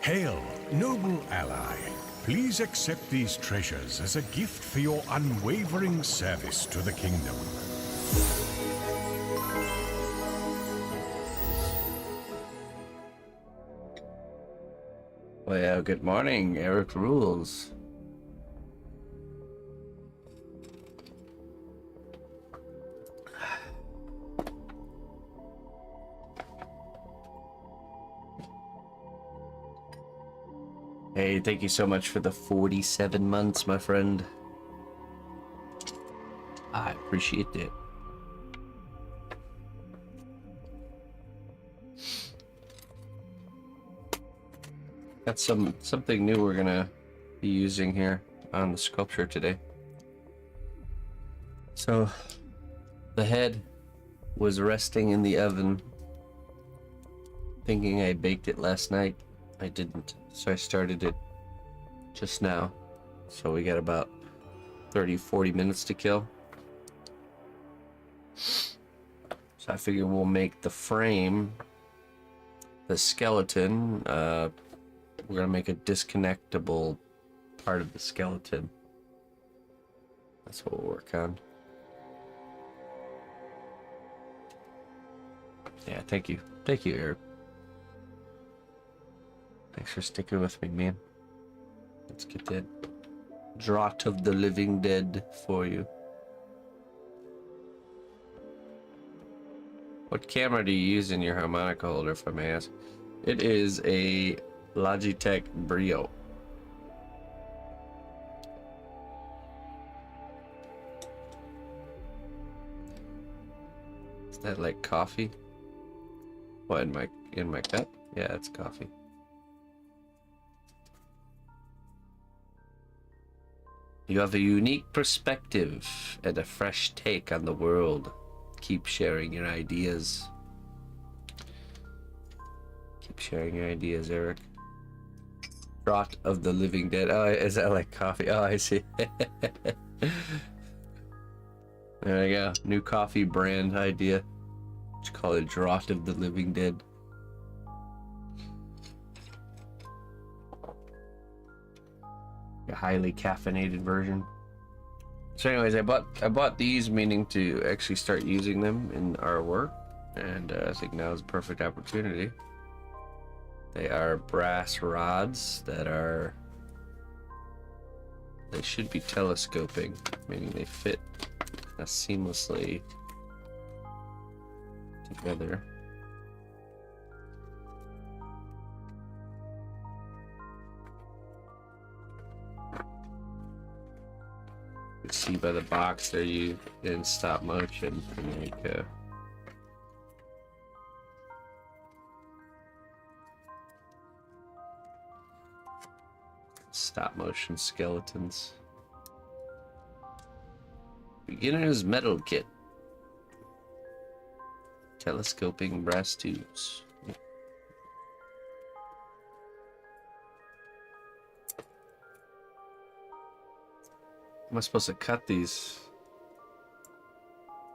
Hail, noble ally. Please accept these treasures as a gift for your unwavering service to the kingdom. Well, good morning, Eric Rules. Hey, thank you so much for the 47 months, my friend. I appreciate it. Got something new we're gonna be using here on the sculpture today. So, the head was resting in the oven, thinking I baked it last night. I didn't, so I started it just now. So we got about 30-40 minutes to kill. So I figure we'll make the frame, the skeleton, we're gonna make a disconnectable part of the skeleton. That's what we'll work on. Yeah, thank you, Eric. Thanks for sticking with me, man. Let's get that draught of the living dead for you. What camera do you use in your harmonica holder, if I may ask? It is a Logitech Brio. Is that like coffee? What, in my cup? Yeah, it's coffee. You have a unique perspective and a fresh take on the world. Keep sharing your ideas. Keep sharing your ideas, Eric. Draught of the living dead. Oh, is that like coffee? Oh, I see. There you go. New coffee brand idea. Let's call it Draught of the Living Dead. A highly caffeinated version. So anyways, I bought these meaning to actually start using them in our work, and I think now is a perfect opportunity. They are brass rods that they should be telescoping, meaning they fit seamlessly together. You see by the box there, you in stop motion to make stop motion skeletons. Beginner's metal kit. Telescoping brass tubes. Am I supposed to cut these?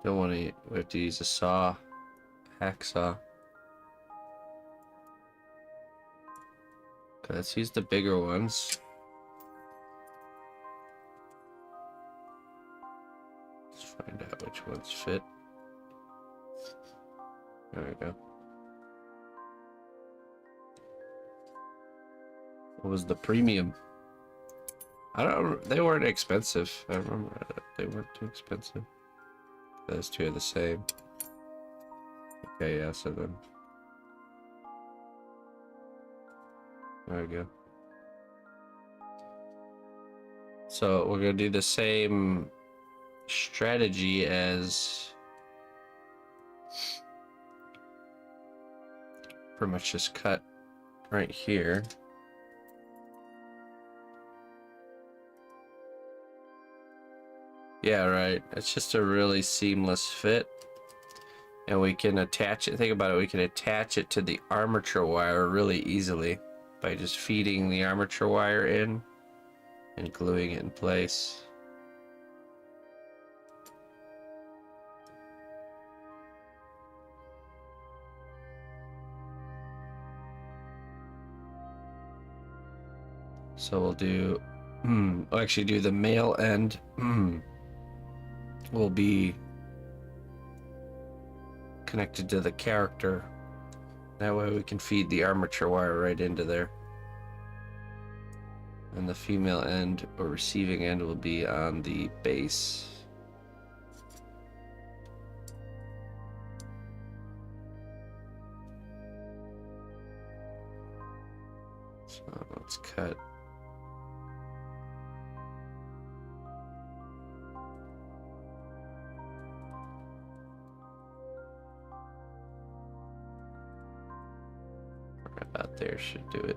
Don't want to. We have to use a saw, hacksaw. Okay, let's use the bigger ones. Let's find out which ones fit. There we go. What was the premium? I don't. They weren't expensive. I remember they weren't too expensive. Those two are the same. Okay, yeah. So then, there we go. So we're gonna do the same strategy as pretty much just cut right here. Yeah, right. It's just a really seamless fit. And we can attach it, think about it, we can attach it to the armature wire really easily by just feeding the armature wire in and gluing it in place. So we'll do, we'll actually do the male end, will be connected to the character. That way we can feed the armature wire right into there. And the female end or receiving end will be on the base. So let's cut. Right about there should do it.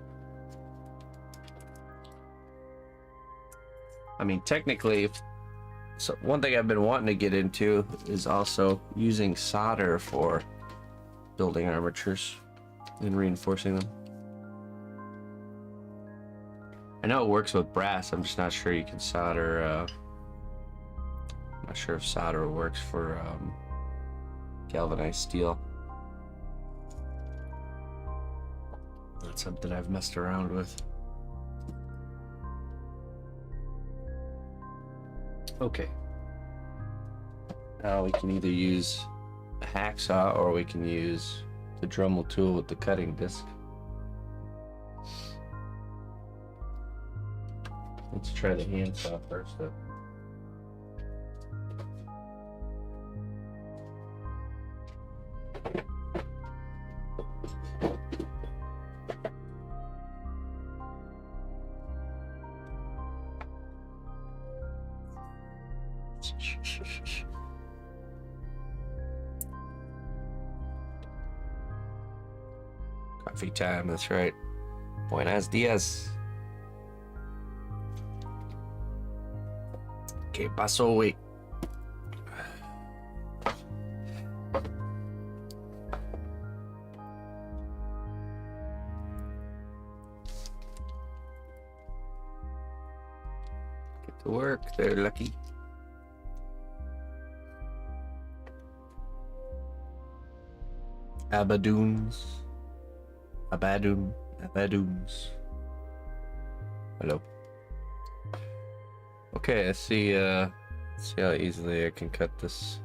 I mean, technically, so one thing I've been wanting to get into is also using solder for building armatures and reinforcing them. I know it works with brass, I'm just not sure you can solder, I'm not sure if solder works for galvanized steel. That's something I've messed around with. Okay. Now we can either use a hacksaw or we can use the Dremel tool with the cutting disc. Let's try the handsaw first though. Coffee time, that's right. Buenos dias. ¿Qué pasó, güey? Get to work there, Lucky. Abadoons. Abadoons. Hello. Okay, let's see how easily I can cut this.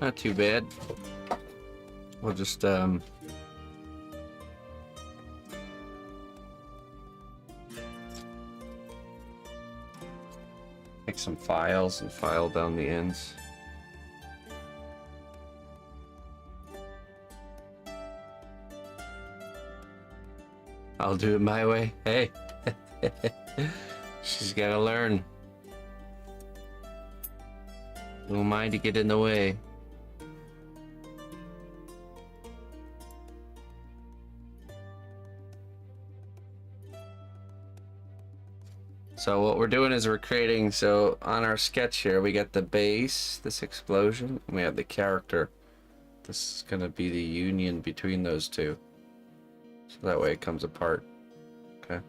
Not too bad. We'll just take some files and file down the ends. I'll do it my way. Hey, she's gotta learn. Who am I to get in the way? So what we're doing is we're creating, so on our sketch here, we got the base, this explosion, and we have the character. This is gonna be the union between those two. So that way it comes apart. Okay.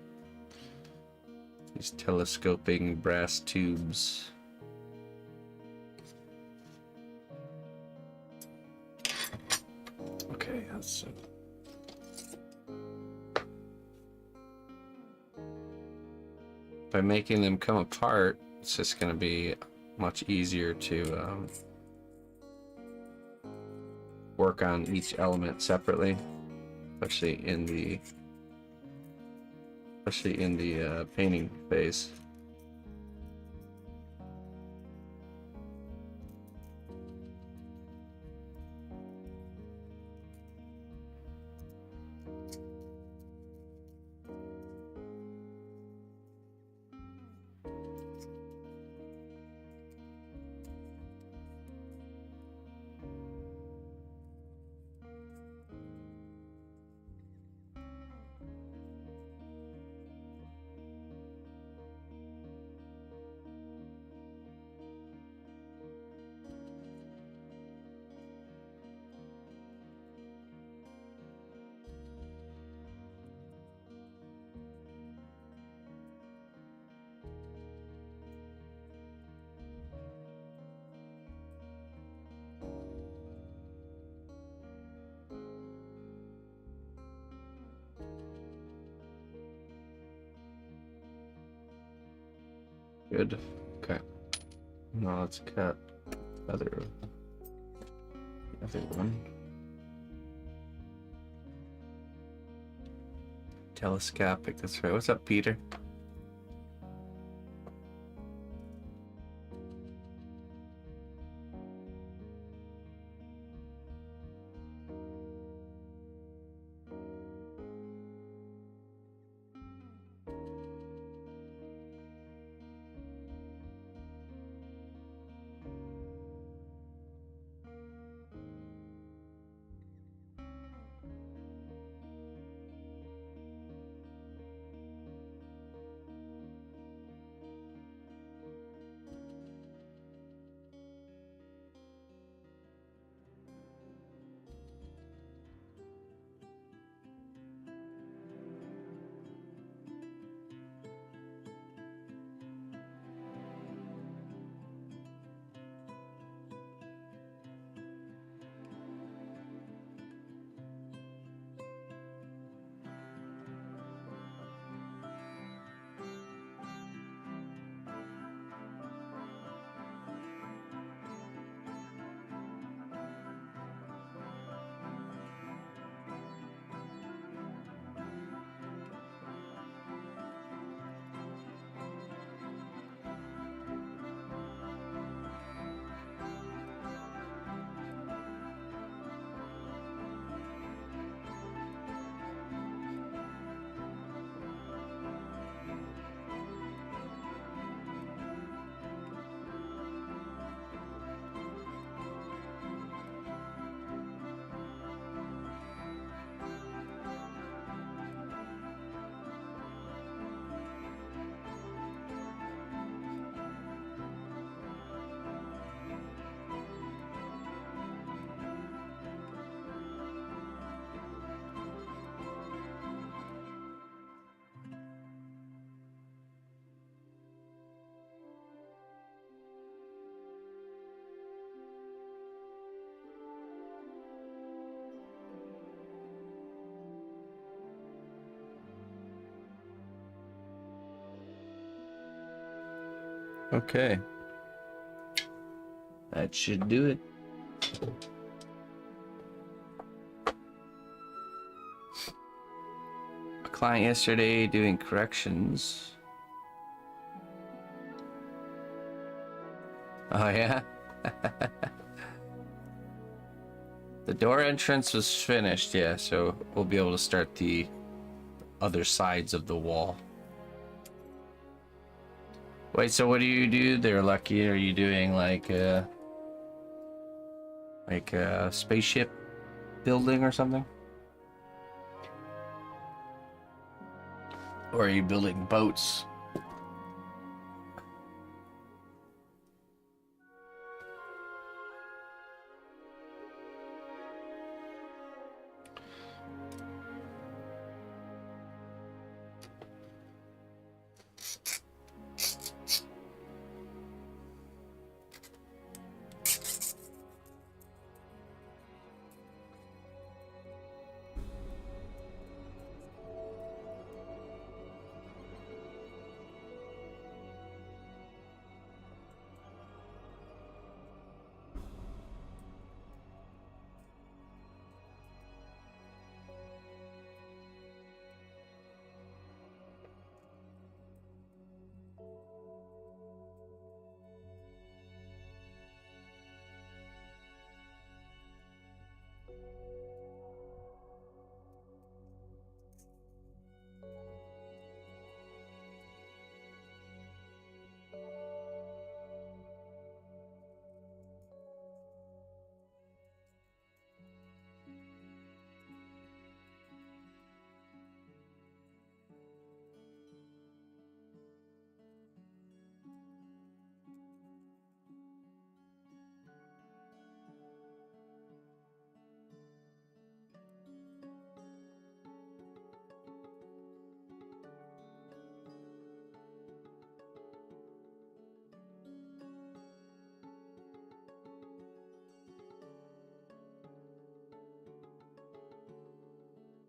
These telescoping brass tubes. Okay, that's by making them come apart, it's just going to be much easier to work on each element separately, especially in the painting phase. Good. Okay. Now let's cut the other one. Telescopic, that's right. What's up, Peter? Okay. That should do it. A client yesterday doing corrections. Oh yeah? The door entrance was finished, yeah, so we'll be able to start the other sides of the wall. Wait, so what do you do there, Lucky? Are you doing like a spaceship building or something? Or are you building boats?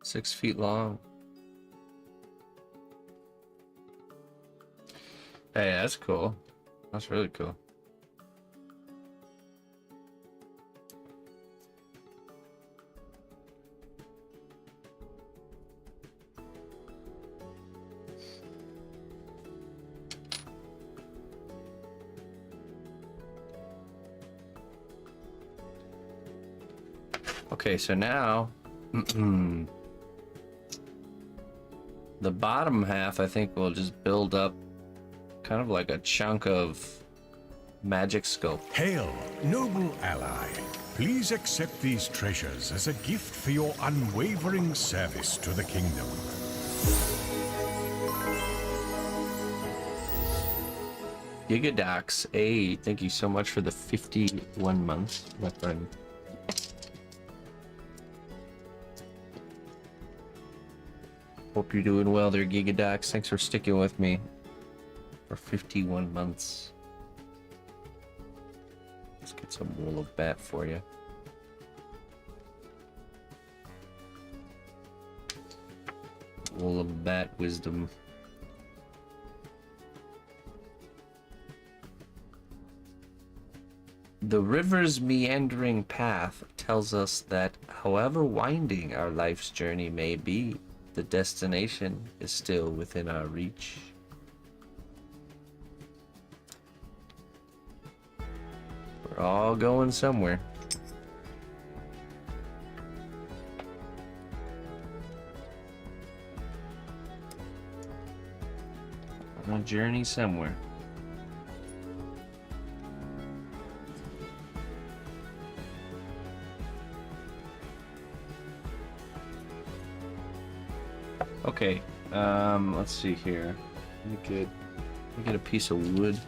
Six feet long. Hey, that's cool. That's really cool. Okay, so now the bottom half, I think, will just build up kind of like a chunk of magic sculpt. Hail, noble ally. Please accept these treasures as a gift for your unwavering service to the kingdom. Gigadox, hey, thank you so much for the 51 months, my friend. Hope you're doing well there, Gigadox. Thanks for sticking with me for 51 months. Let's get some wool of bat for you. Wool of bat wisdom. The river's meandering path tells us that however winding our life's journey may be, the destination is still within our reach. We're all going somewhere. On a journey somewhere. Okay, let's see here. Let me get a piece of wood.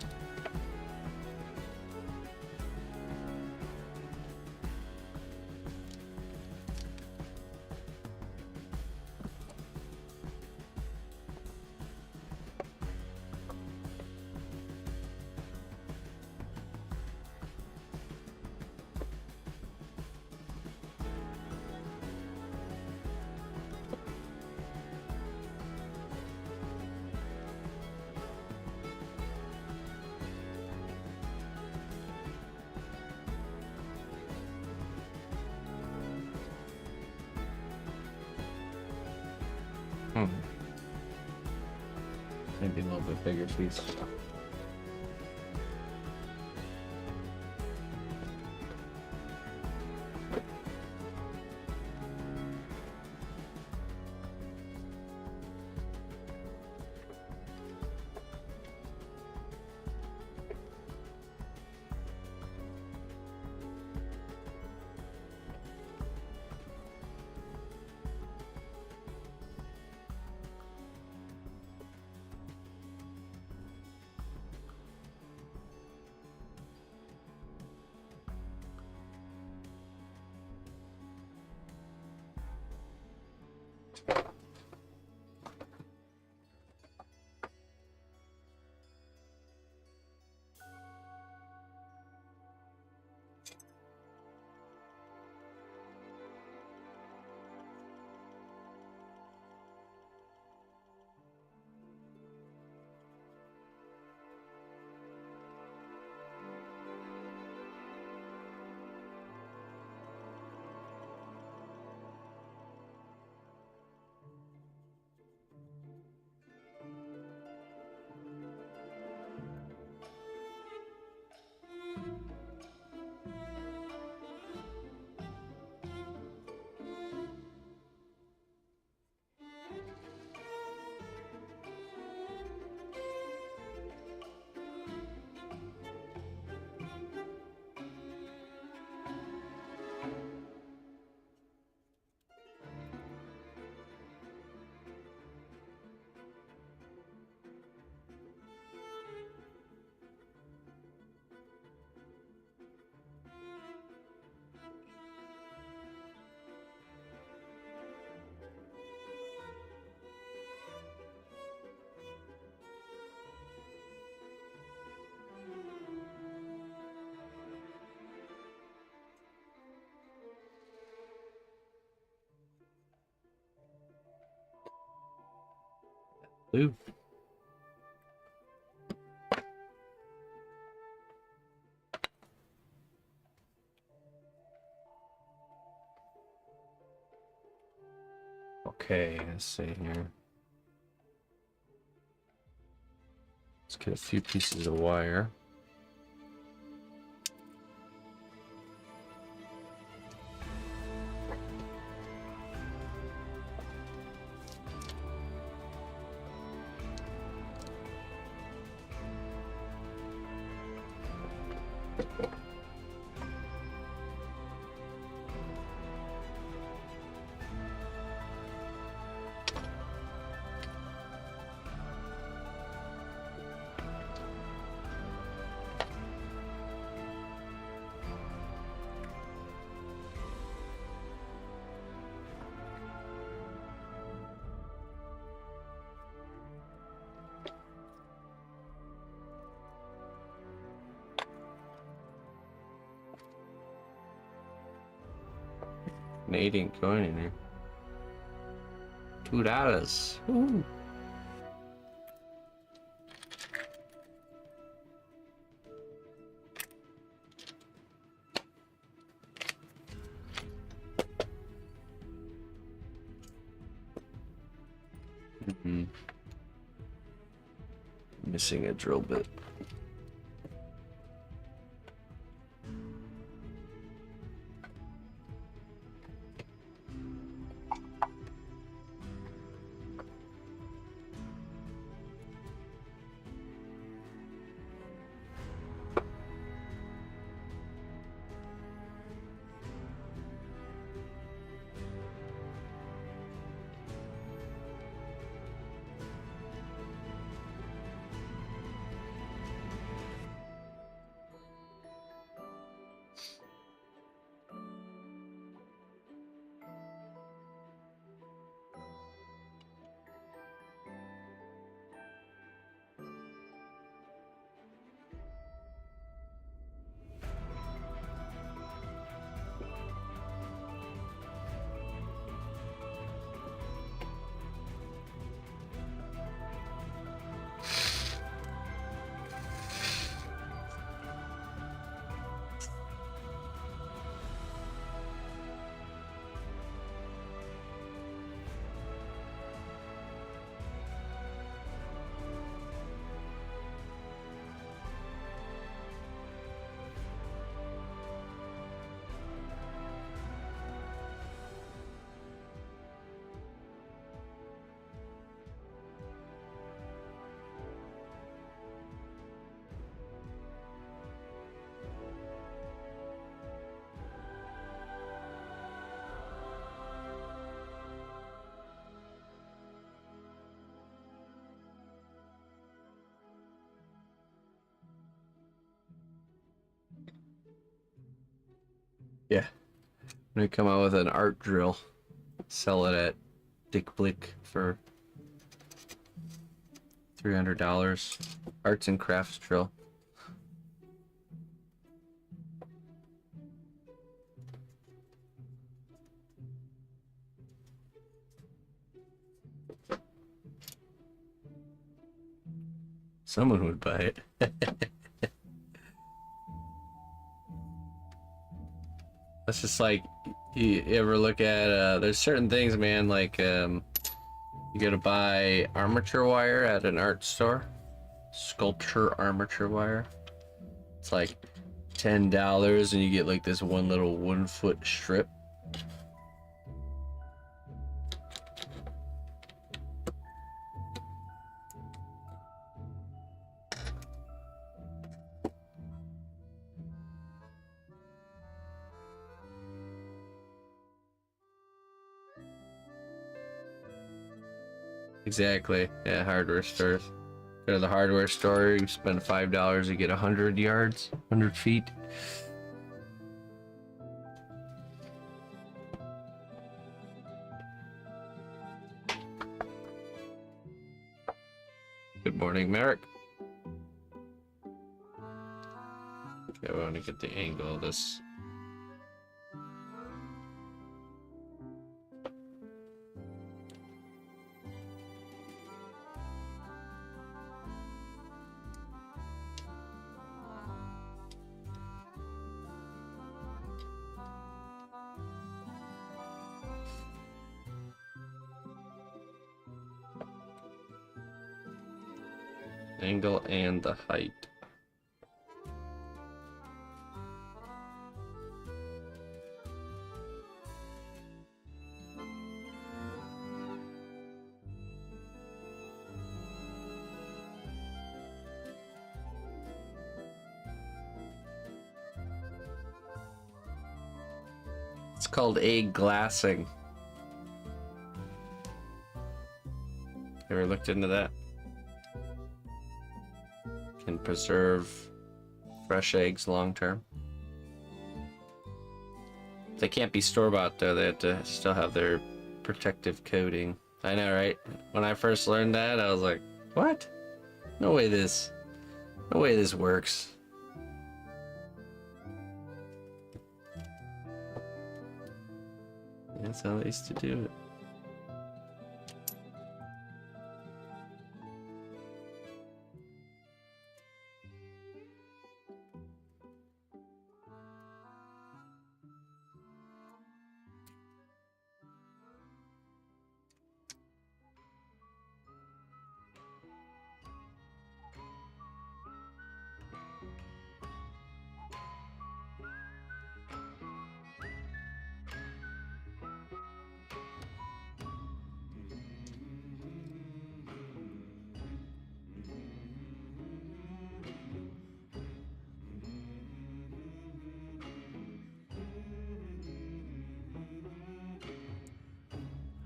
Maybe a little bit bigger piece. Blue. Okay, let's see here. Let's get a few pieces of wire. $8 ain't going in there. $2. Ooh. Missing a drill bit. Yeah. We come out with an art drill. Sell it at Dick Blick for $300. Arts and crafts drill. Someone would buy it. That's just like, you ever look at, there's certain things, man, like, you gotta buy armature wire at an art store. Sculpture armature wire. It's like $10 and you get like this one little 1 foot strip. Exactly. Yeah, hardware stores. Go to the hardware store, you spend $5, you get 100 yards, 100 feet. Good morning, Merrick. Okay, we want to get the angle of this. Angle and the height. It's called egg glassing. Ever looked into that? Can preserve fresh eggs long term. They can't be store-bought though, they have to still have their protective coating. I know, right? When I first learned that, I was like, what? No way this works. That's how they used to do it.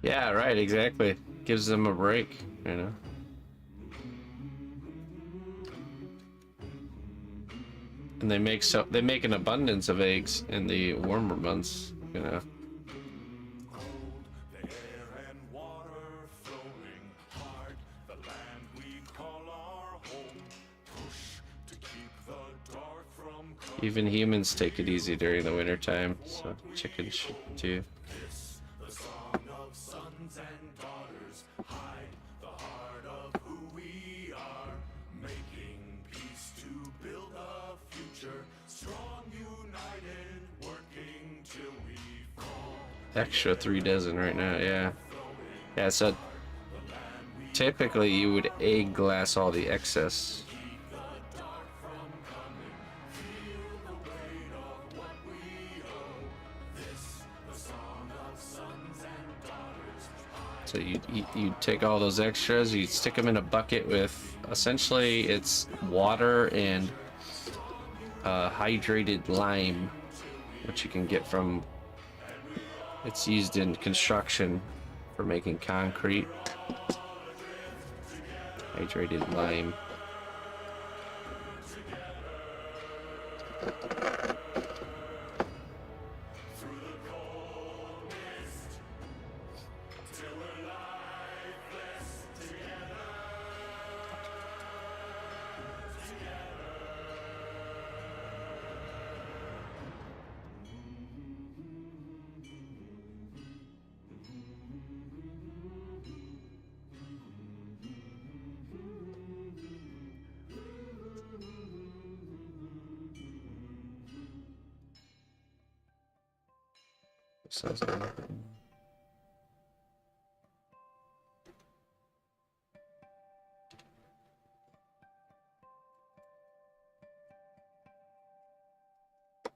Yeah, right, exactly. Gives them a break, you know. And they make an abundance of eggs in the warmer months, you know. Even humans take it easy during the winter time, so chickens should too. Extra 3 dozen right now, yeah. Yeah, so typically you would egg glass all the excess. So you take all those extras, you stick them in a bucket with, essentially it's water and hydrated lime, which you can get from, it's used in construction for making concrete. Hydrated lime. Says that.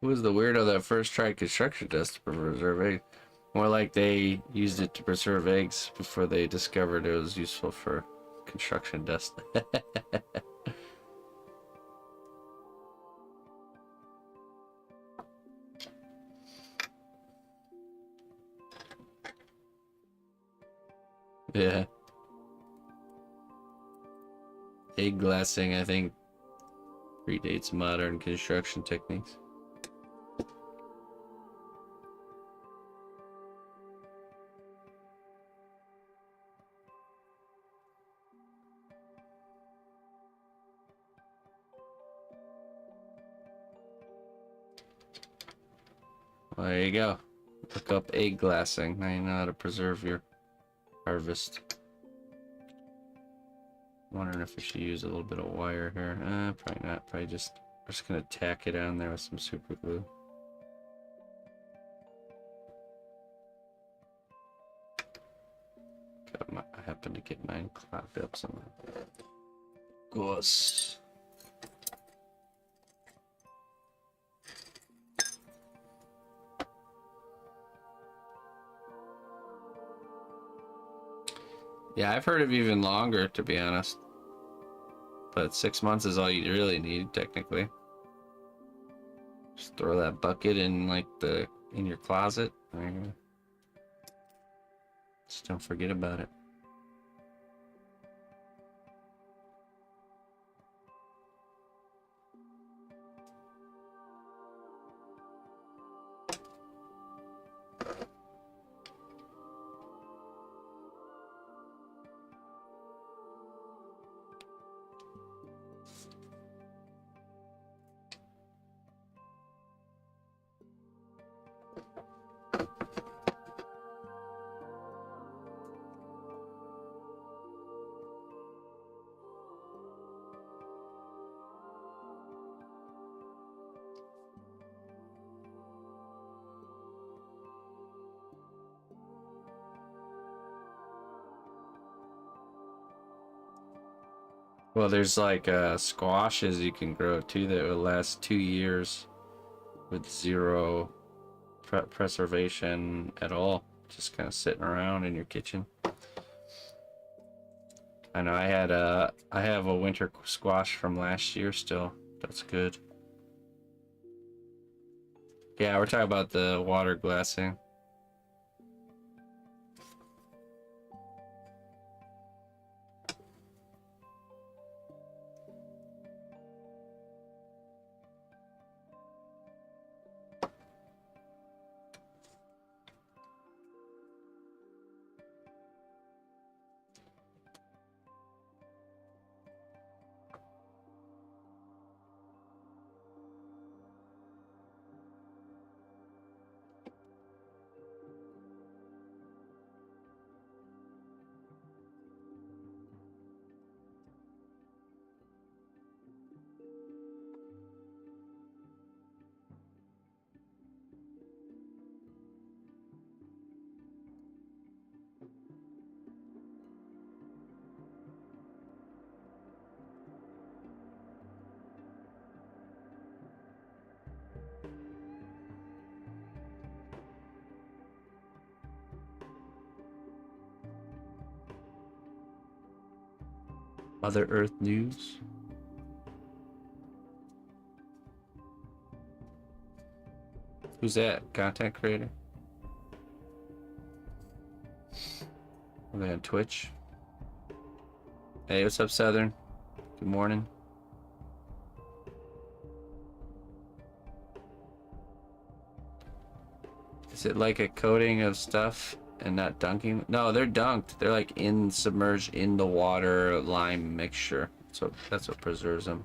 Who was the weirdo that first tried construction dust to preserve eggs? More like they used it to preserve eggs before they discovered it was useful for construction dust. Yeah. Egg glassing, I think, predates modern construction techniques. Well, there you go. Look up egg glassing. Now you know how to preserve your harvest. Wondering if we should use a little bit of wire here. Probably not. Probably just we're just gonna tack it on there with some super glue. I happen to get mine clogged up somewhere. Gosh. Yeah, I've heard of even longer, to be honest. But 6 months is all you really need, technically. Just throw that bucket in, like, in your closet. There you go. Just don't forget about it. Well, there's like squashes you can grow too that will last 2 years with zero preservation at all. Just kind of sitting around in your kitchen. I know I have a winter squash from last year still. That's good. Yeah, we're talking about the water glassing. Mother Earth news. Who's that? Content creator? Are they on Twitch? Hey, what's up, Southern? Good morning. Is it like a coating of stuff and not dunking? No, they're dunked. They're like submerged in the water lime mixture. So that's what preserves them.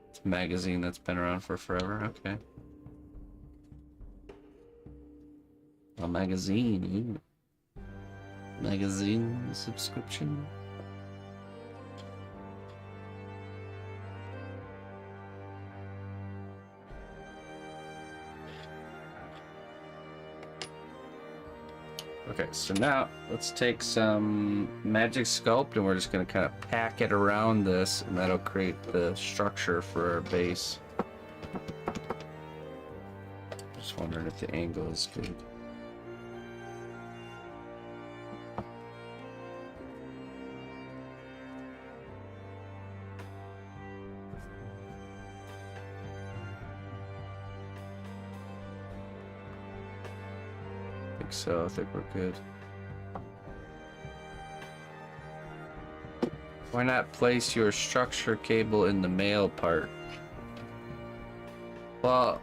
It's a magazine that's been around for forever. Okay. A magazine. Magazine subscription. Okay, so now let's take some magic sculpt and we're just going to kind of pack it around this, and that'll create the structure for our base. Just wondering if the angle is good. So I think we're good. Why not place your structure cable in the male part? Well,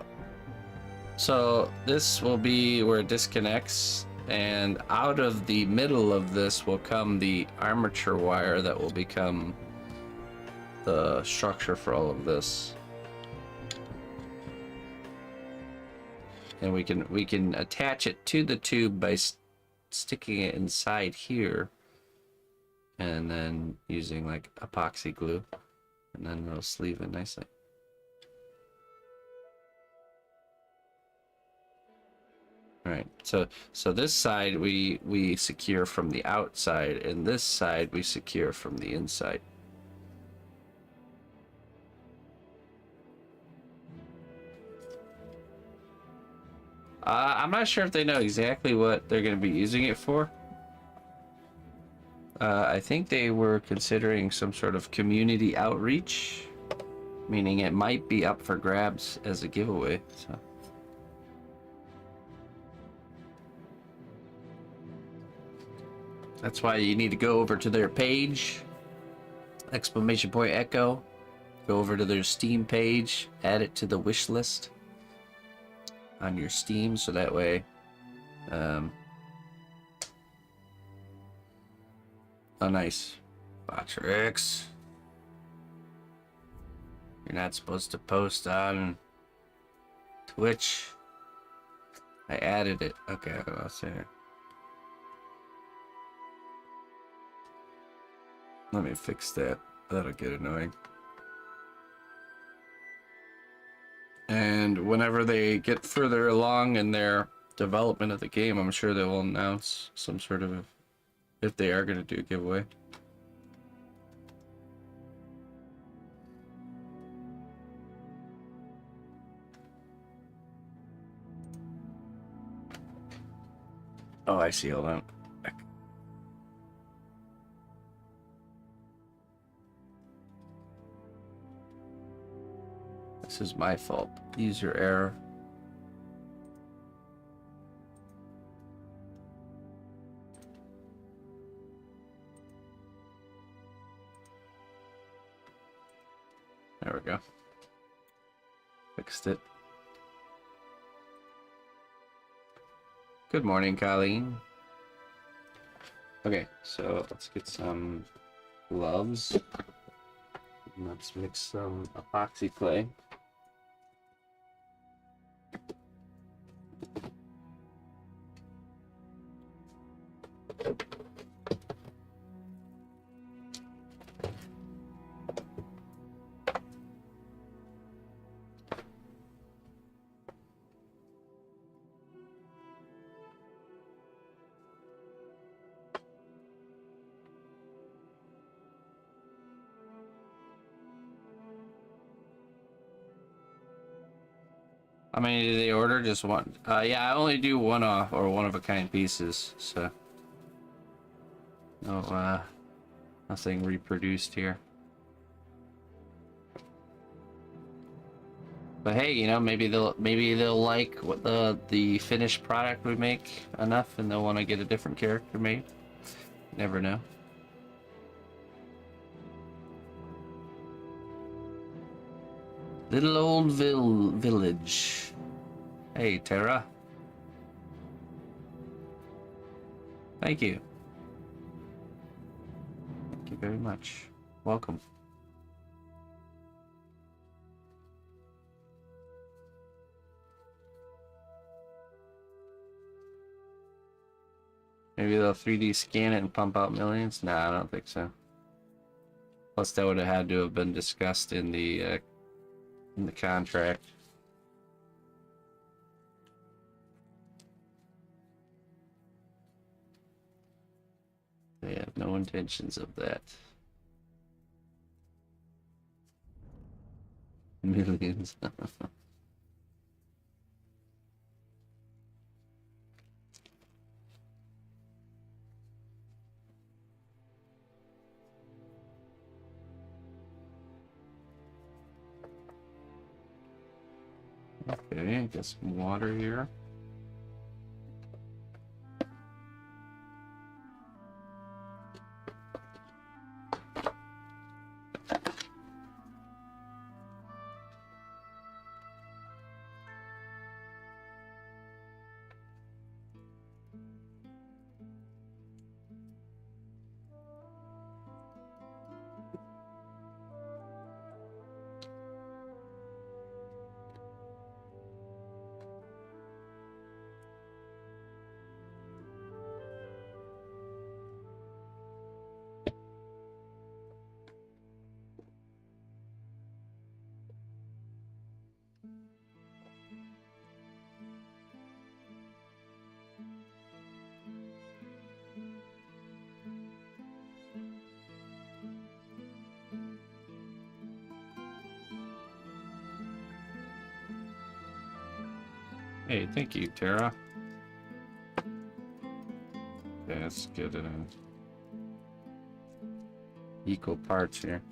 so this will be where it disconnects, and out of the middle of this will come the armature wire that will become the structure for all of this. And we can attach it to the tube by sticking it inside here, and then using like epoxy glue, and then it'll sleeve it nicely. All right, so this side we secure from the outside, and this side we secure from the inside. I'm not sure if they know exactly what they're going to be using it for. I think they were considering some sort of community outreach, meaning it might be up for grabs as a giveaway. So. That's why you need to go over to their page, !Echo, go over to their Steam page, add it to the wish list on your Steam, so that way oh nice, Botrix, you're not supposed to post on Twitch. I added it. Okay, I'll say it. Let me fix that. That'll get annoying. And whenever they get further along in their development of the game, I'm sure they will announce some sort of, if they are going to do a giveaway. Oh, I see. Hold on. This is my fault. User error. There we go. Fixed it. Good morning, Colleen. Okay, so let's get some gloves. Let's mix some epoxy clay. How many did they order? Just one? Yeah, I only do one-off or one-of-a-kind pieces, so no, nothing reproduced here. But hey, you know, maybe they'll like what the finished product we make enough, and they'll want to get a different character made. Never know. Little old village. Hey, Tara. Thank you. Thank you very much. Welcome. Maybe they'll 3D scan it and pump out millions? Nah, I don't think so. Plus, that would have had to have been discussed in the contract. no intentions of that. Millions. Okay, get some water here. Hey, thank you, Tara. Yeah, let's get equal parts here.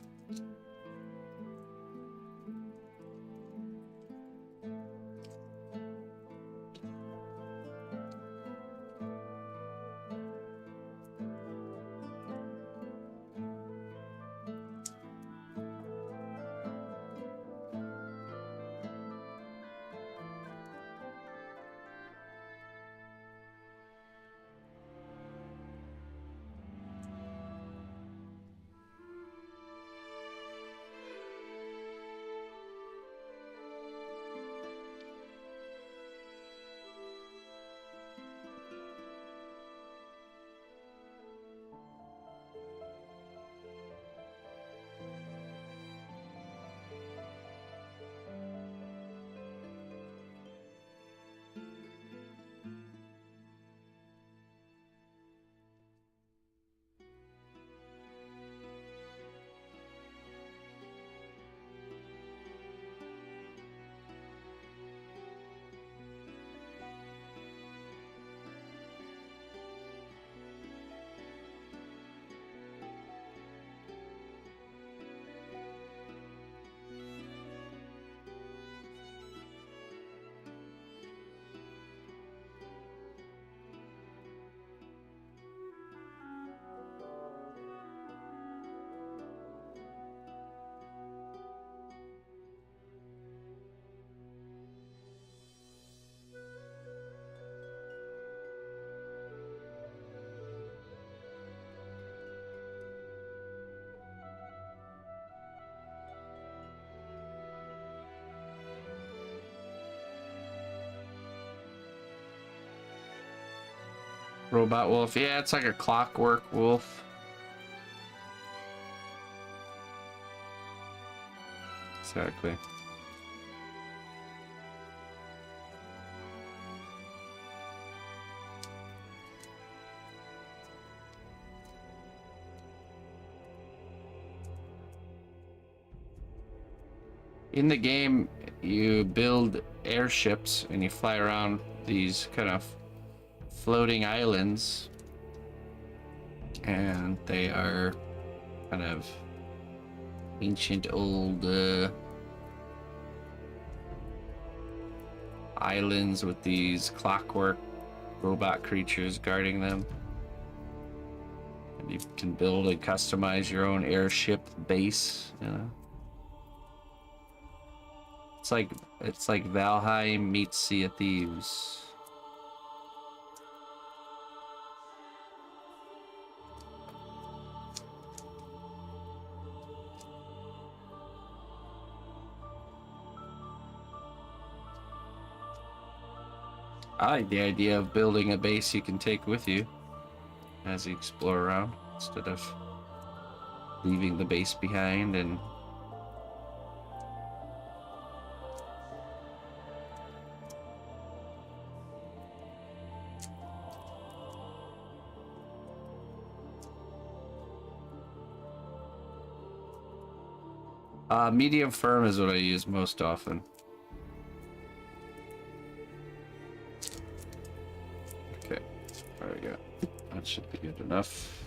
Robot wolf. Yeah, it's like a clockwork wolf. Exactly. In the game, you build airships and you fly around these kind of floating islands, and they are kind of ancient old islands with these clockwork robot creatures guarding them. And you can build and customize your own airship base, you know. It's like Valheim meets Sea of Thieves. I like the idea of building a base you can take with you as you explore around, instead of leaving the base behind and Medium firm is what I use most often. Okay, there we go. That should be good enough.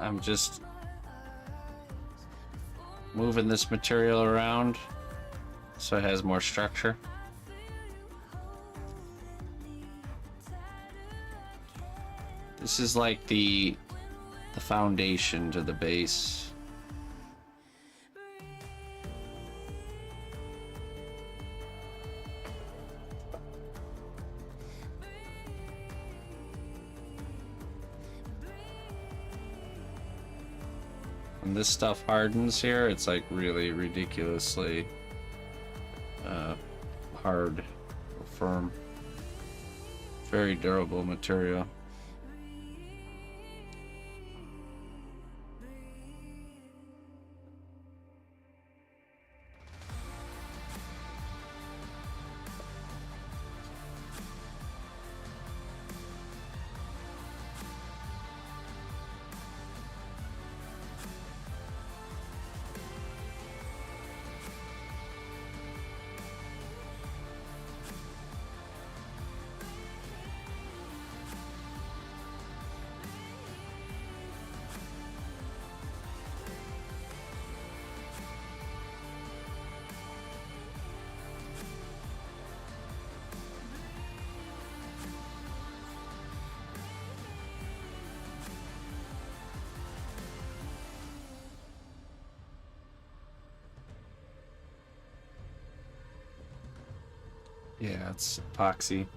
I'm just moving this material around so it has more structure. This is like the foundation to the base. When this stuff hardens here, it's like really ridiculously hard or firm. Very durable material. Yeah, it's epoxy.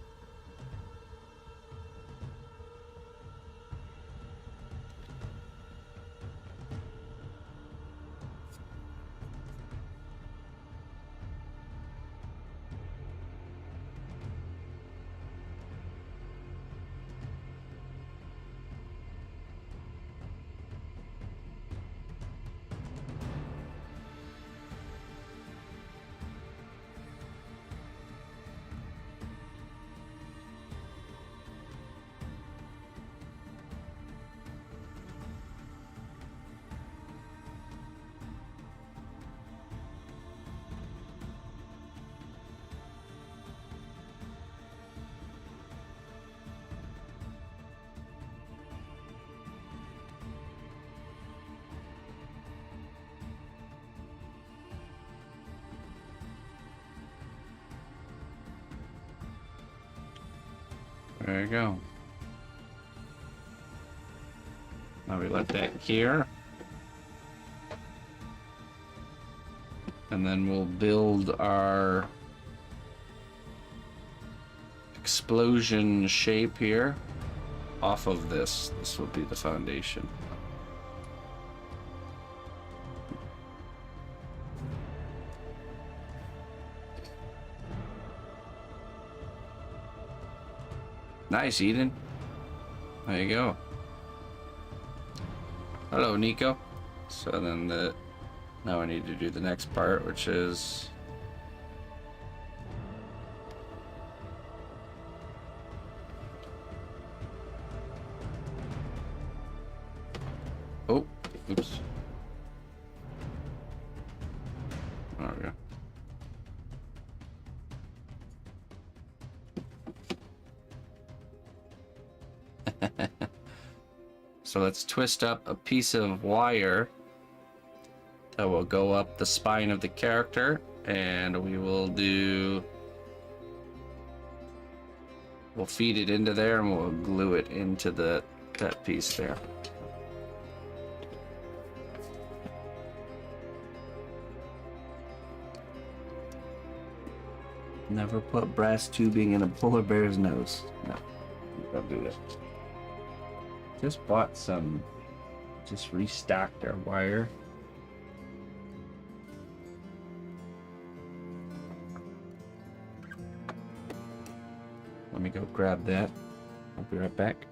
There you go. Now we let that cure. And then we'll build our explosion shape here off of this. This will be the foundation. Nice, Eden. There you go. Hello, Nico. So then now I need to do the next part, which is oh, oops. There we go. So let's twist up a piece of wire that will go up the spine of the character, and we'll feed it into there, and we'll glue it into that piece there. Never put brass tubing in a polar bear's nose. No, don't do that. Just bought some, just restocked our wire. Let me go grab that. I'll be right back.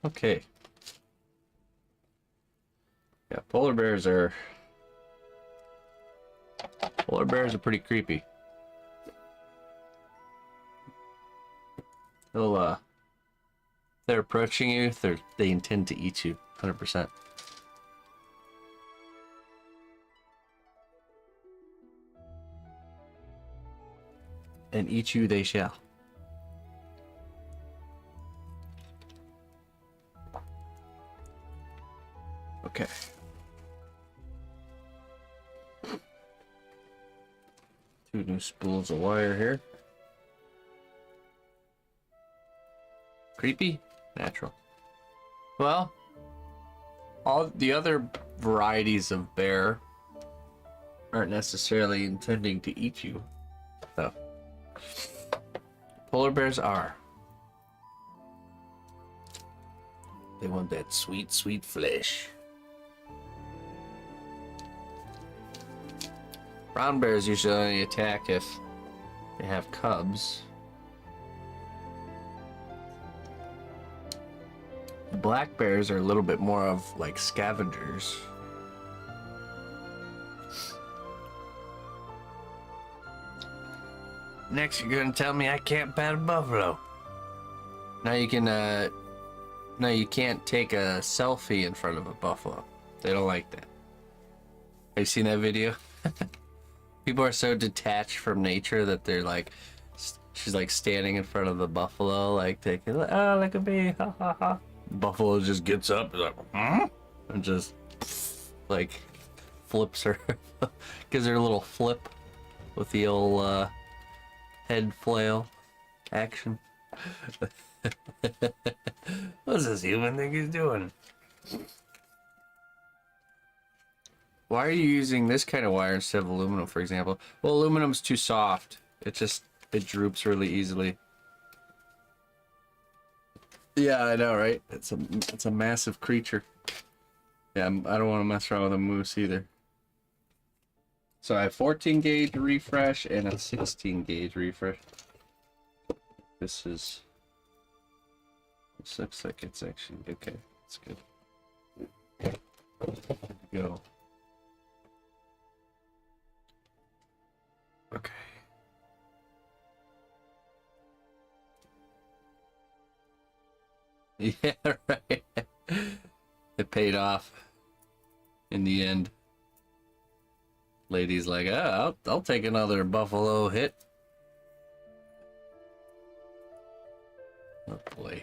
Okay. Yeah, polar bears are pretty creepy. They'll they're approaching you, they intend to eat you 100%. And eat you they shall. Okay. Two new spools of wire here. Creepy? Natural. Well, all the other varieties of bear aren't necessarily intending to eat you, though. Polar bears are. They want that sweet, sweet flesh. Brown bears usually only attack if they have cubs. Black bears are a little bit more of like scavengers. Next, you're gonna tell me I can't pat a buffalo. Now you can, no, you can't take a selfie in front of a buffalo. They don't like that. Have you seen that video? People are so detached from nature that they're like, she's like standing in front of the buffalo, like taking, oh, look at me, ha ha ha. Buffalo just gets up, like, huh? And just like flips her, gives her a little flip with the old head flail action. What's this human think he's doing? Why are you using this kind of wire instead of aluminum, for example? Well, aluminum's too soft. It droops really easily. Yeah, I know, right? It's a massive creature. Yeah, I don't want to mess around with a moose either. So I have 14 gauge refresh and a 16 gauge refresh. This looks like it's actually okay. It's good. There we go. Okay. Yeah, right. It paid off in the end. Lady's like, oh, I'll take another buffalo hit. Oh boy.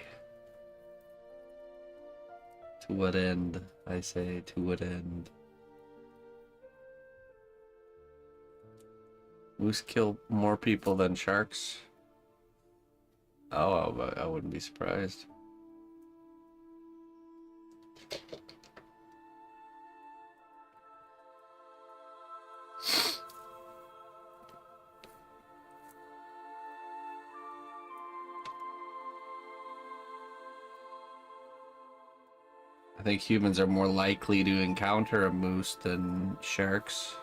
To what end? I say, to what end? Moose kill more people than sharks? Oh, I wouldn't be surprised. I think humans are more likely to encounter a moose than sharks.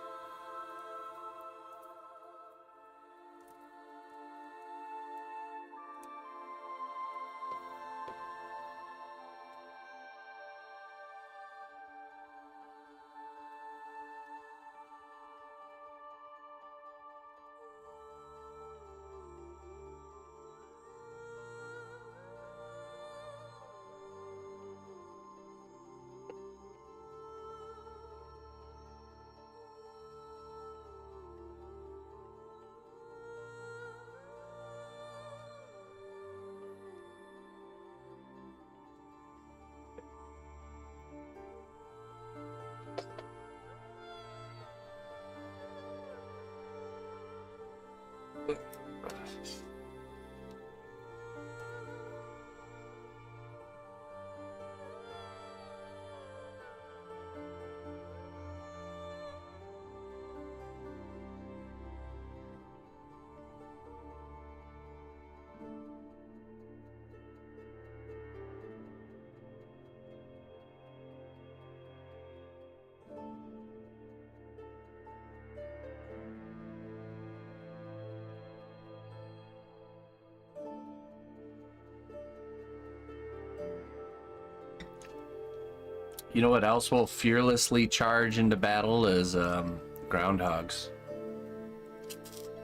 You know what else will fearlessly charge into battle is groundhogs.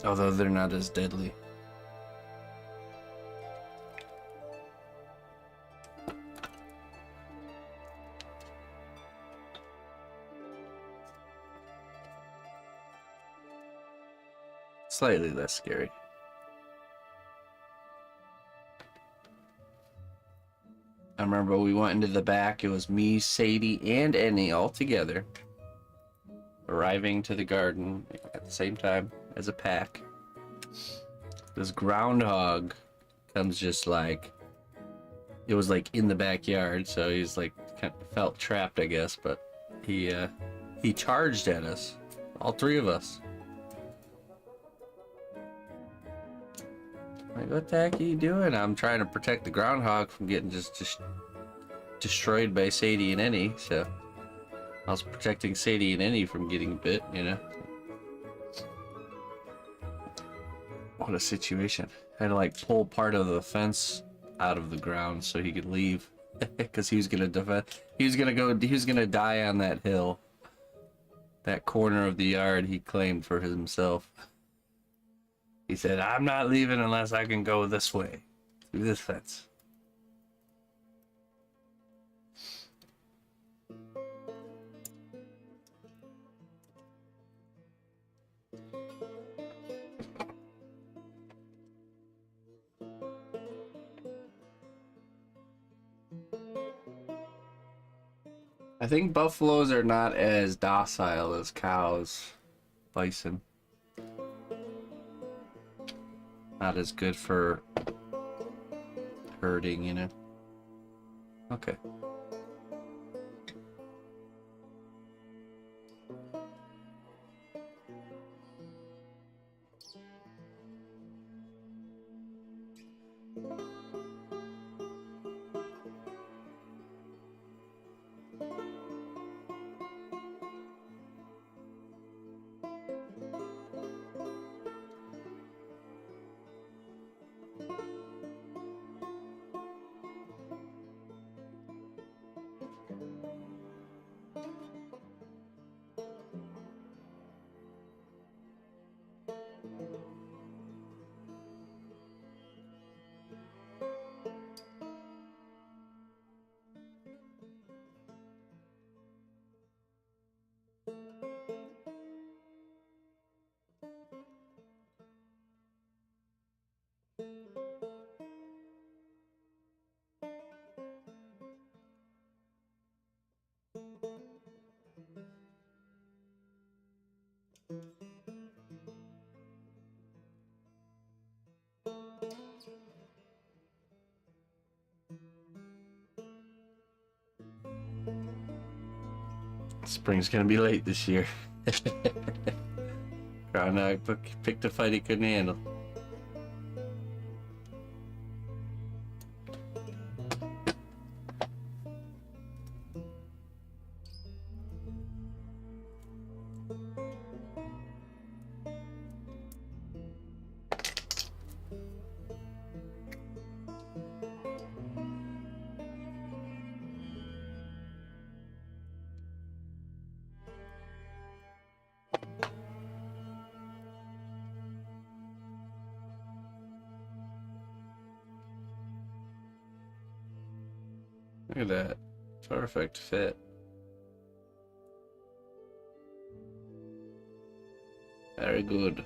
Although they're not as deadly. Slightly less scary. I remember we went into the back. It was me, Sadie, and Annie all together, arriving to the garden at the same time as a pack. This groundhog comes just like, it was like in the backyard, so he's like kind of felt trapped, I guess. But he charged at us, all three of us. Like, what the heck are you doing? I'm trying to protect the groundhog from getting just destroyed by Sadie and Annie, so I was protecting Sadie and Annie from getting bit, you know? What a situation. I had to like pull part of the fence out of the ground so he could leave. Because he was gonna defend, he was gonna die on that hill. That corner of the yard he claimed for himself. He said, I'm not leaving unless I can go this way, through this fence. I think buffaloes are not as docile as cows, bison. Not as good for herding, you know? Okay. Spring's gonna be late this year. Groundhog picked a fight he couldn't handle. Look at that. Perfect fit. Very good.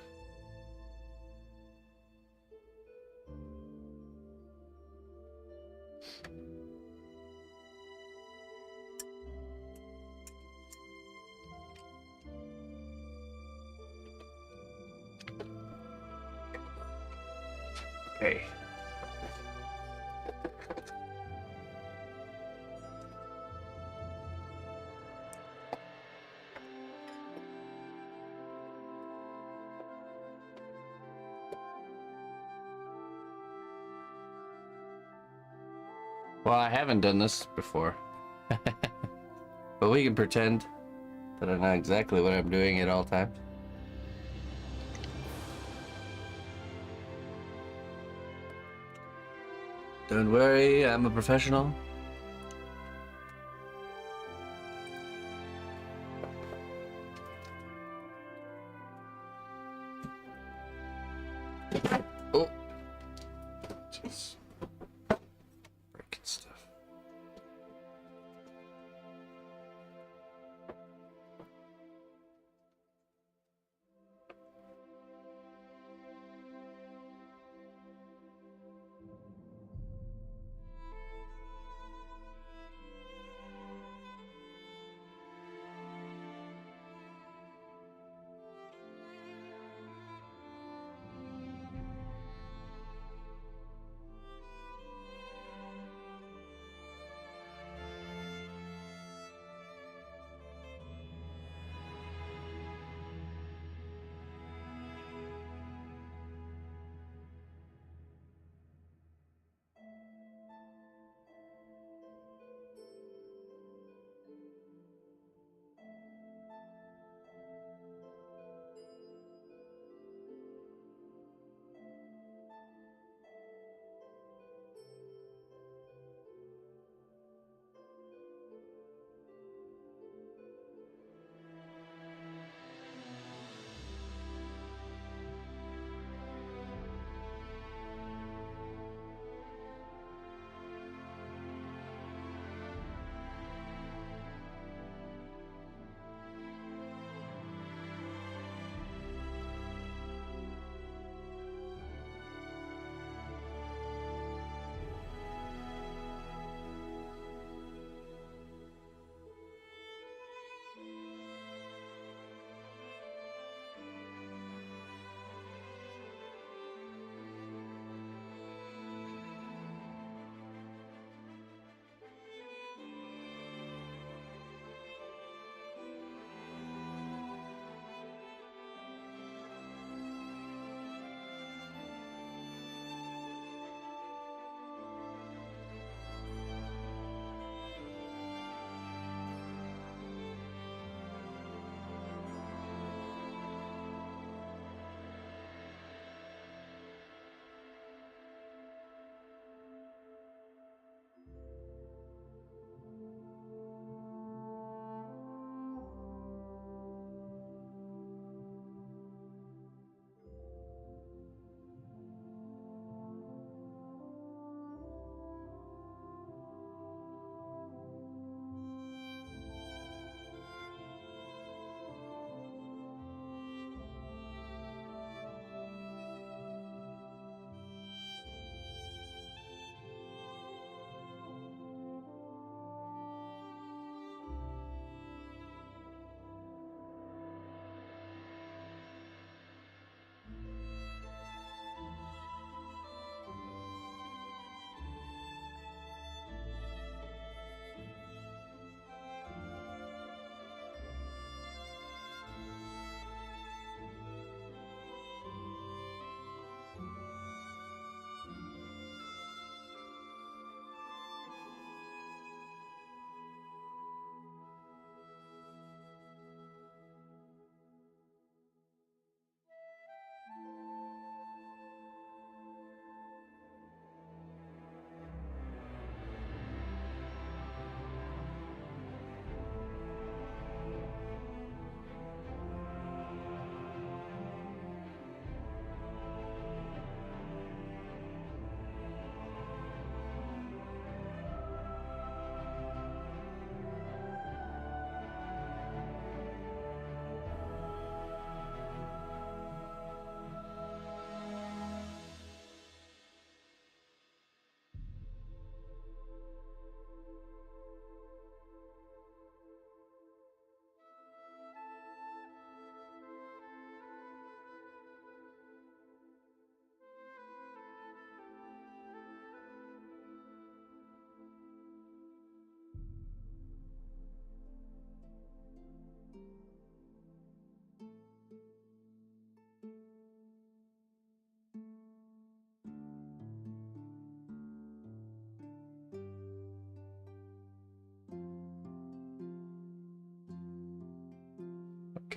Okay. Well, I haven't done this before. But we can pretend that I know exactly what I'm doing at all times. Don't worry, I'm a professional.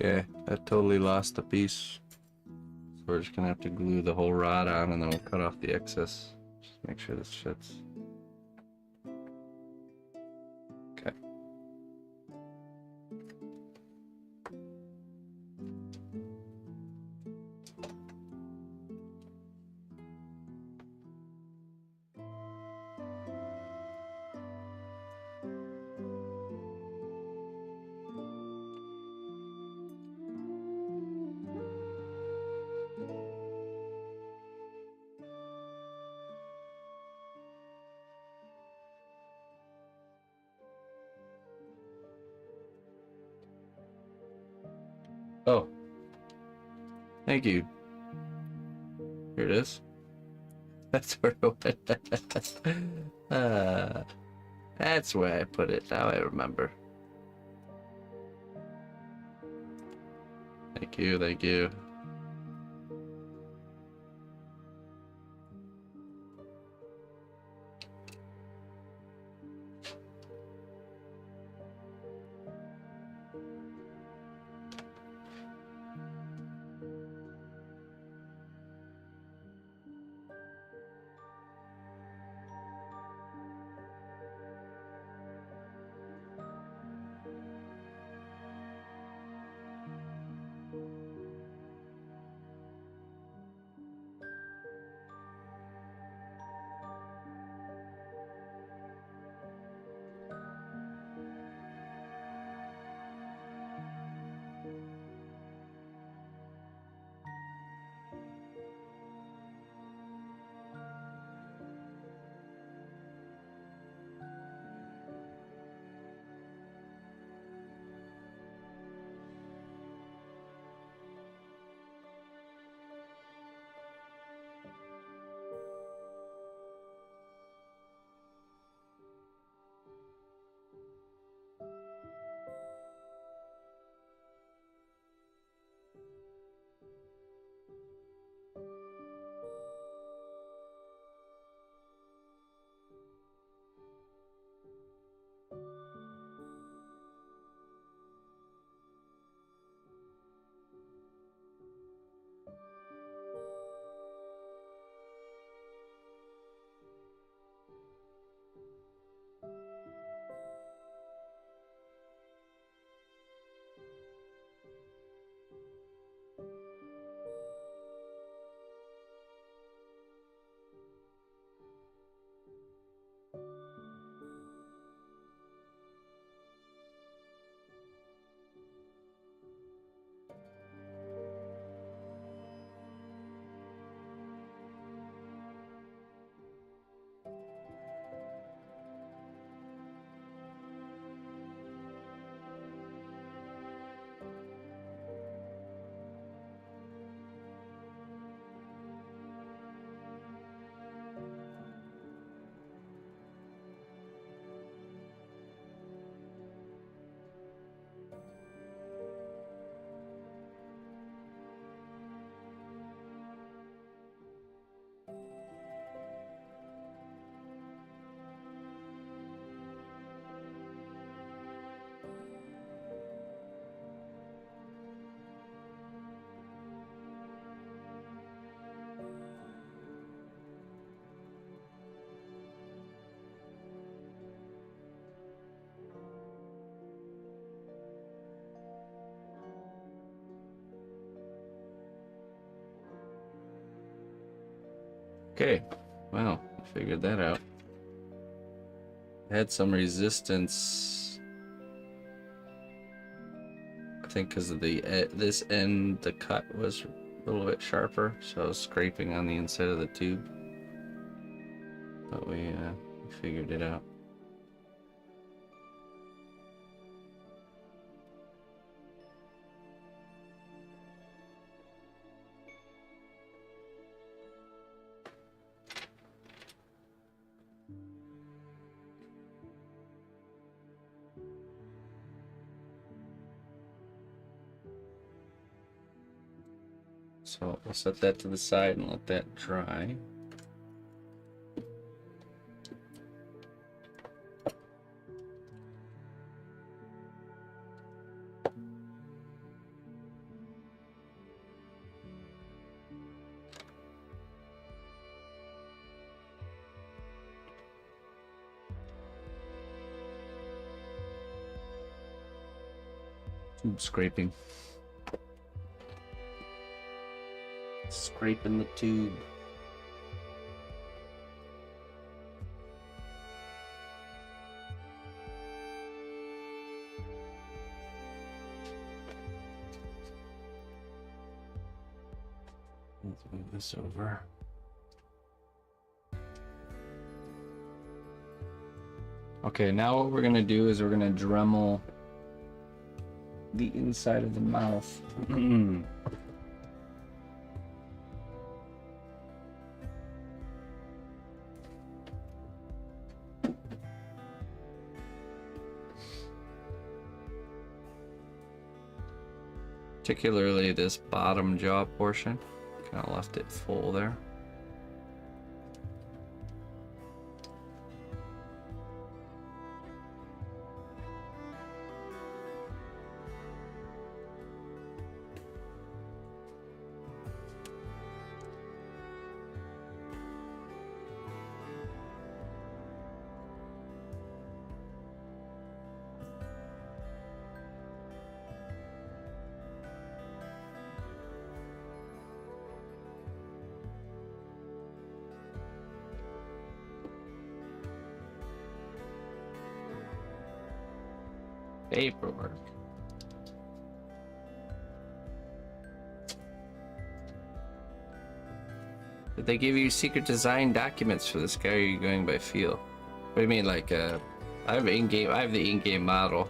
Okay, I totally lost the piece. So we're just gonna have to glue the whole rod on and then we'll cut off the excess. Just make sure this fits. Okay. Oh, thank you. Here it is. That's where it went. That's where I put it. Now I remember. Thank you, thank you. Okay, well, I figured that out. Had some resistance, I think, because of the this end, the cut was a little bit sharper, so I was scraping on the inside of the tube. But we figured it out. So we'll set that to the side and let that dry. Tube scraping. Scraping the tube. Let's move this over. Okay, now what we're gonna do is we're gonna Dremel the inside of the mouth. Particularly this bottom jaw portion. Kind of left it full there. Paperwork. Did they give you secret design documents for this guy, or are you going by feel? What do you mean, like, I have the in-game model.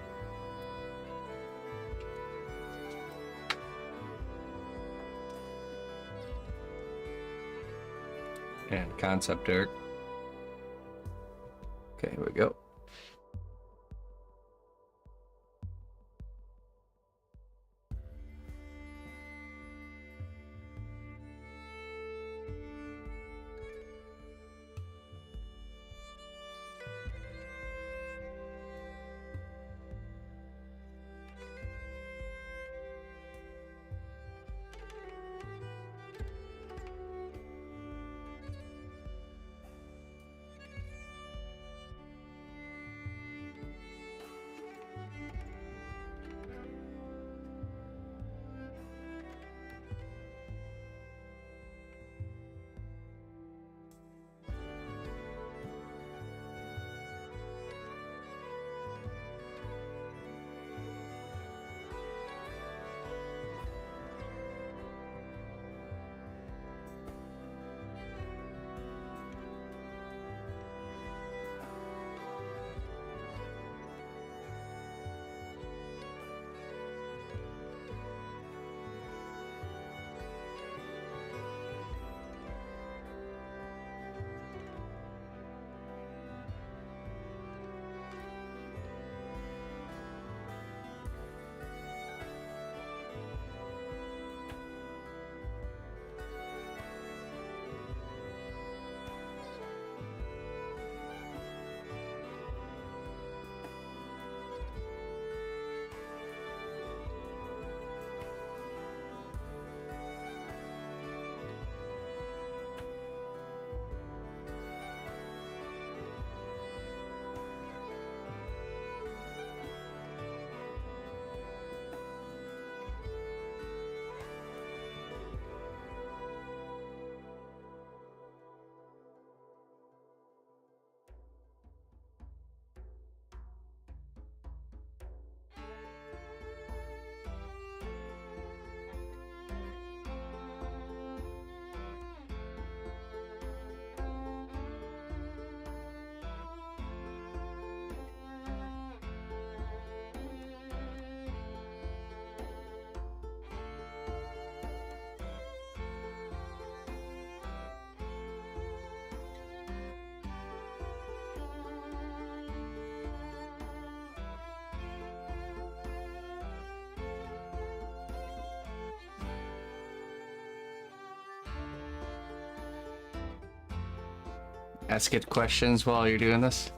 And concept art. Okay, here we go. Ask it questions while you're doing this.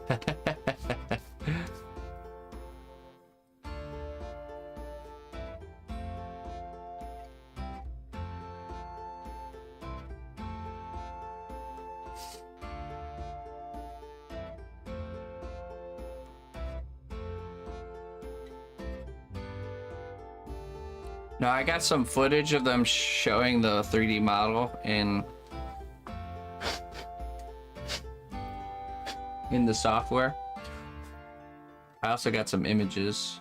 No, I got some footage of them showing the 3D model in the software. I also got some images.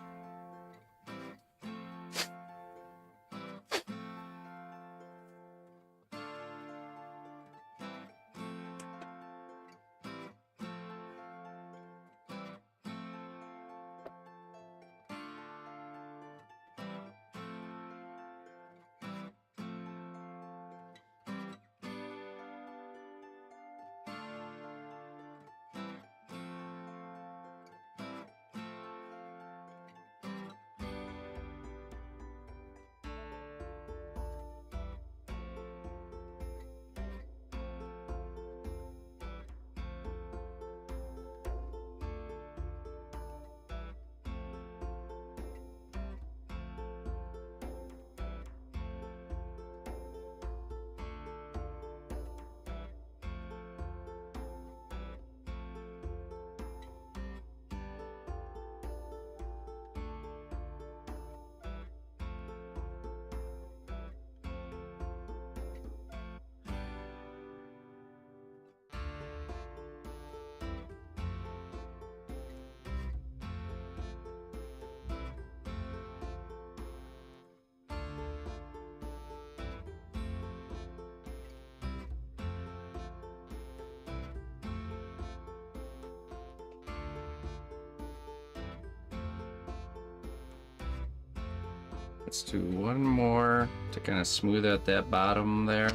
Let's do one more to kind of smooth out that bottom there.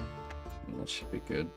That should be good.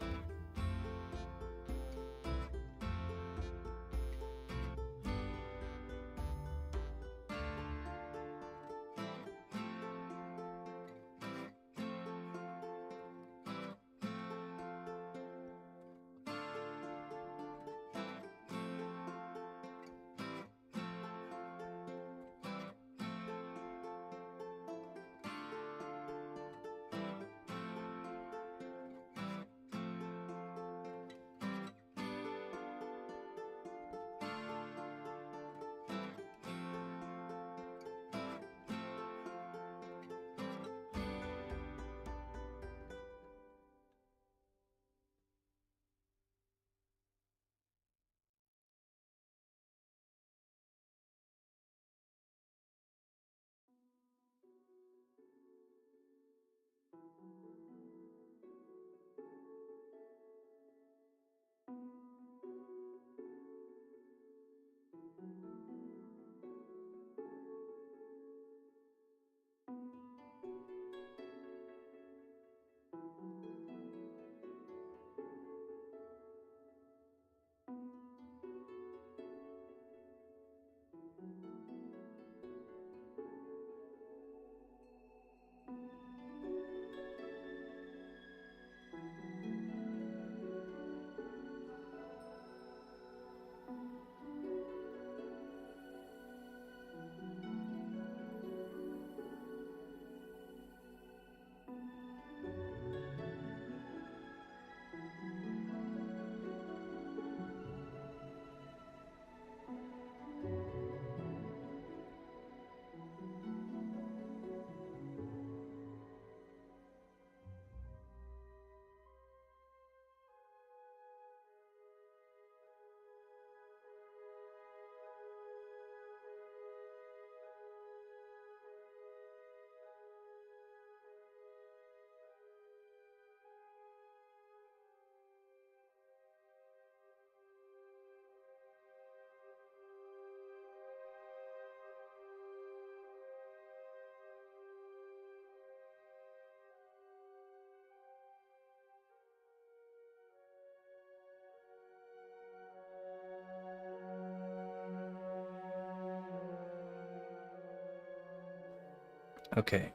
Okay.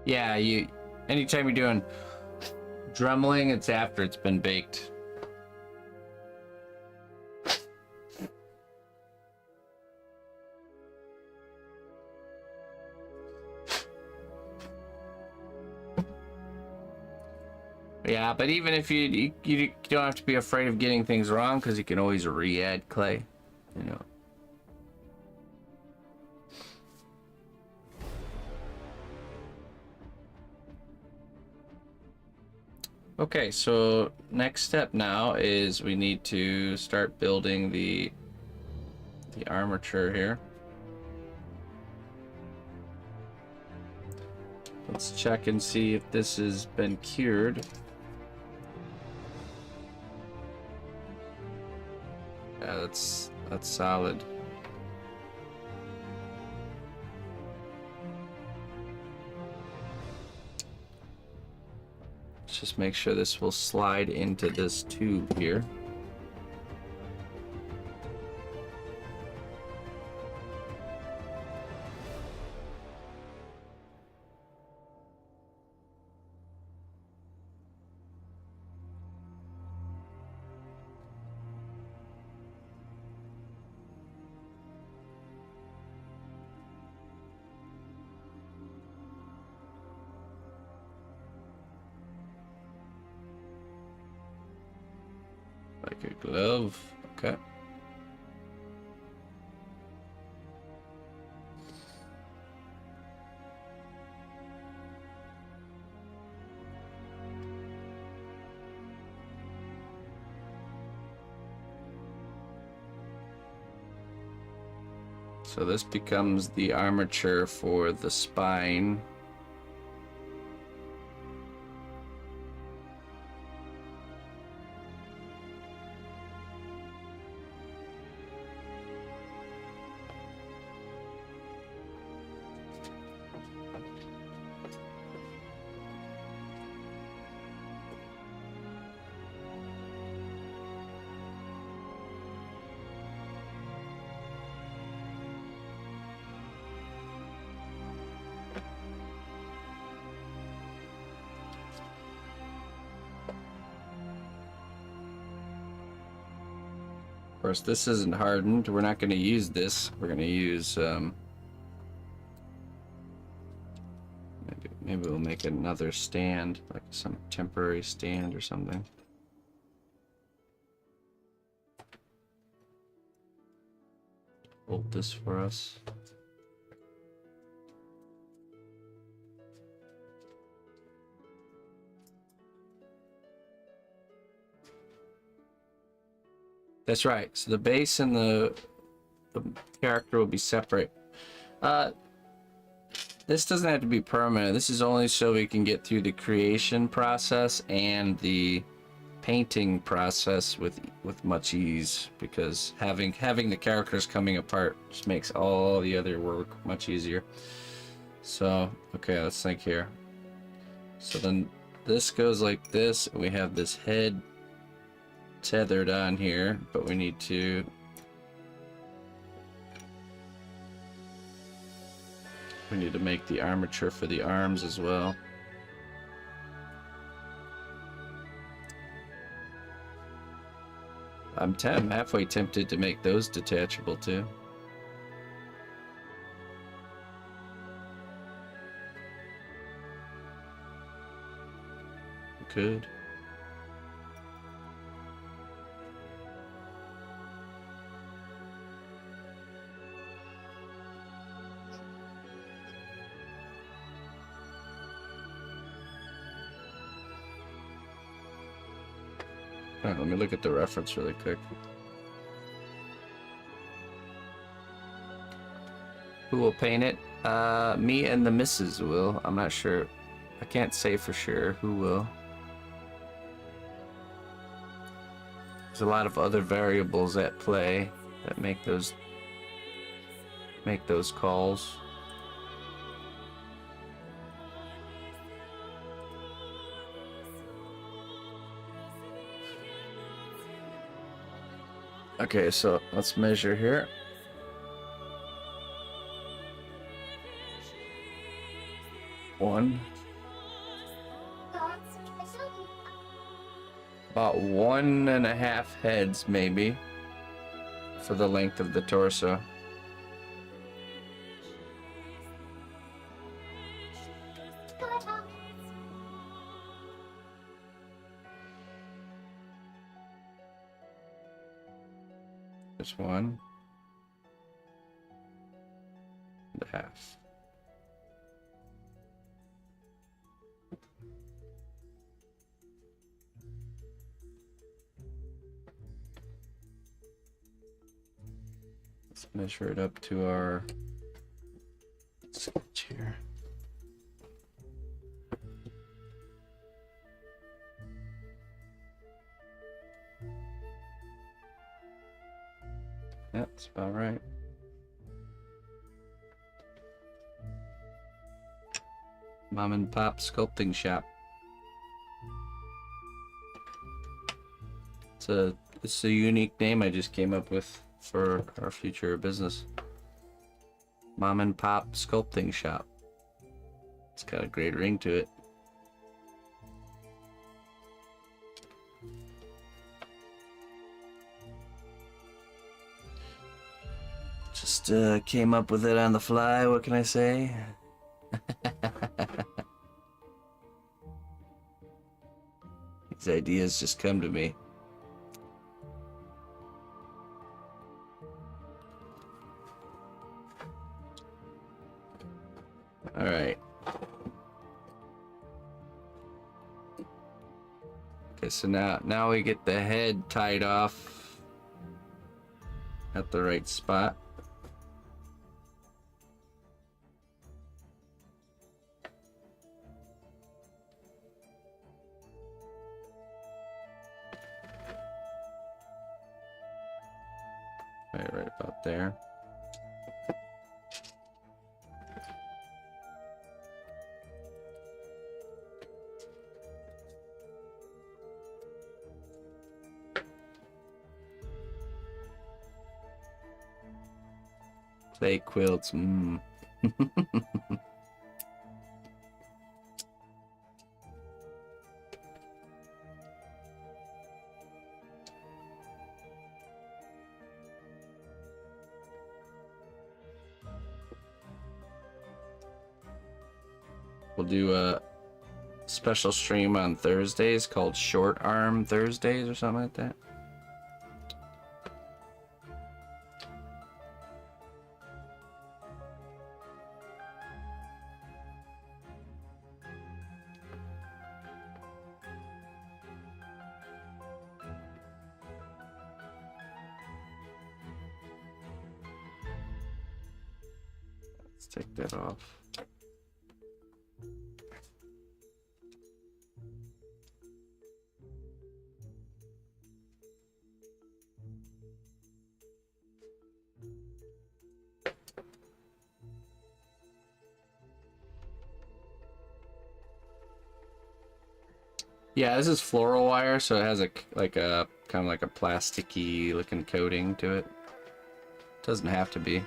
Yeah, anytime you're doing dremeling, it's after it's been baked. Yeah, but even if you don't have to be afraid of getting things wrong, because you can always re-add clay, you know. Okay, so next step now is we need to start building the armature here. Let's check and see if this has been cured. Yeah, that's solid. Let's just make sure this will slide into this tube here. Like a glove, okay. So this becomes the armature for the spine. Of course, this isn't hardened. We're not going to use this. We're going to use maybe we'll make another stand, like some temporary stand or something. Hold this for us. That's right. So the base and the character will be separate. This doesn't have to be permanent. This is only so we can get through the creation process and the painting process with much ease, because having the characters coming apart just makes all the other work much easier. So, okay, let's think here. So then this goes like this, and we have this head tethered on here, but we need to make the armature for the arms as well. I'm halfway tempted to make those detachable too. Could. All right, let me look at the reference really quick. Who will paint it? Me and the missus will. I'm not sure. I can't say for sure who will. There's a lot of other variables at play that make those calls. Okay, so let's measure here. One, About 1.5 heads, maybe, for the length of the torso. Just 1.5. Let's measure it up to our sketch here. That's about right. Mom and Pop Sculpting Shop. It's a unique name I just came up with for our future business. Mom and Pop Sculpting Shop. It's got a great ring to it. Just came up with it on the fly, what can I say? These ideas just come to me. All right. Okay, so now we get the head tied off at the right spot. Right about there. Clay quilts. We'll do a special stream on Thursdays called Short Arm Thursdays or something like that. Let's take that off. Yeah, this is floral wire, so it has a kind of like a plasticky looking coating to it. Doesn't have to be.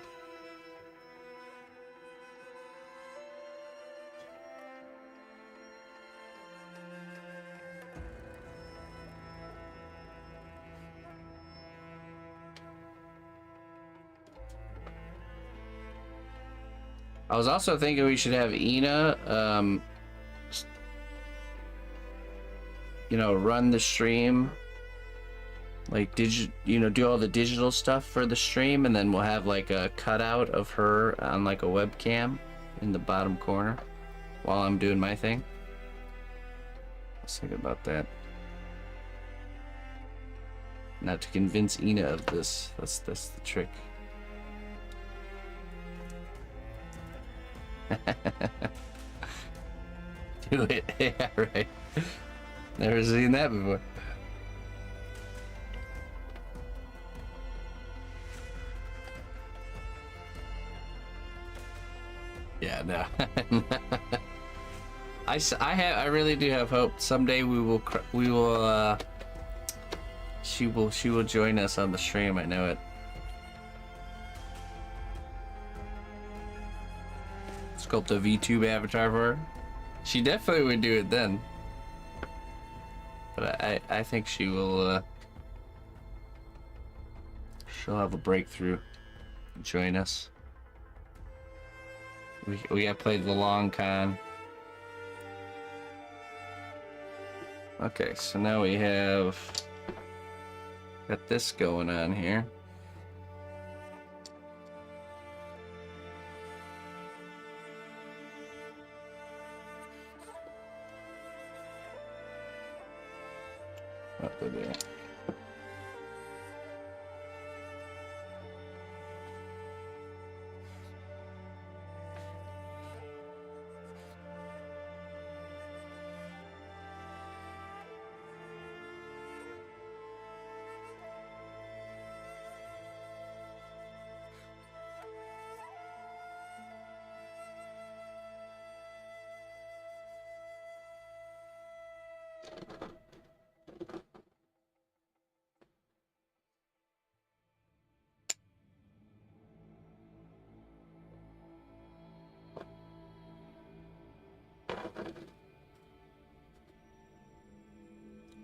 I was also thinking we should have Ina, you know, run the stream, like do all the digital stuff for the stream, and then we'll have like a cutout of her on like a webcam in the bottom corner while I'm doing my thing. Let's think about that. Not to convince Ina of this. That's the trick. Do it. Yeah, right. Never seen that before. Yeah, no. I really do have hope. Someday she will join us on the stream. I know it. Sculpt a VTube avatar for her. She definitely would do it then. But I think she will, she'll have a breakthrough and join us. We got played the long con. Okay, so now we have got this going on here. Up there.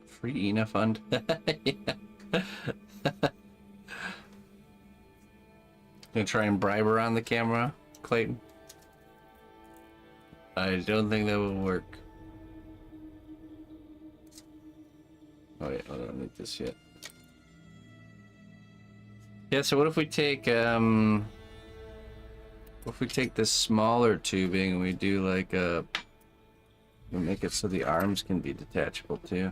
Free ENA fund. Yeah. Gonna try and bribe her on the camera, Clayton. I don't think that will work. Oh yeah, I don't need this yet. Yeah, so what if we take this smaller tubing and we do like we make it so the arms can be detachable too.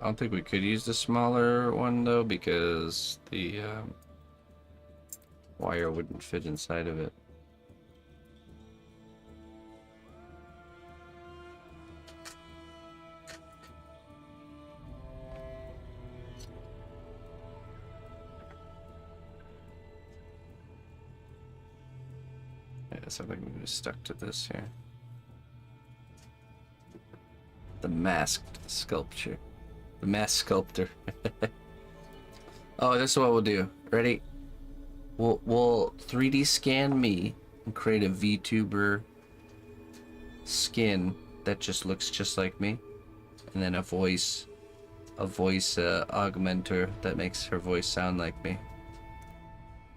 I don't think we could use the smaller one though because the wire wouldn't fit inside of it. Yeah, so I think we're stuck to this here. The masked sculpture. The mask sculptor. Oh, this is what we'll do. Ready? We'll 3D scan me and create a VTuber skin that just looks just like me, and then a voice augmenter that makes her voice sound like me.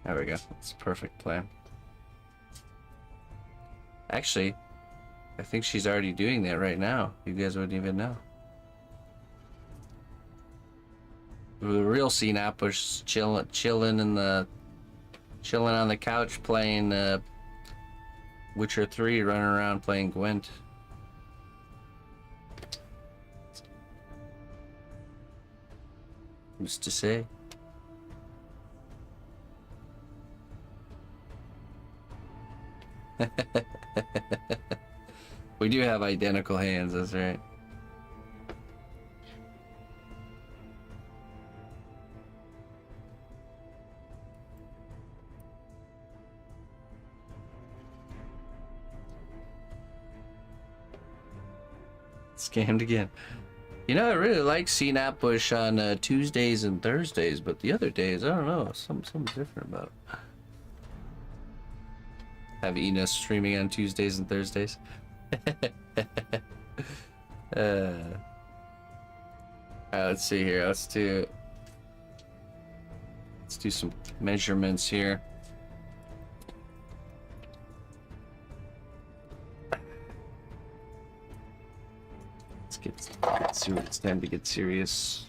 There we go. That's a perfect plan. Actually, I think she's already doing that right now. You guys wouldn't even know. The real cnotbusch chilling on the couch playing Witcher 3, running around playing Gwent. Who's to say? We do have identical hands, that's right. Scammed again. You know, I really like cnotbusch on Tuesdays and Thursdays, but the other days, I don't know, something different about it. Have Enos streaming on Tuesdays and Thursdays. Alright, let's see here. Let's do some measurements here. Let's see when it's time to get serious.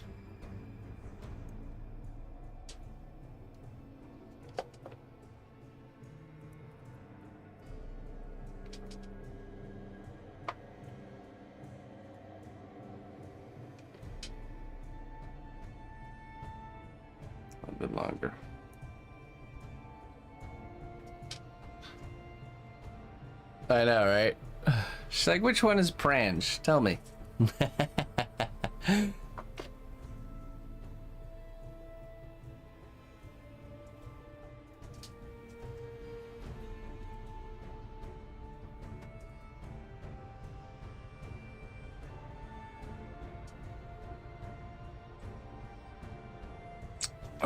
A bit longer. I know, right? She's like, which one is Prange? Tell me.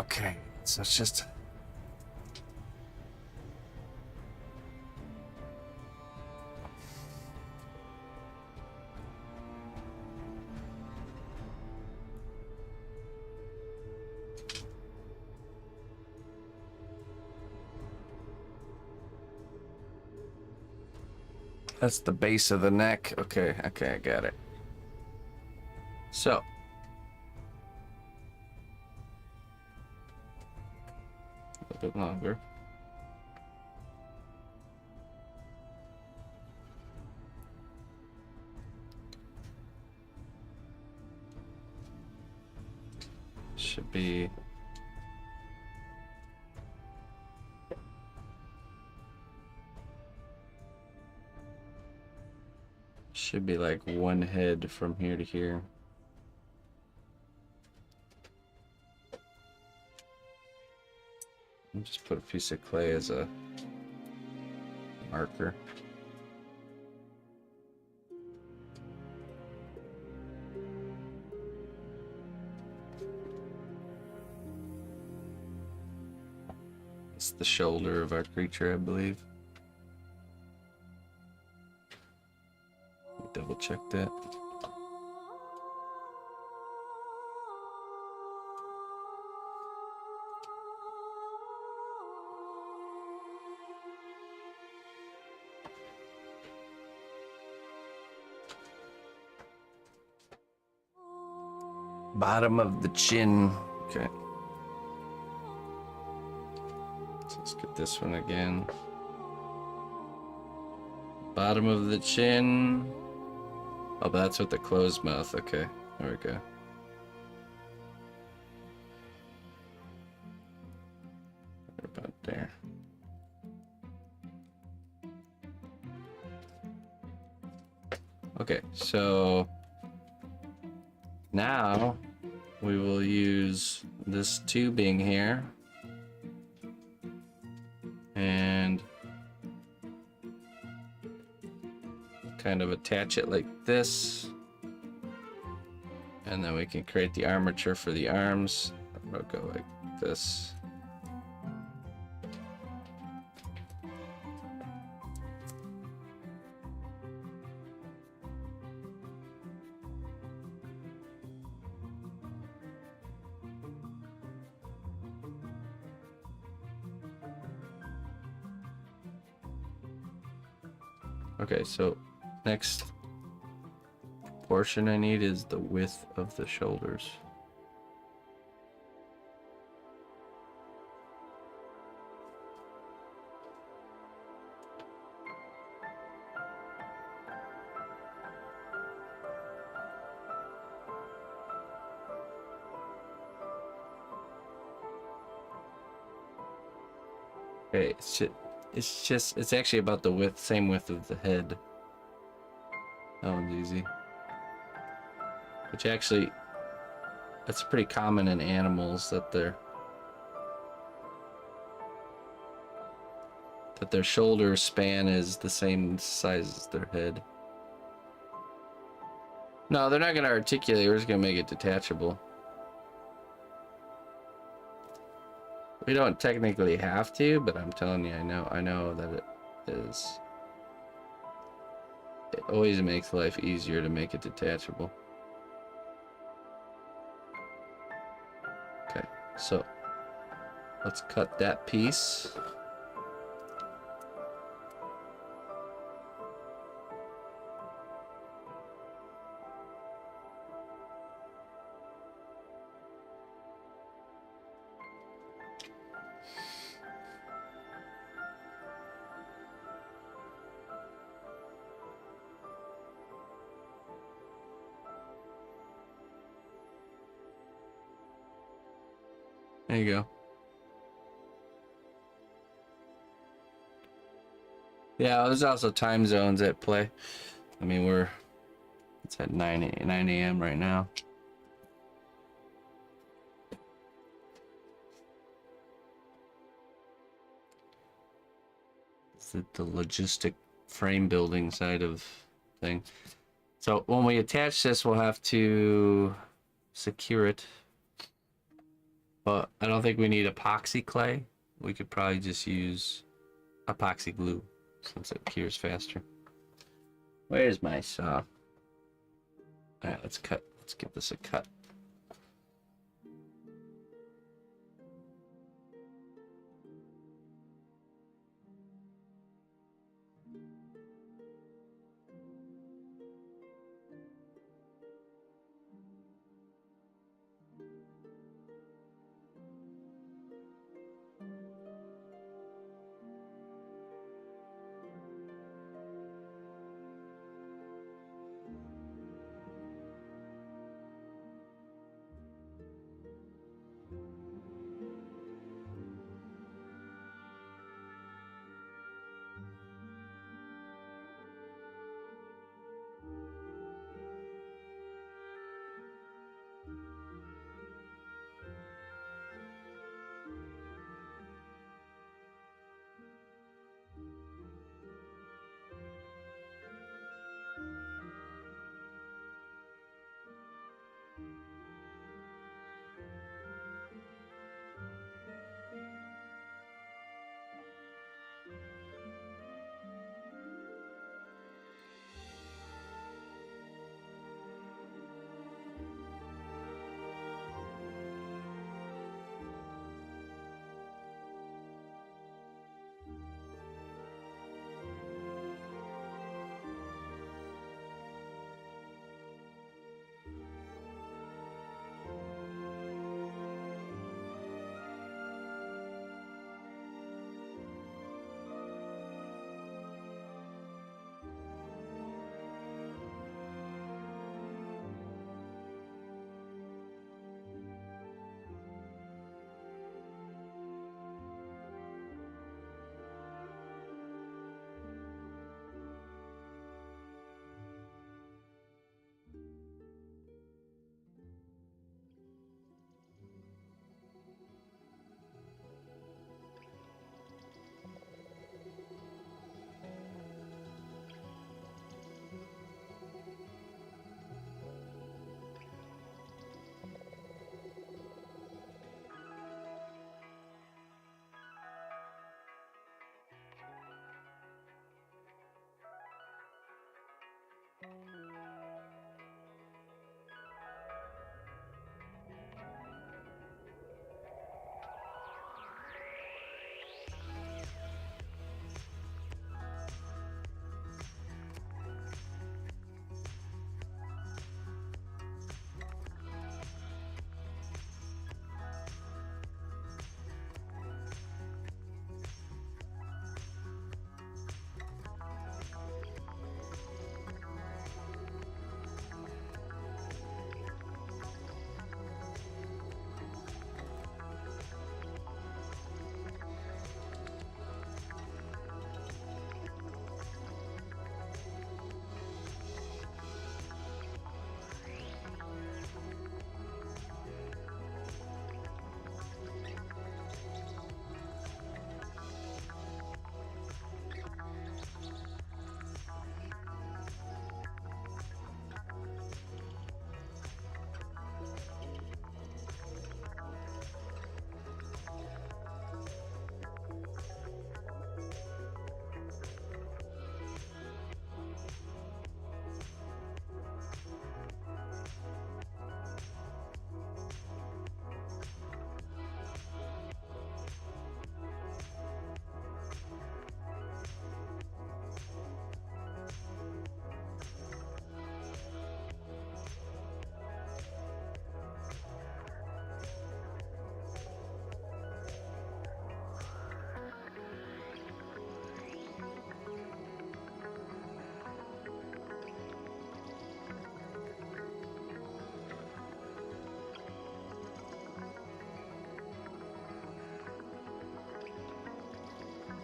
Okay, so it's just... That's the base of the neck. Okay, okay, I got it. So. A bit longer. Should be... Should be like one head from here to here. I'll just put a piece of clay as a marker. It's the shoulder of our creature, I believe. Double check that. Bottom of the chin. Okay. So let's get this one again. Bottom of the chin. Oh, but that's with the closed mouth. Okay, there we go. Right about there. Okay, so now we will use this tubing here and kind of attach it like this, and then we can create the armature for the arms. I'll go like this. Okay, so next portion I need is the width of the shoulders. Okay, it's actually about the width, same width of the head. That one's easy. Which actually, that's pretty common in animals, that their shoulder span is the same size as their head. No, they're not gonna articulate, we're just gonna make it detachable. We don't technically have to, but I'm telling you, I know that it is. It always makes life easier to make it detachable. Okay, so let's cut that piece. There you go. Yeah, there's also time zones at play. I mean, it's at 9 a.m. right now. It's the logistic frame building side of thing. So when we attach this, we'll have to secure it. But I don't think we need epoxy clay. We could probably just use epoxy glue since it cures faster. Where's my saw? All right, let's cut. Let's give this a cut.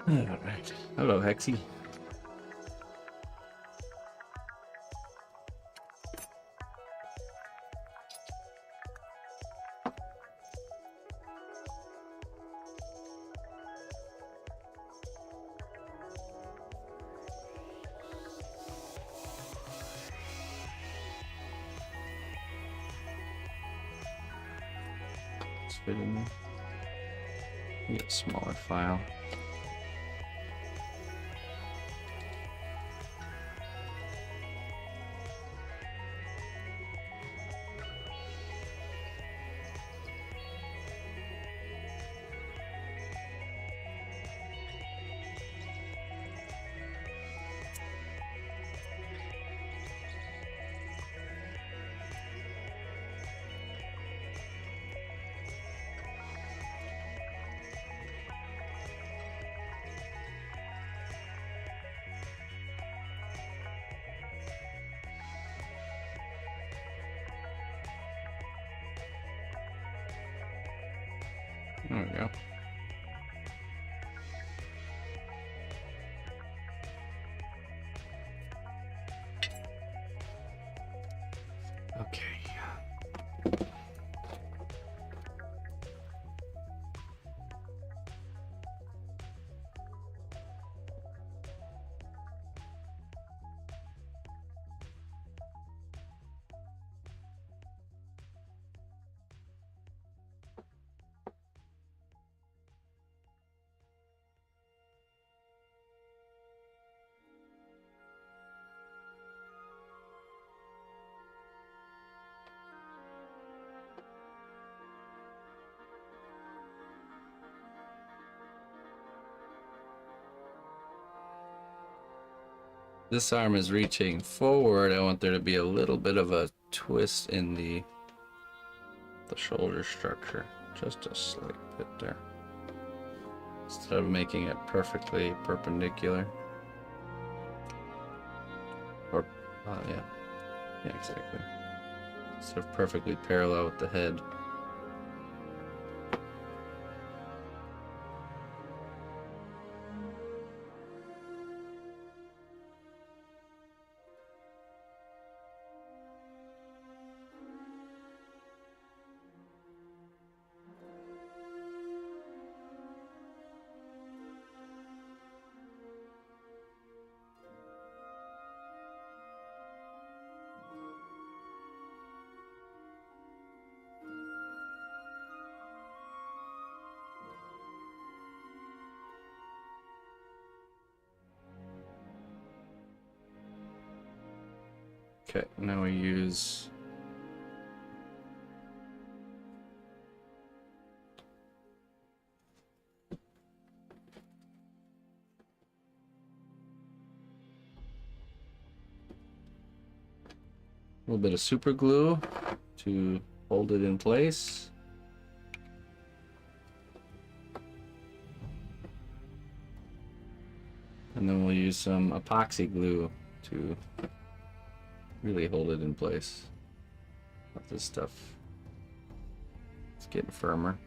All right. Hello, Hexy. those fit in there? Get a smaller file. There we go. Okay. This arm is reaching forward. I want there to be a little bit of a twist in the shoulder structure. Just a slight bit there. Instead of making it perfectly perpendicular. Or, yeah. Yeah, exactly. Instead of perfectly parallel with the head. Okay, now we use a little bit of super glue to hold it in place. And then we'll use some epoxy glue to really hold it in place. Let this stuff, it's getting firmer.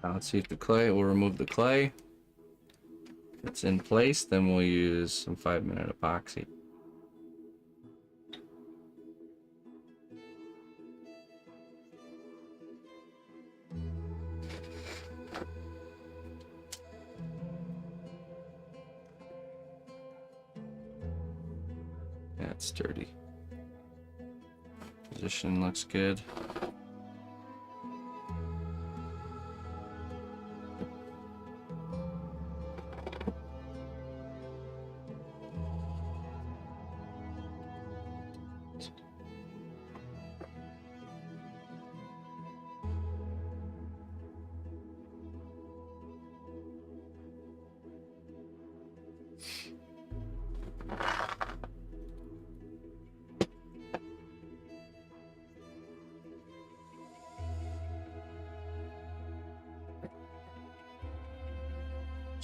Now let's see if the clay, we'll remove the clay. If it's in place, then we'll use some 5-minute epoxy. Yeah, it's sturdy. Position looks good.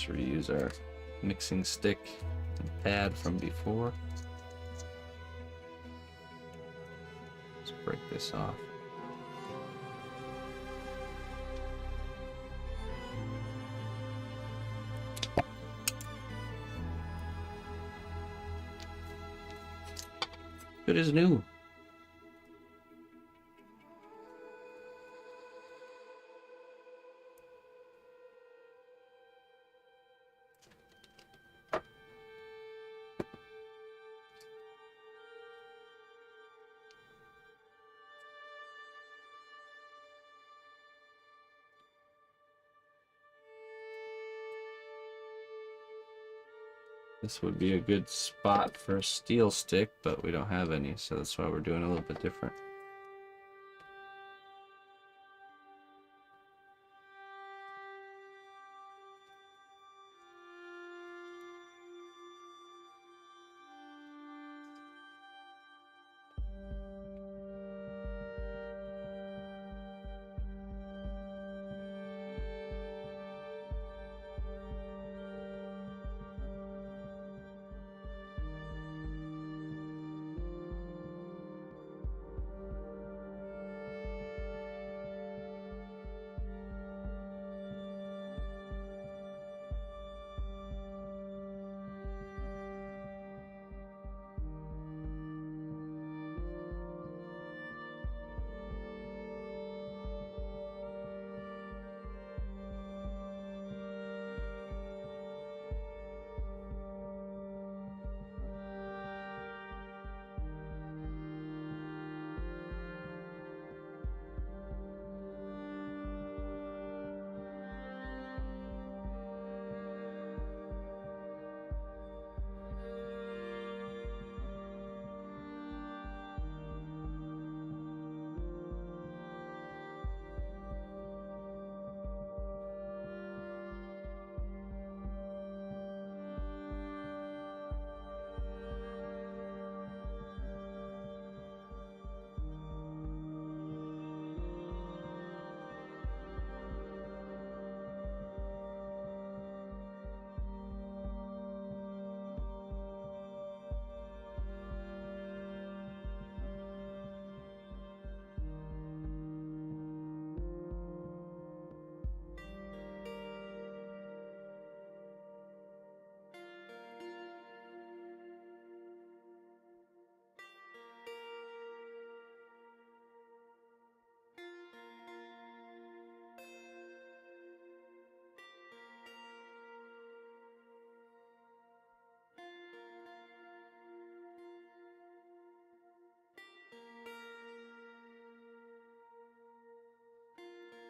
Let's reuse our mixing stick and pad from before. Let's break this off. Good as new. This would be a good spot for a steel stick, but we don't have any, so that's why we're doing a little bit different.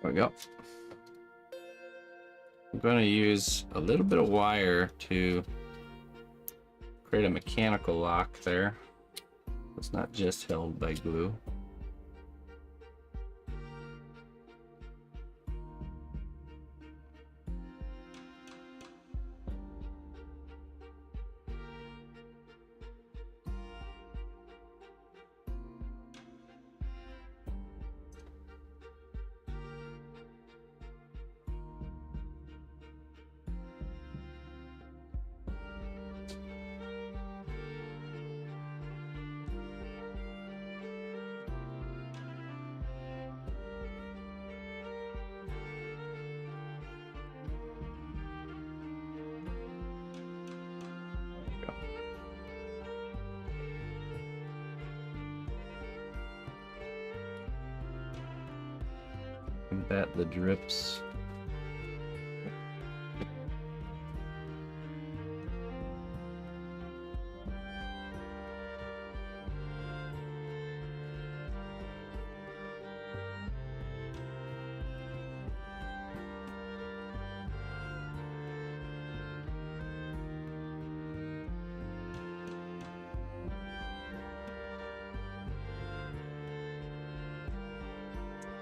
There we go. I'm going to use a little bit of wire to create a mechanical lock there. It's not just held by glue. Combat the drips.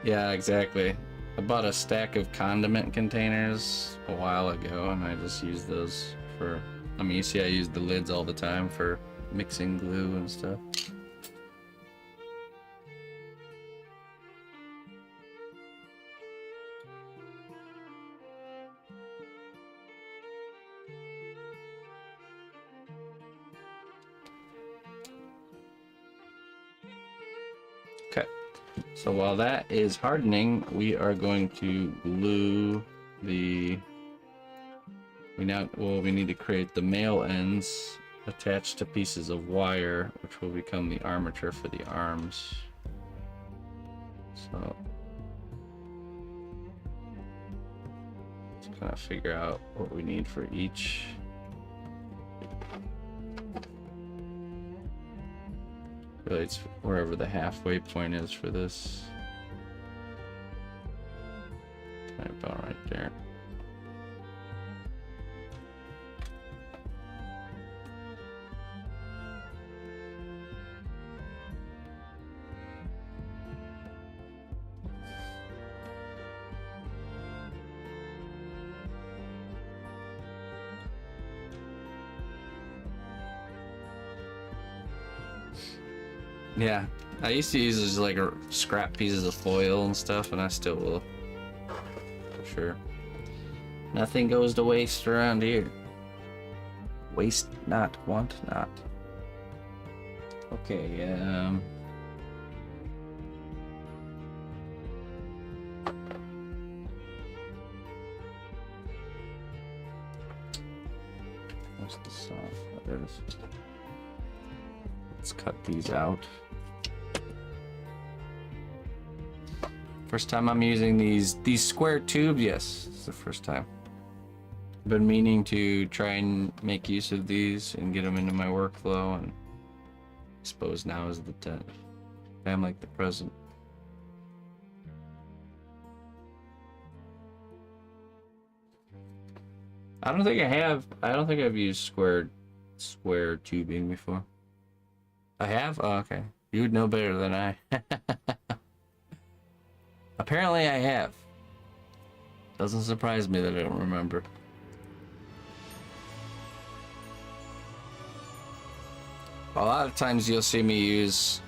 Yeah, exactly. I bought a stack of condiment containers a while ago, and I just use those for, I mean, you see I use the lids all the time for mixing glue and stuff. So while that is hardening, we are going to glue the... We need to create the male ends attached to pieces of wire, which will become the armature for the arms. So let's kind of figure out what we need for each. Really, it's wherever the halfway point is for this. About right there. Yeah, I used to use this like scrap pieces of foil and stuff, and I still will. For sure. Nothing goes to waste around here. Waste not, want not. Okay, what's the soft? There it is. Let's cut these out. First time I'm using these square tubes. Yes, it's the first time. I've been meaning to try and make use of these and get them into my workflow, and I suppose now is the time. I'm like the present. I don't think I've used square tubing before. I have? Oh, okay. You would know better than I. Apparently I have. Doesn't surprise me that I don't remember. A lot of times you'll see me use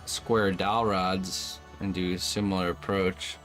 square dowel rods and do a similar approach.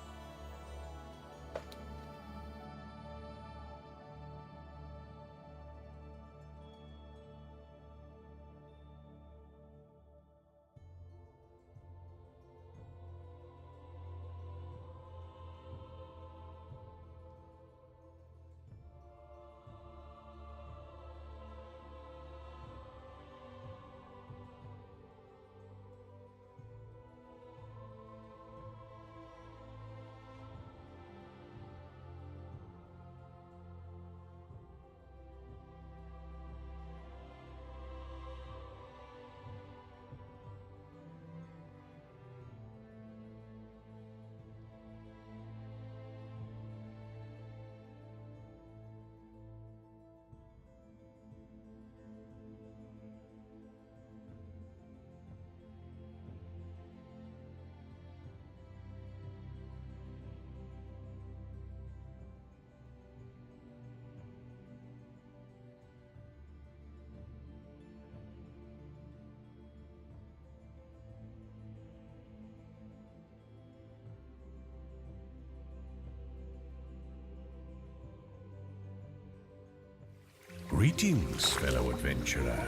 Greetings, fellow adventurer.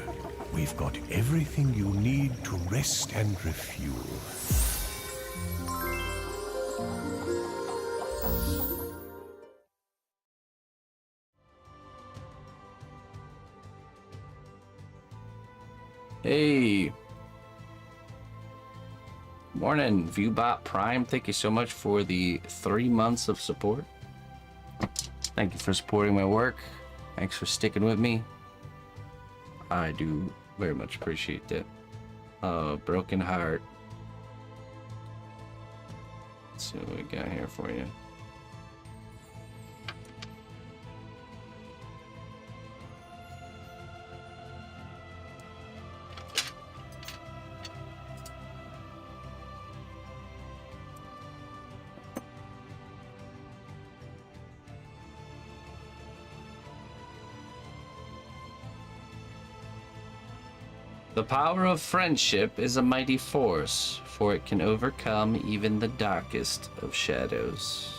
We've got everything you need to rest and refuel. Hey. Morning, Viewbot Prime. Thank you so much for the 3 months of support. Thank you for supporting my work. Thanks for sticking with me. I do very much appreciate that. Broken Heart. Let's see what we got here for you. The power of friendship is a mighty force, for it can overcome even the darkest of shadows.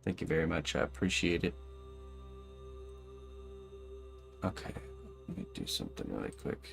Thank you very much. I appreciate it. Okay, let me do something really quick.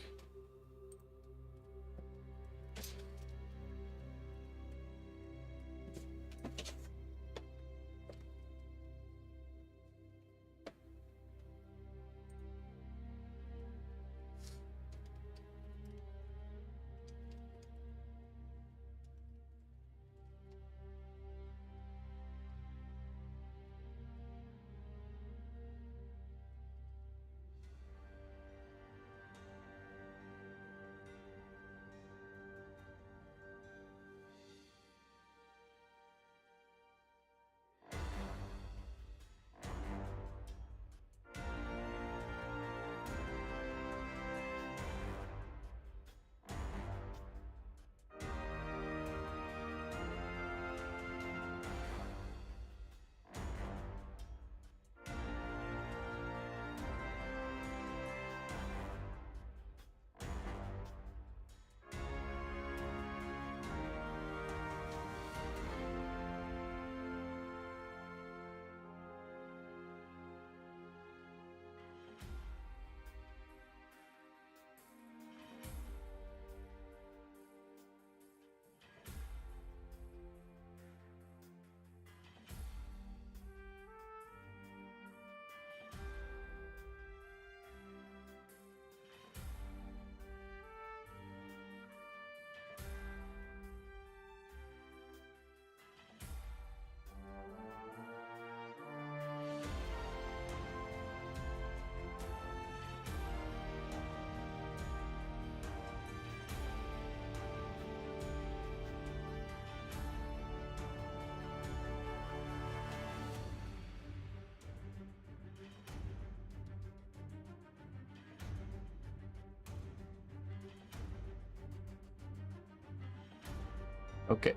Okay.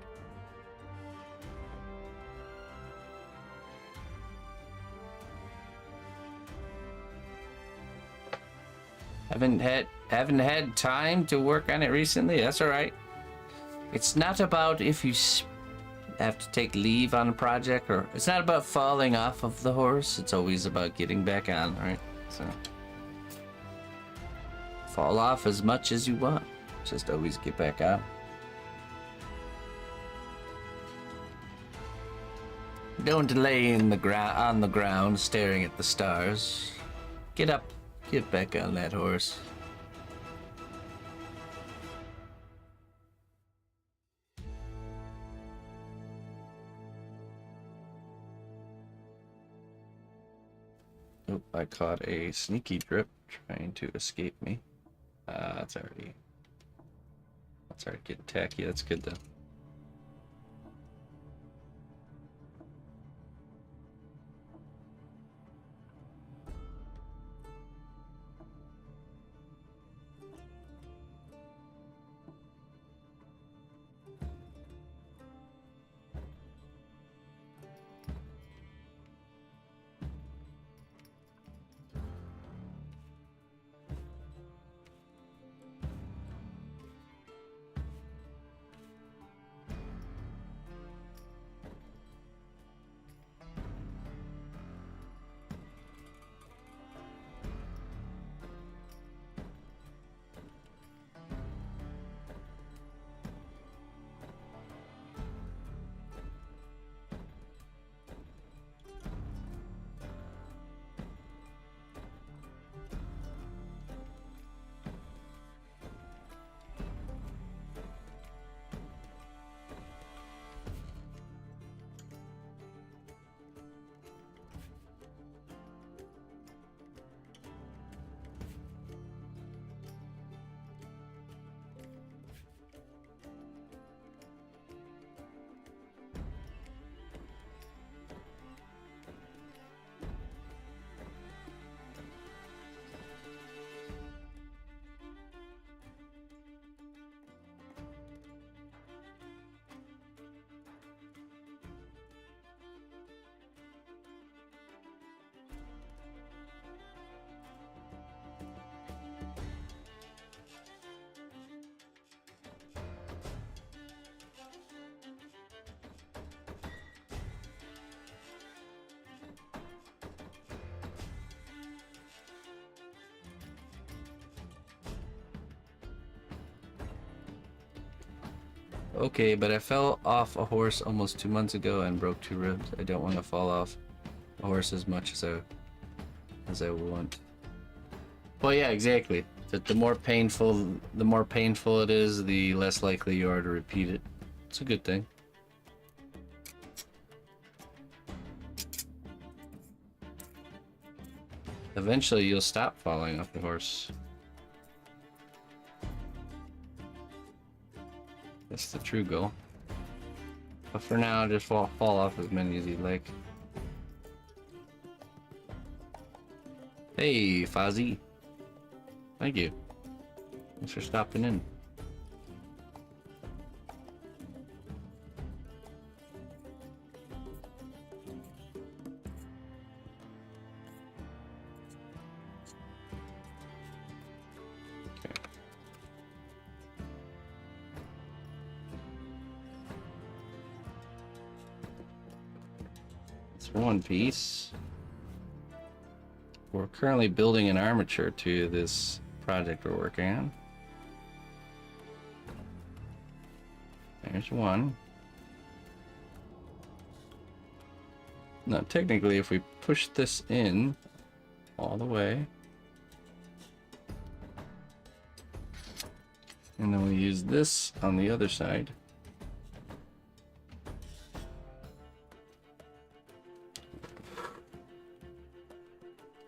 Haven't had time to work on it recently. That's all right. It's not about if you have to take leave on a project, or it's not about falling off of the horse. It's always about getting back on, right? So fall off as much as you want. Just always get back on. Don't lay in the on the ground staring at the stars. Get up. Get back on that horse. Oh, I caught a sneaky drip trying to escape me. That's already getting tacky. That's good though. Okay, but I fell off a horse almost 2 months ago and broke 2 ribs. I don't want to fall off a horse as much as I want. Well, yeah, exactly. The more painful it is, the less likely you are to repeat it. It's a good thing. Eventually, you'll stop falling off the horse. That's the true goal. But for now, just fall off as many as you like. Hey, Fozzie. Thank you. Thanks for stopping in. Okay. It's one piece. We're currently building an armature to this project we're working on. There's one. Now, technically, if we push this in all the way, and then we use this on the other side,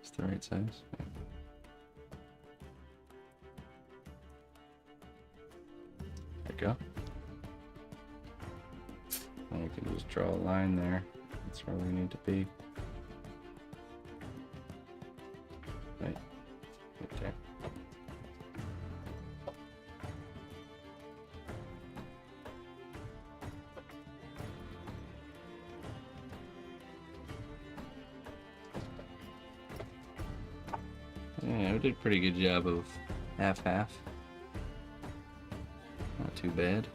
it's the right size. There we go. And we can just draw a line there. That's where we need to be. Right there. Yeah, we did a pretty good job of half-half. Not too bad.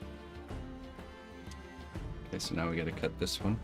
Okay, so now we gotta cut this one.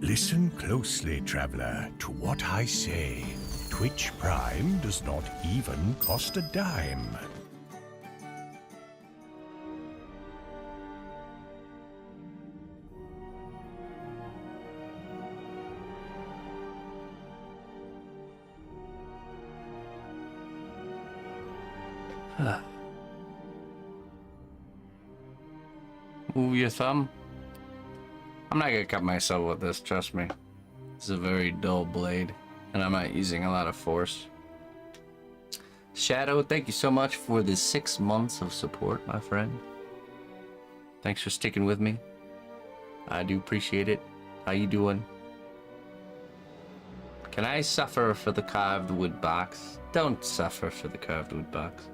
Listen closely, traveler, to what I say. Twitch Prime does not even cost a dime. Move your thumb. I'm not gonna cut myself with this, trust me. This is a very dull blade, and I'm not using a lot of force. Shadow, thank you so much for the 6 months of support, my friend. Thanks for sticking with me. I do appreciate it. How you doing? Can I suffer for the carved wood box? Don't suffer for the carved wood box.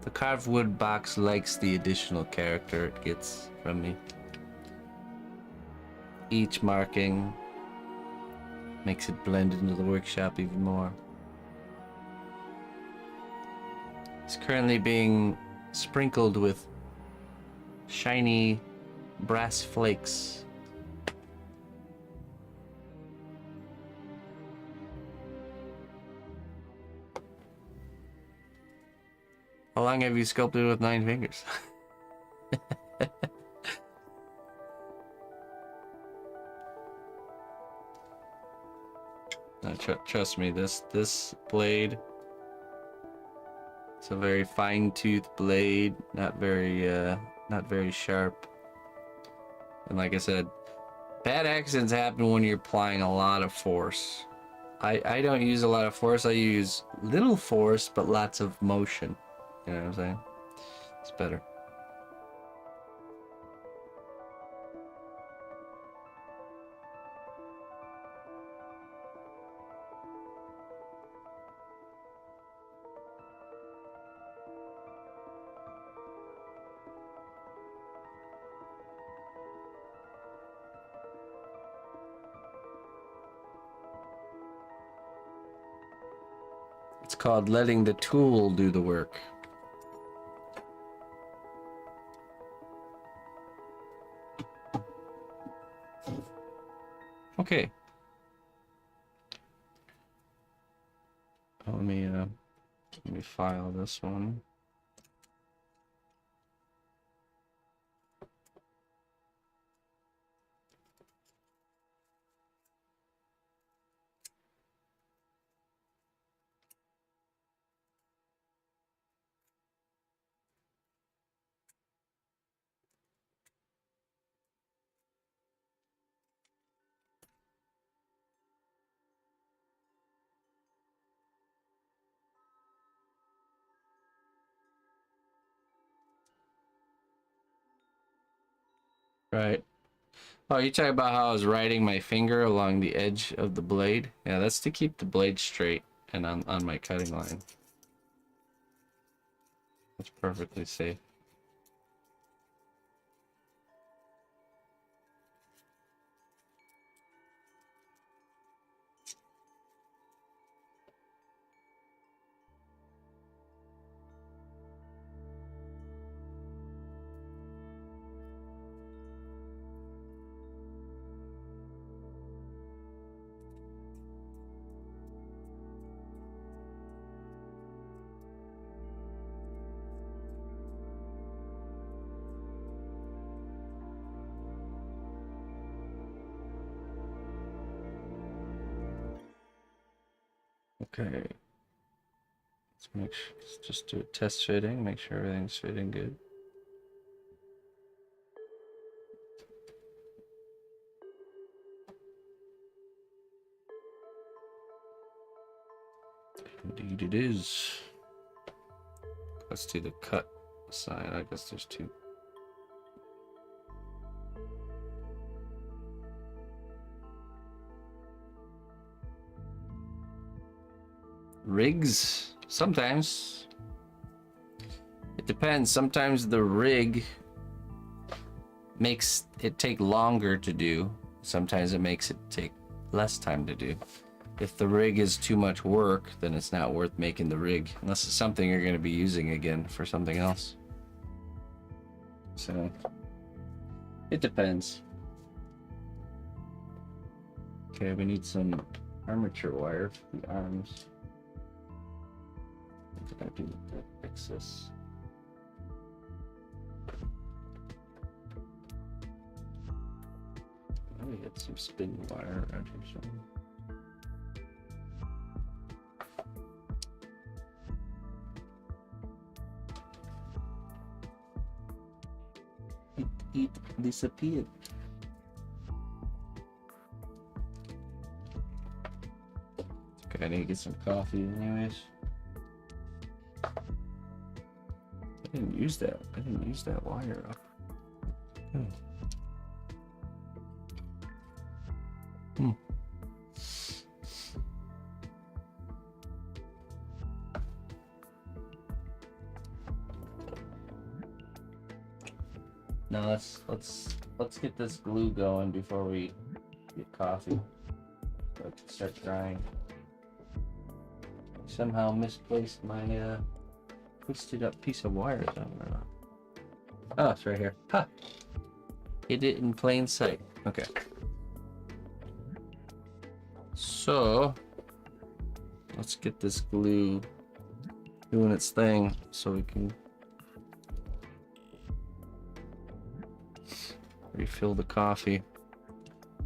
The carved wood box likes the additional character it gets from me. Each marking makes it blend into the workshop even more. It's currently being sprinkled with shiny brass flakes. How long have you sculpted with 9 fingers? No, trust me, this blade, it's a very fine-toothed blade, not very sharp. And like I said, bad accidents happen when you're applying a lot of force. I don't use a lot of force. I use little force, but lots of motion. You know what I'm saying? It's better. It's called letting the tool do the work. Okay. Let me file this one. Right. Oh, you talking about how I was riding my finger along the edge of the blade? Yeah, that's to keep the blade straight and on my cutting line. That's perfectly safe. Okay. Let's just do a test fitting, make sure everything's fitting good. Indeed it is. Let's do the cut side. I guess there's 2. Rigs? Sometimes. It depends. Sometimes the rig makes it take longer to do. Sometimes it makes it take less time to do. If the rig is too much work, then it's not worth making the rig, unless it's something you're going to be using again for something else. So, it depends. Okay, we need some armature wire for the arms. What did I do to fix this? Oh, we had some spin wire around here somewhere. It disappeared. Okay, I need to get some coffee anyways. I didn't use that wire up. Now let's get this glue going before we get coffee. So it can start drying. Somehow misplaced my twisted up piece of wire somewhere. Oh, it's right here. Ha! Hid it in plain sight. Okay. So let's get this glue doing its thing, so we can refill the coffee.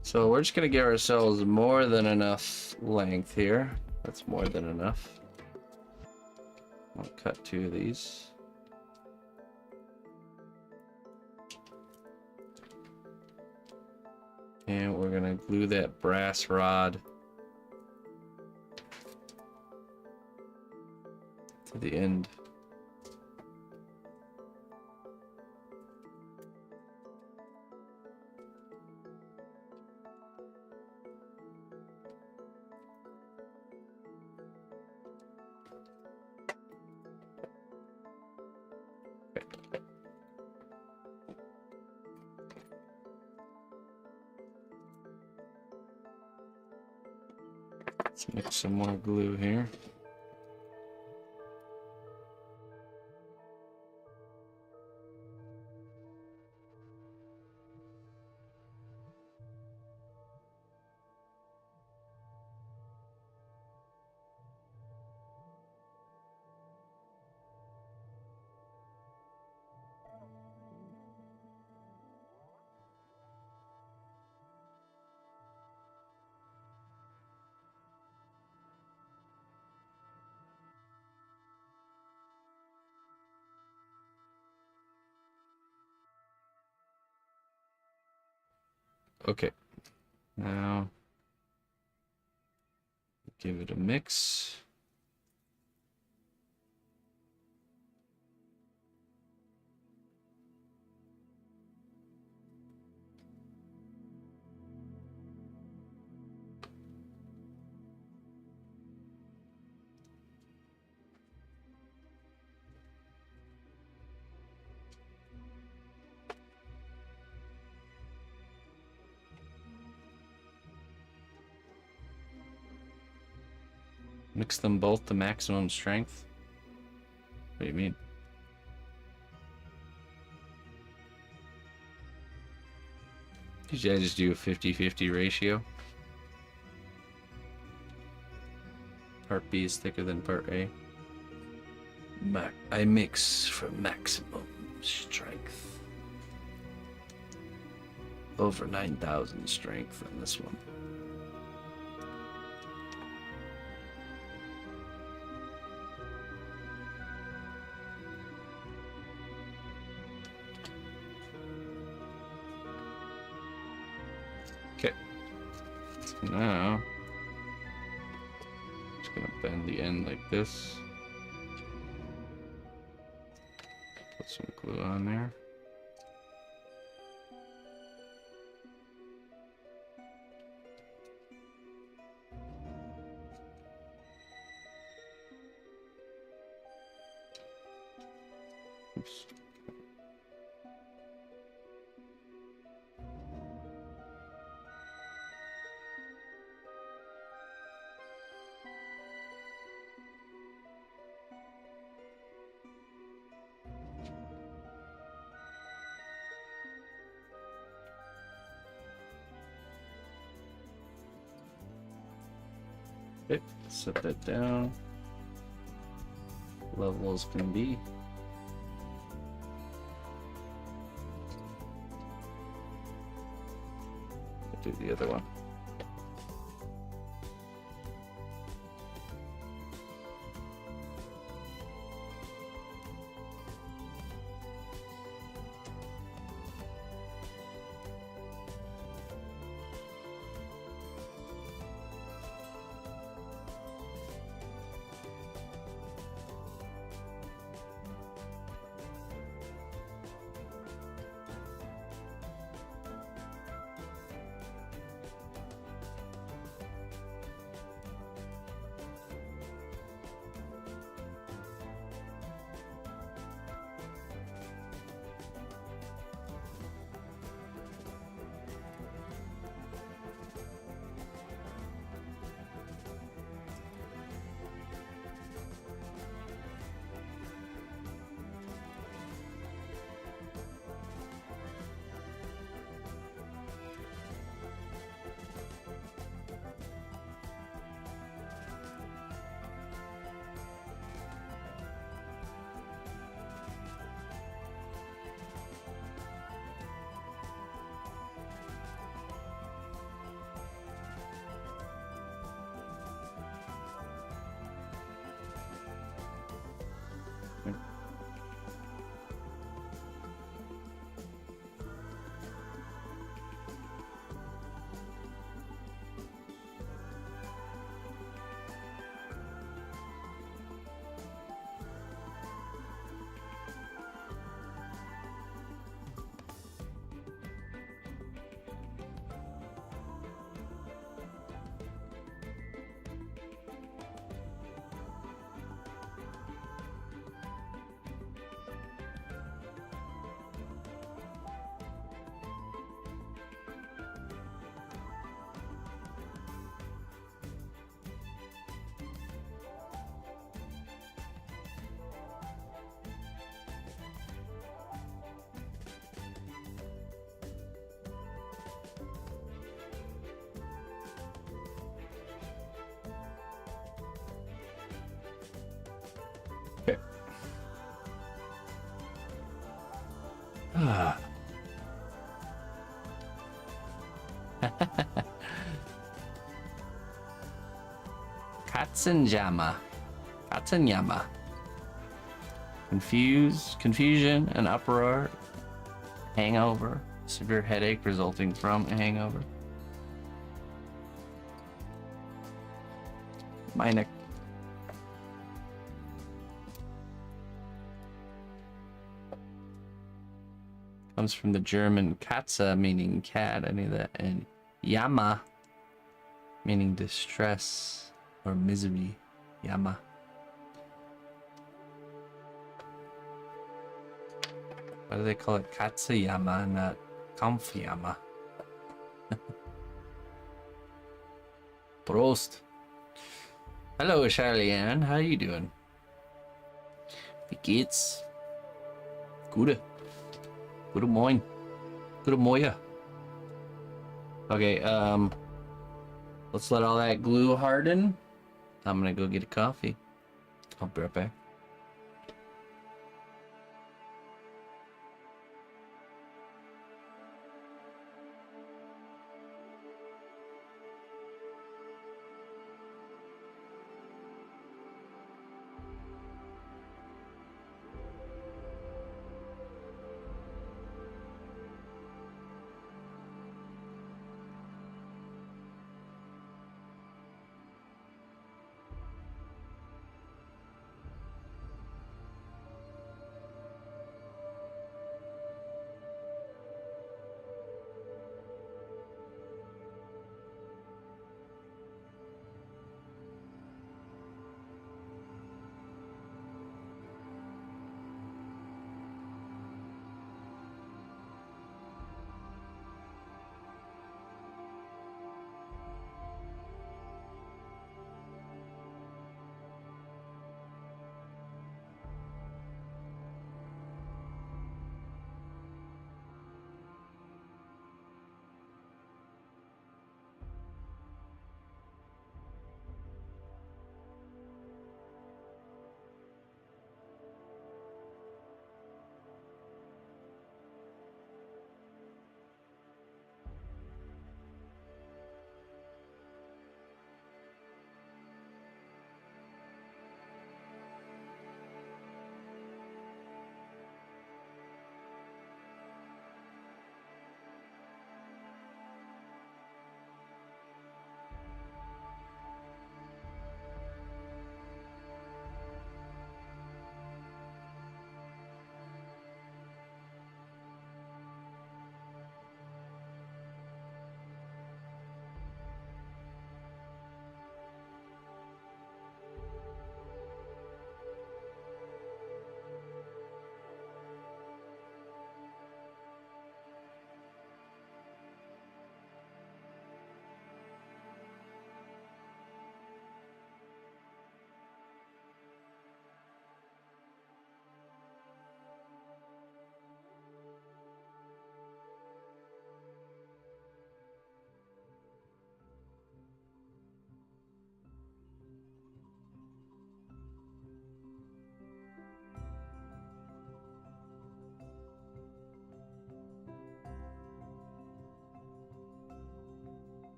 So we're just gonna give ourselves more than enough length here. That's more than enough. I'll cut 2 of these. And we're gonna glue that brass rod to the end. Let's mix some more glue here. Okay, now give it a mix. Mix them both to maximum strength. What do you mean? Did I just do a 50-50 ratio? Part B is thicker than part A. I mix for maximum strength. Over 9,000 strength on this one. Okay. So now, just gonna bend the end like this. Put some glue on there. Oops. Okay, set that down. Level as can be. Do the other one. Katzenjama. Katzenyama. Confusion, an uproar, hangover, severe headache resulting from a hangover. Minor. Comes from the German Katze, meaning cat, I knew that, and Yama, meaning distress or misery. Yama. Why do they call it Katsuyama and not Kampfyama? Prost. Hello, Charlie-Ann. How you doing? Wie geht's? Gute. Gute Moin. Gute Moja. Okay, let's let all that glue harden. I'm gonna go get a coffee. I'll be right back.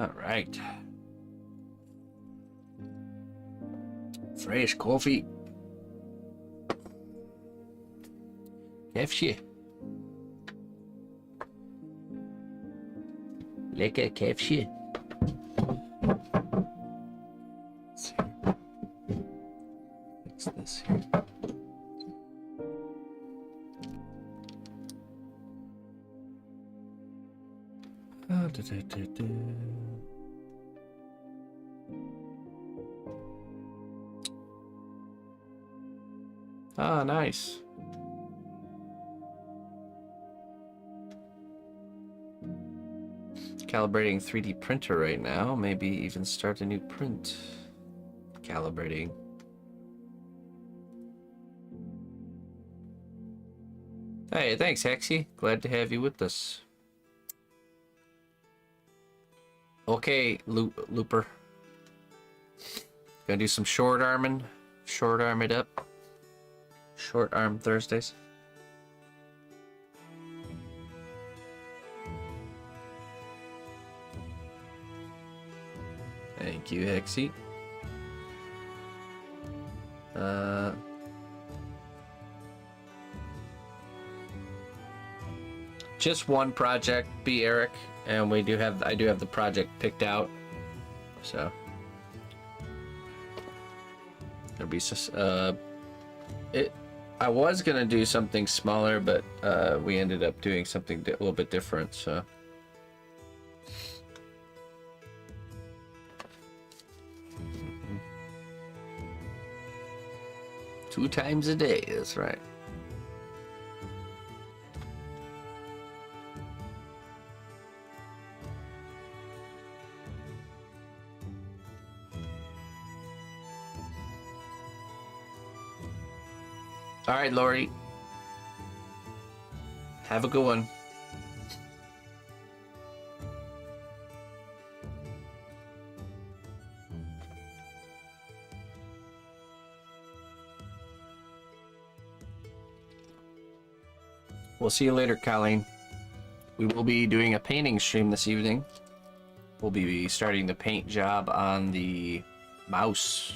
All right. Fresh coffee. Kefsje. Lekker kefsje. Let's see. Fix this here. Oh, Ah, nice. Calibrating 3D printer right now. Maybe even start a new print. Calibrating. Hey, thanks, Hexy. Glad to have you with us. Okay, Looper. Gonna do some short arming. Short arm it up. Short arm Thursdays. Thank you, Hexy. Just one project, be Eric, and I do have the project picked out. So there'll be I was gonna do something smaller, but we ended up doing something a little bit different. So. Two times a day, that's right. All right, Lori. Have a good one. We'll see you later, Colleen. We will be doing a painting stream this evening. We'll be starting the paint job on the mouse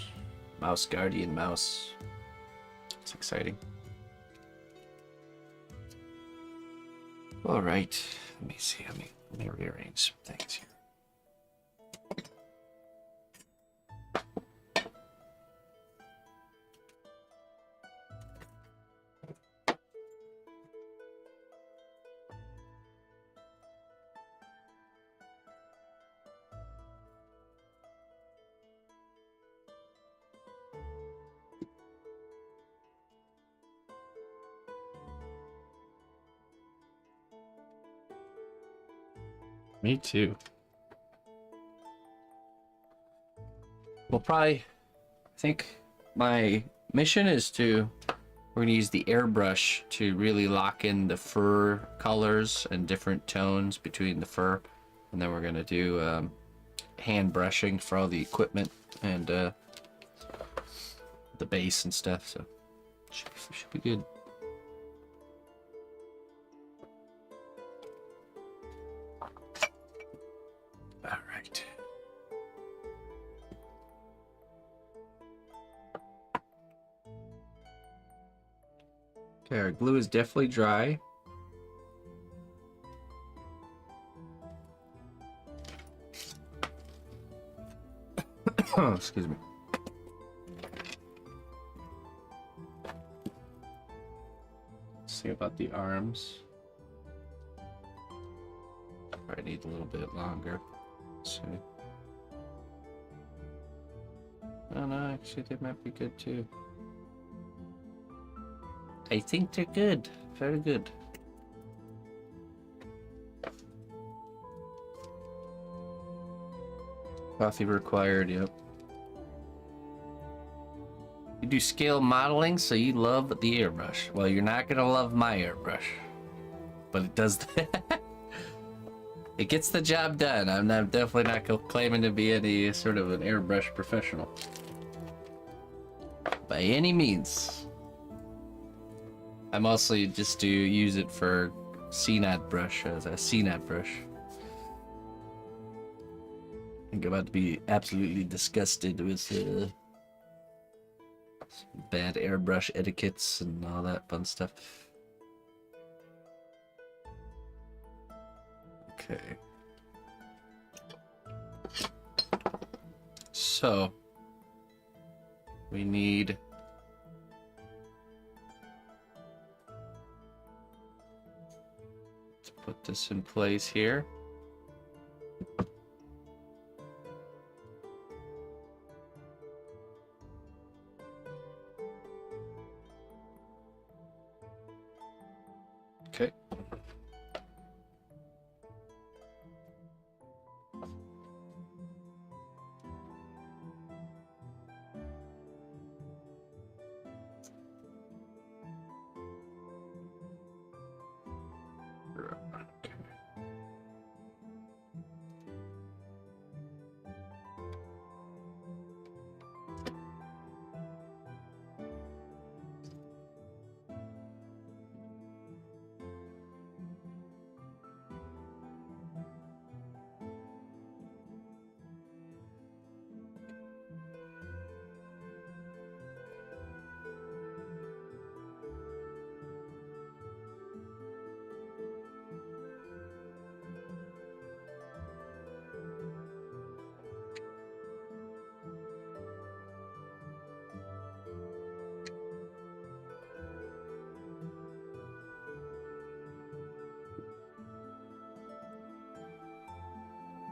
Guardian mouse. It's exciting. All right, let me see. Let me rearrange some things here. Me too. We'll probably, I think my mission is we're going to use the airbrush to really lock in the fur colors and different tones between the fur. And then we're going to do hand brushing for all the equipment and the base and stuff. So should be good. All right. Okay, our glue is definitely dry. Excuse me. Let's see about the arms. I need a little bit longer. Let's see. Oh no, actually they might be good too. I think they're good. Very good. Coffee required, yep. You do scale modeling, so you love the airbrush. Well, you're not gonna love my airbrush. But it does it gets the job done. I'm definitely not claiming to be any sort of an airbrush professional. By any means. I mostly just use it for cnotbusch as a cnotbusch. think I'm about to be absolutely disgusted with bad airbrush etiquettes and all that fun stuff. Okay. So we need to put this in place here. Okay.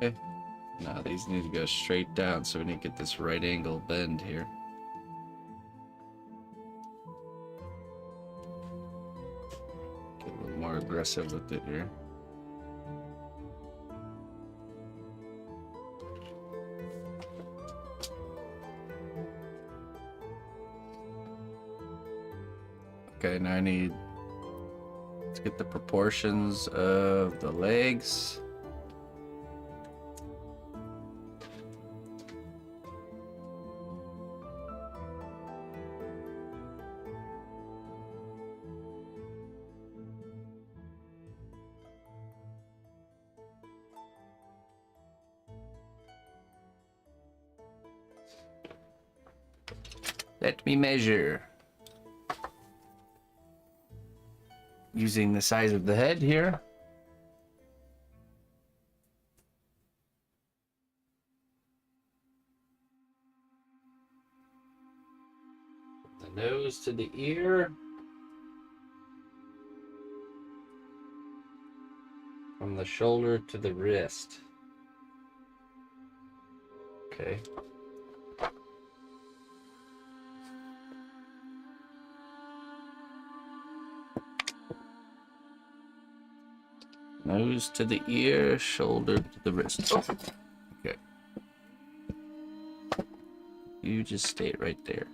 Okay. Now these need to go straight down, so we need to get this right angle bend here. Get a little more aggressive with it here. Okay, now I need to get the proportions of the legs. Let me measure. Using the size of the head here. The nose to the ear. From the shoulder to the wrist. Okay. Nose to the ear, shoulder to the wrist. Oh. Okay. You just stay right there.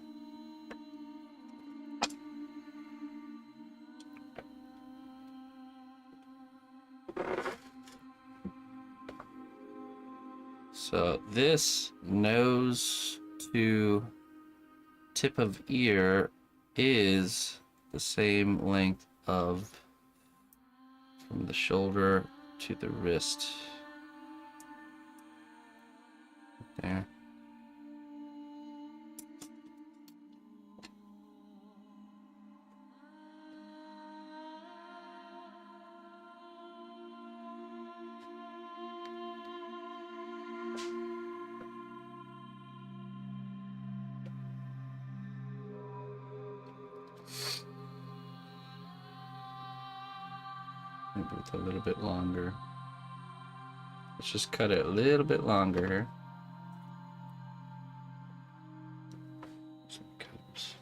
So this nose to tip of ear is the same length of from the shoulder to the wrist. There. Maybe with a little bit longer. Let's just cut it a little bit longer here. Some cuts.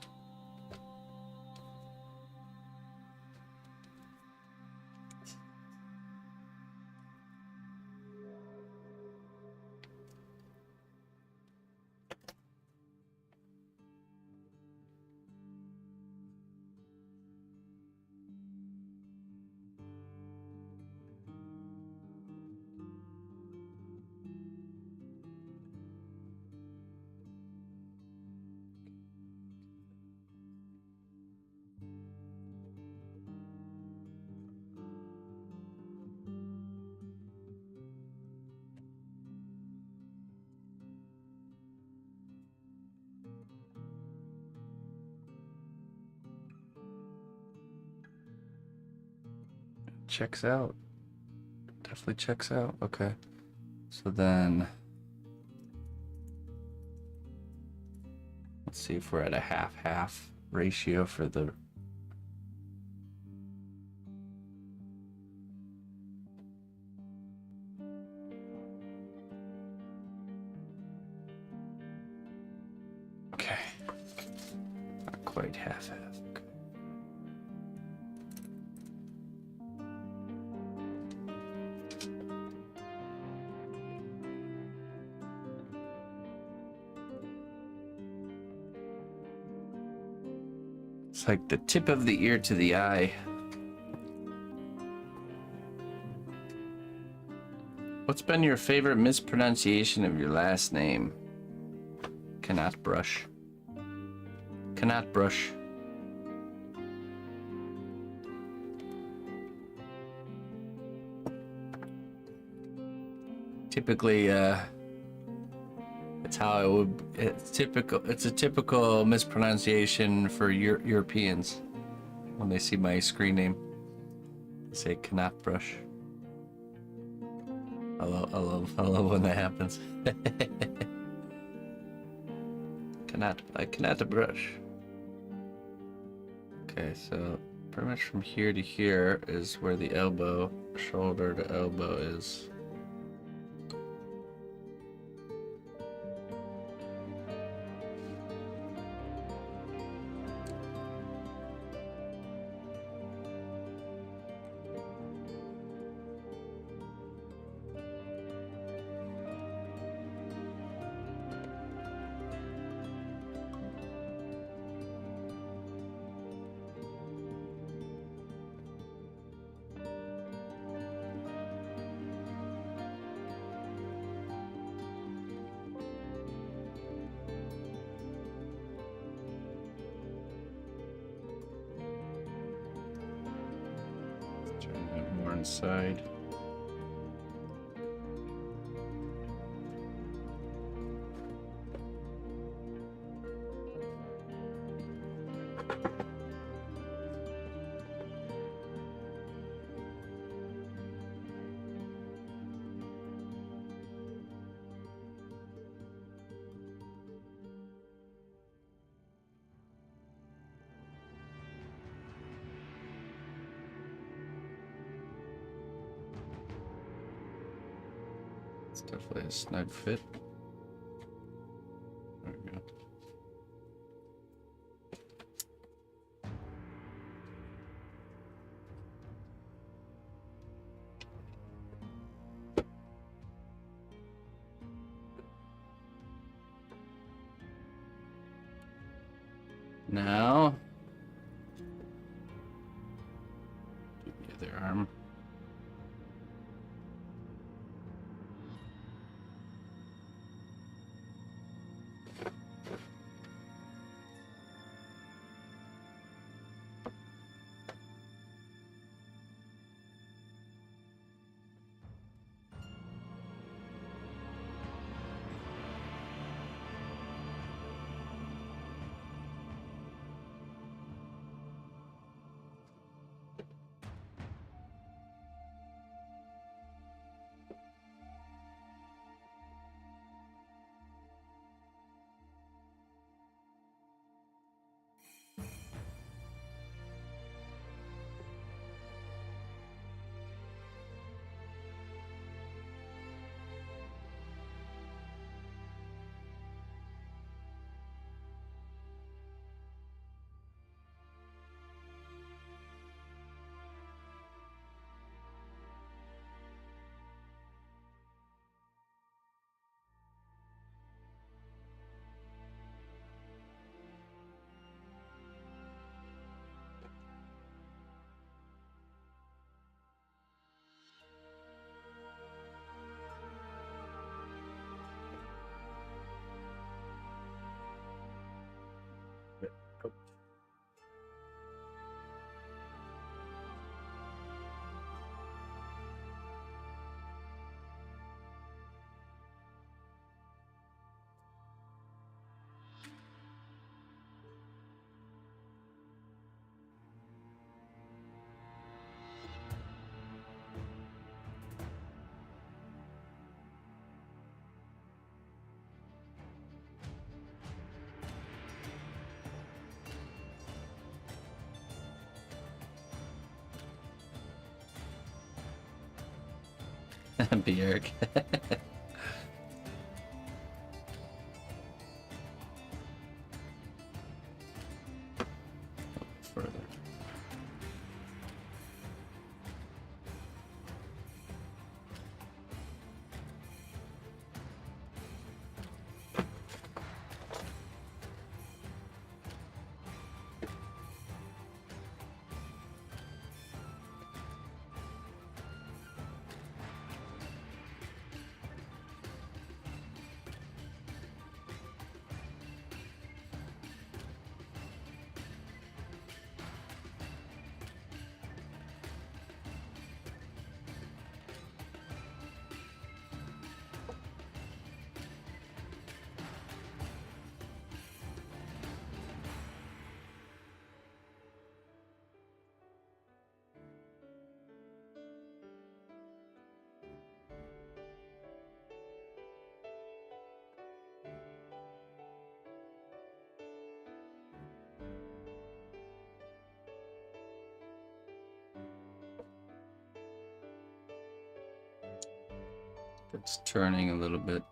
Checks out. Definitely checks out. Okay. So then, let's see if we're at a half-half ratio for the. Okay. Not quite half-half. Okay. It's like the tip of the ear to the eye. What's been your favorite mispronunciation of your last name? Cnotbusch. Cnotbusch. Typically, it's how it would. It's typical. It's a typical mispronunciation for Europeans when they see my screen name. They say cnotbusch. I love when that happens. Cnotbusch. Okay, so pretty much from here to here is where the elbow, shoulder to elbow is. Turn that more inside. It's definitely a snug fit. There we go. Now, do the other arm. Bjork. Further. It's turning a little bit.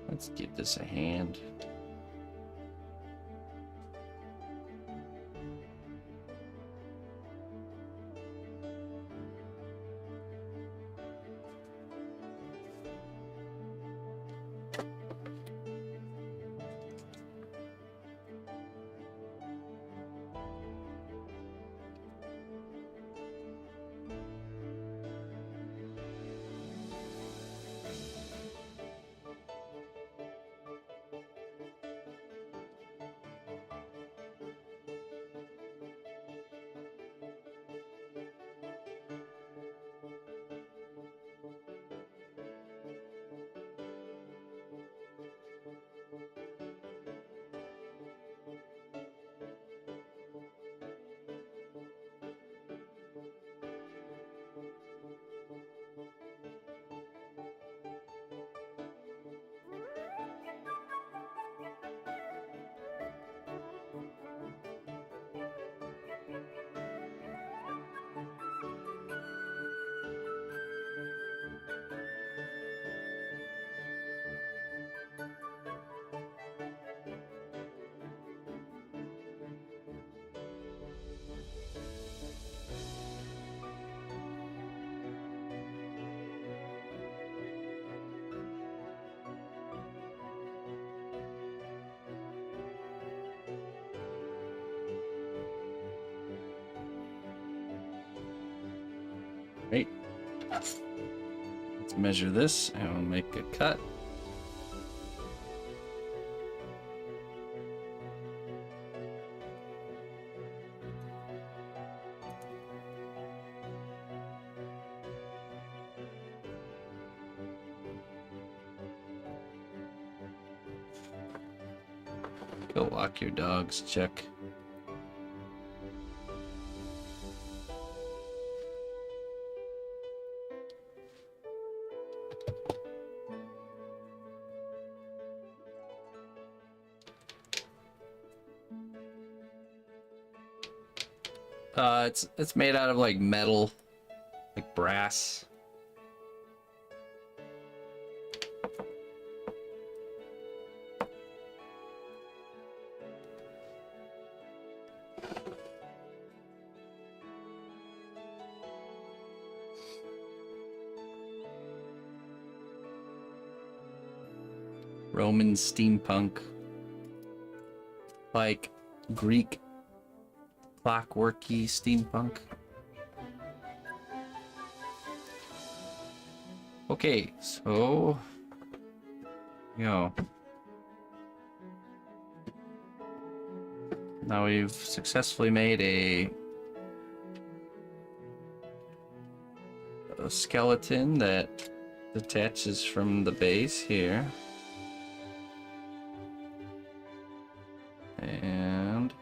Let's give this a hand. Right. Let's measure this and we'll make a cut. Go walk your dogs, check. It's made out of like metal, like brass. Roman steampunk, like Greek clockworky steampunk. Okay, so now we've successfully made a skeleton that detaches from the base here. And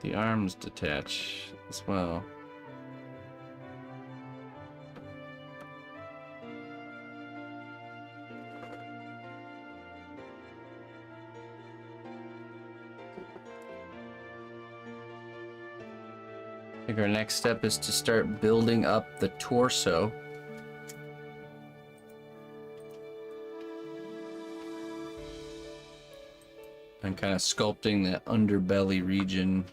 the arms detach as well. think our next step is to start building up the torso. And kind of sculpting the underbelly region.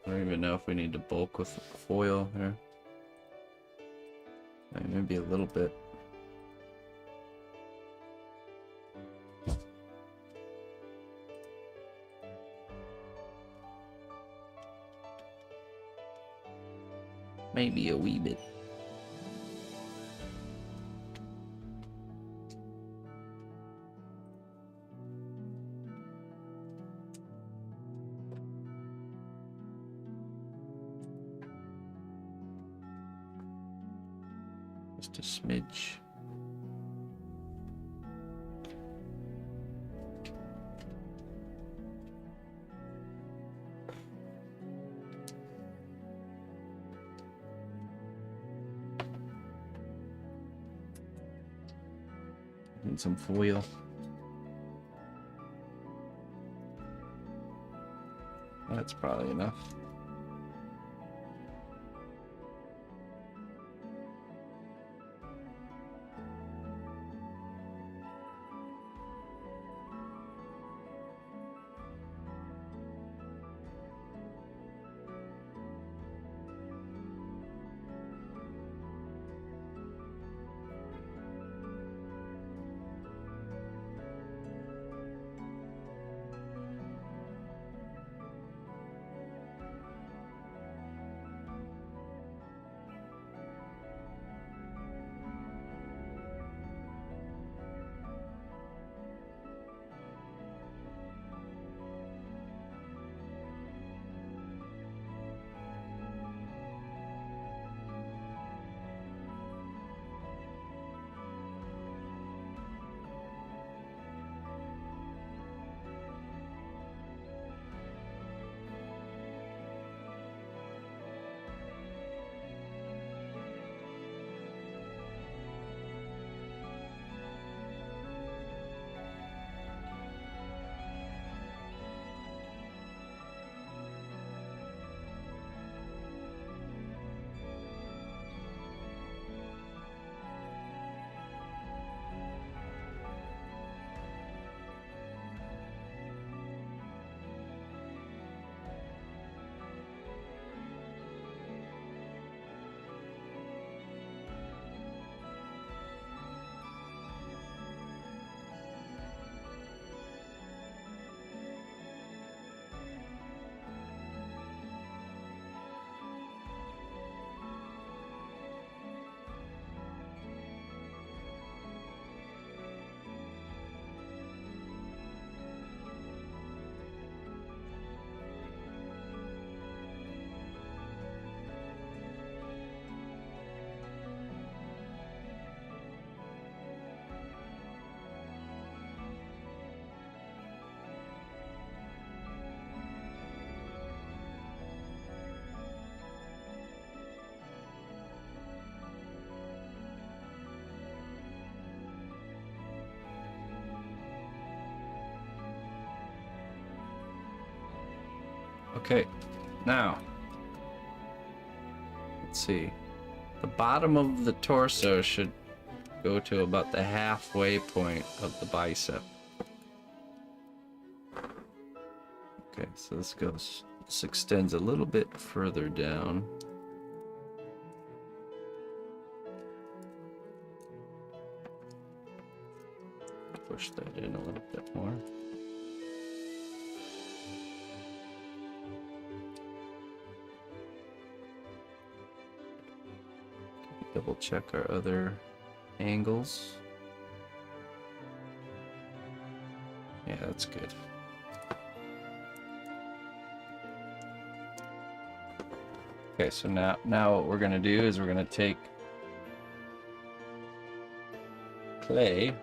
I don't even know if we need to bulk with foil here. Maybe a little bit. Maybe a wee bit. Just a smidge. Need some foil. That's probably enough. Okay, now, let's see. The bottom of the torso should go to about the halfway point of the bicep. Okay, so this extends a little bit further down. Push that in a little bit more. Double check our other angles. Yeah, that's good. Okay, so now what we're gonna do is we're gonna take clay.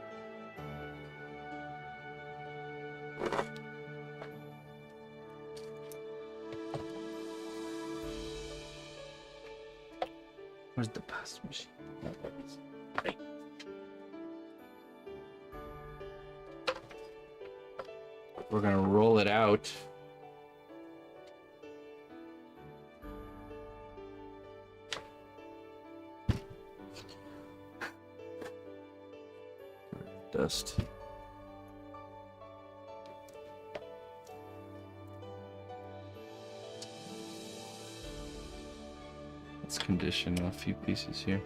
Where's the pasta machine? Oh, there it is. Right. we're gonna roll it out. Dust. Let's condition a few pieces here.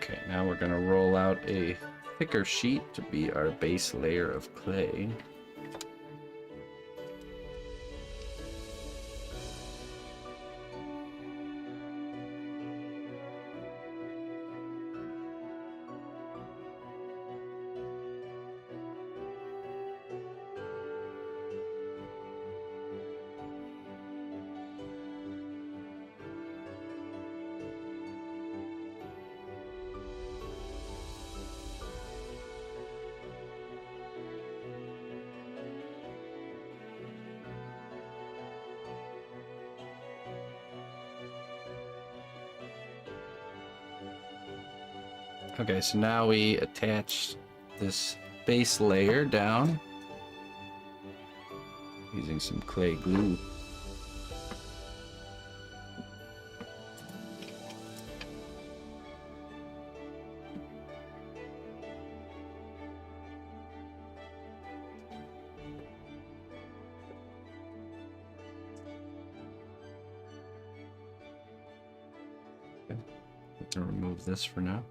Okay, now we're gonna roll out a thicker sheet to be our base layer of clay. Okay, so now we attach this base layer down using some clay glue. Okay, we can remove this for now.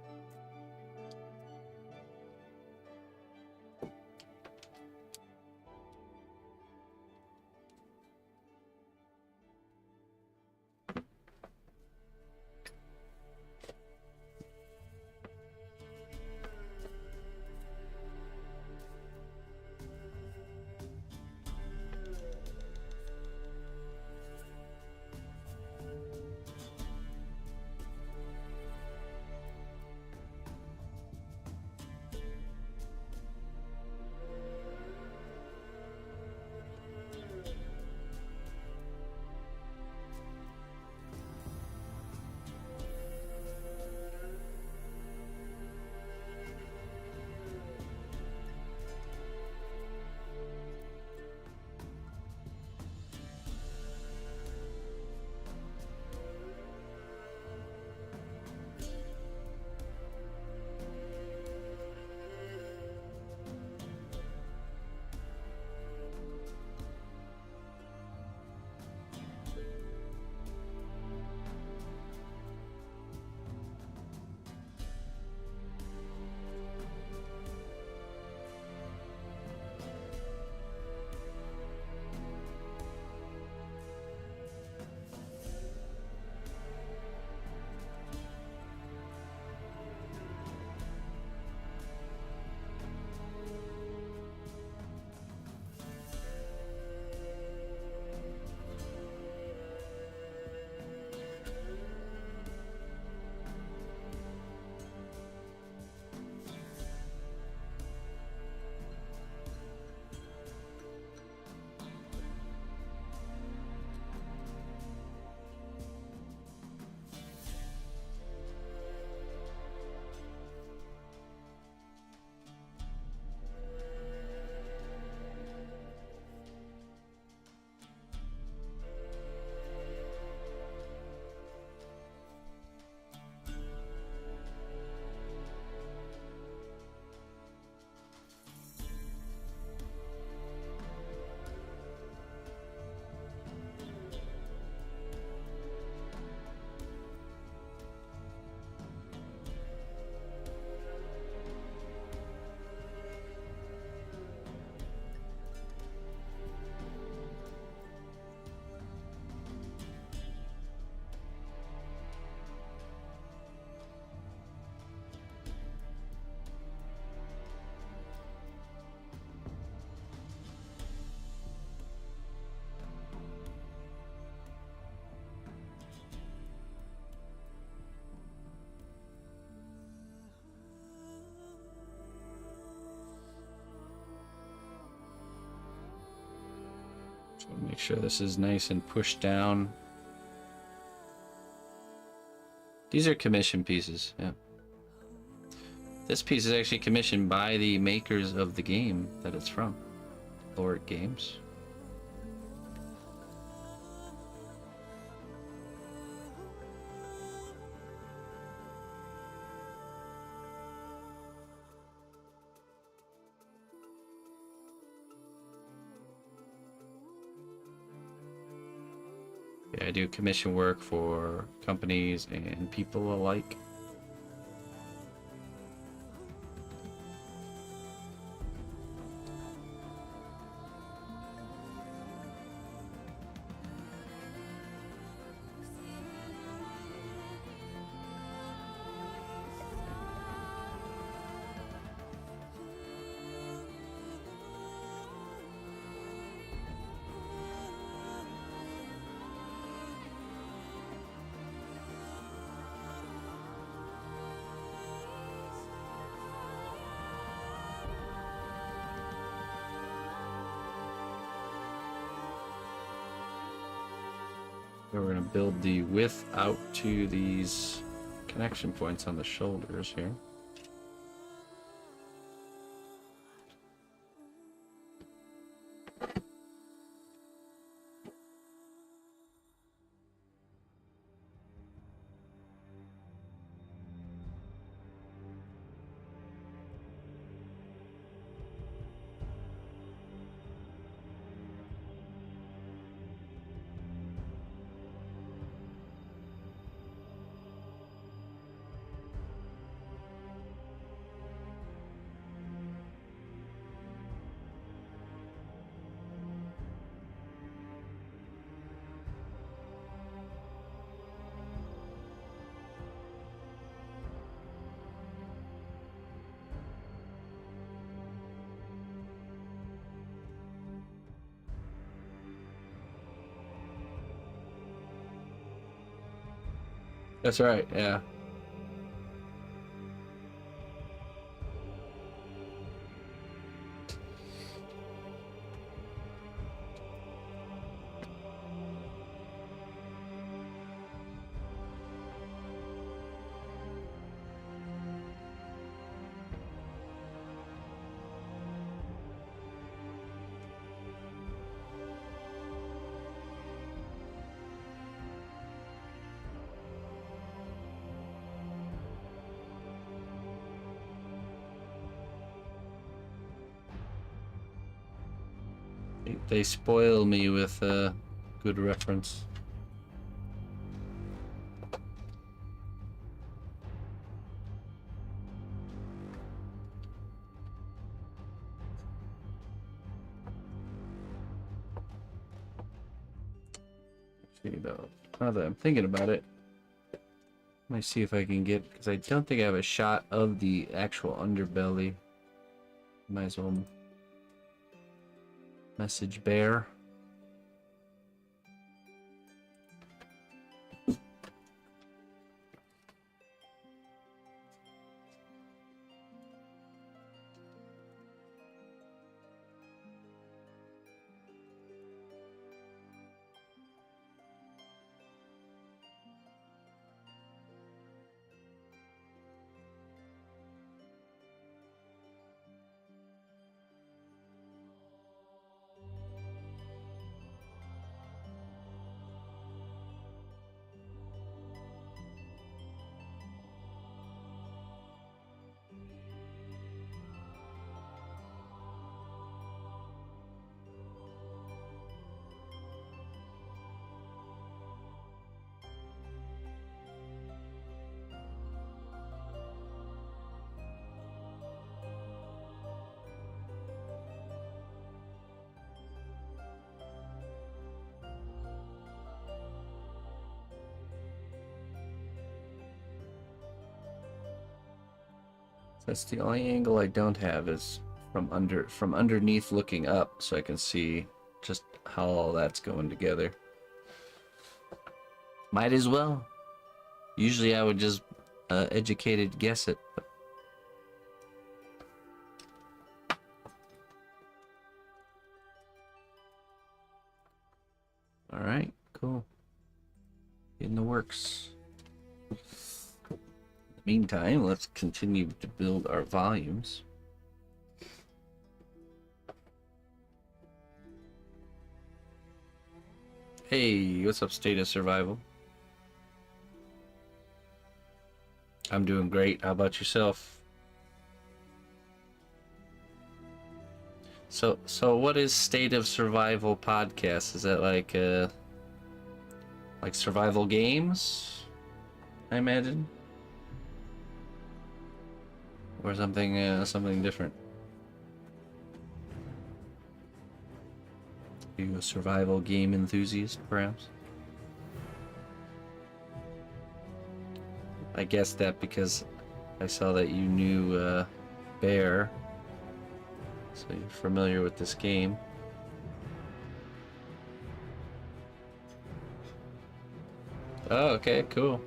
So make sure this is nice and pushed down. These are commission pieces, yeah. This piece is actually commissioned by the makers of the game that it's from, Lord Games. Yeah, I do commission work for companies and people alike. So we're going to build the width out to these connection points on the shoulders here. That's right, yeah. They spoil me with a good reference. Actually, though, now that I'm thinking about it, let me see if I can get, because I don't think I have a shot of the actual underbelly. Might as well message bear. That's the only angle I don't have is from underneath looking up, so I can see just how all that's going together. Might as well. Usually I would just educated guess it, but All right, cool. In the works. In the meantime, let's continue to build our volumes. Hey, what's up, State of Survival? I'm doing great. How about yourself? So what is State of Survival podcast? Is that like survival games, I imagine? Or something different? Are you a survival game enthusiast, perhaps? I guessed that because I saw that you knew Bear, so you're familiar with this game. Oh, okay, cool.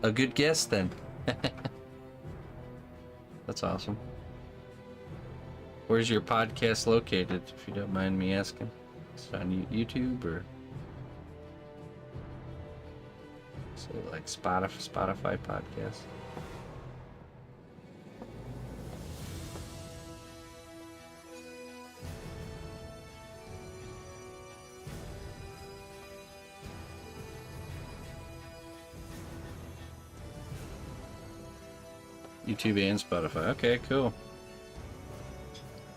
A good guess then. That's awesome. Where's your podcast located, if you don't mind me asking? Is it on YouTube or so like Spotify podcast? YouTube and Spotify. Okay, cool.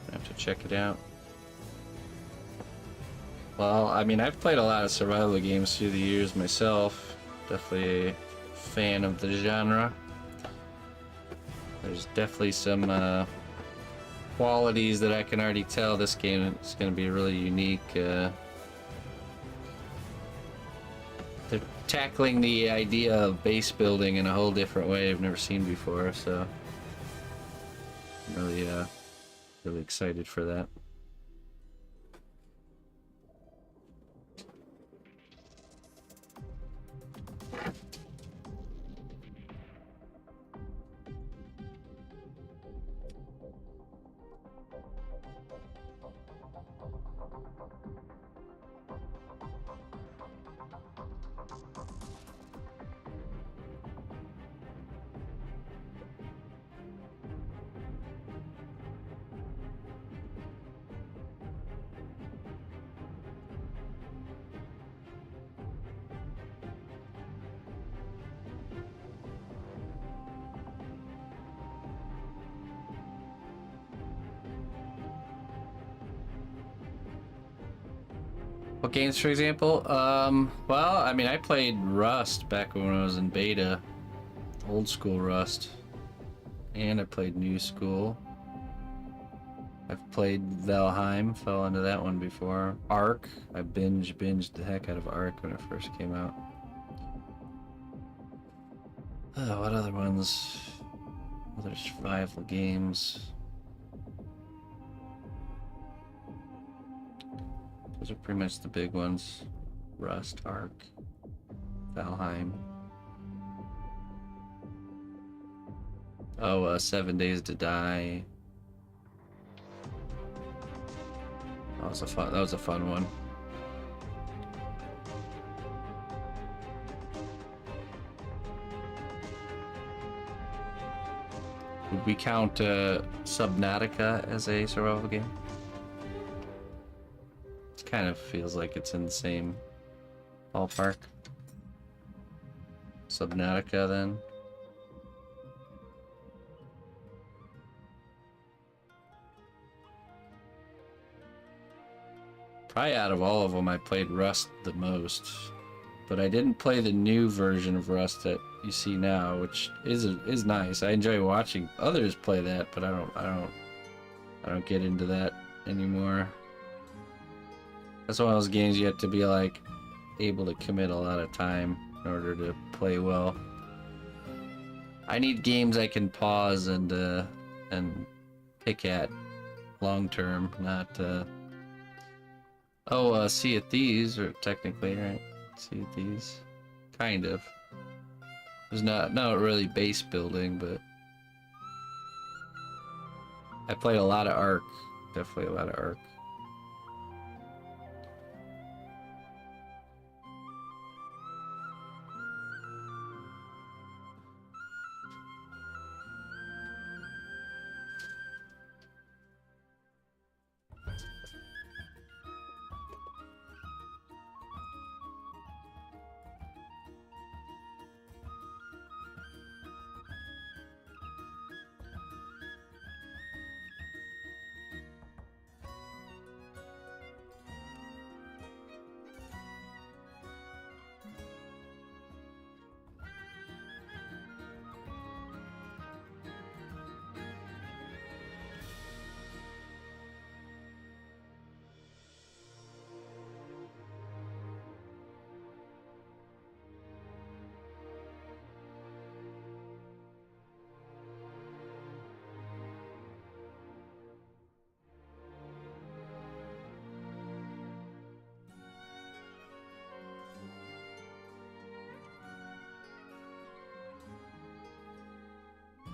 I have to check it out. Well, I mean, I've played a lot of survival games through the years myself. Definitely a fan of the genre. There's definitely some qualities that I can already tell this game is going to be really unique. They're tackling the idea of base building in a whole different way I've never seen before, so I'm really excited for that. What games, for example? Well, I mean, I played Rust back when I was in beta, old school Rust, and I played new school. I've played Valheim, fell into that one before. Ark, I binged the heck out of Ark when it first came out. What other ones? Other survival games. Those are pretty much the big ones. Rust, Ark, Valheim. Oh, 7 Days to Die. That was a fun one. Would we count Subnautica as a survival game? Kind of feels like it's in the same ballpark. Subnautica, then. Probably out of all of them, I played Rust the most, but I didn't play the new version of Rust that you see now, which is nice. I enjoy watching others play that, but I don't get into that anymore. That's one of those games you have to be like able to commit a lot of time in order to play well. I need games I can pause and pick at long term, not Sea of Thieves, or technically, right? Sea of Thieves, kind of. It's not really base building, but I played a lot of Ark. Definitely a lot of Ark.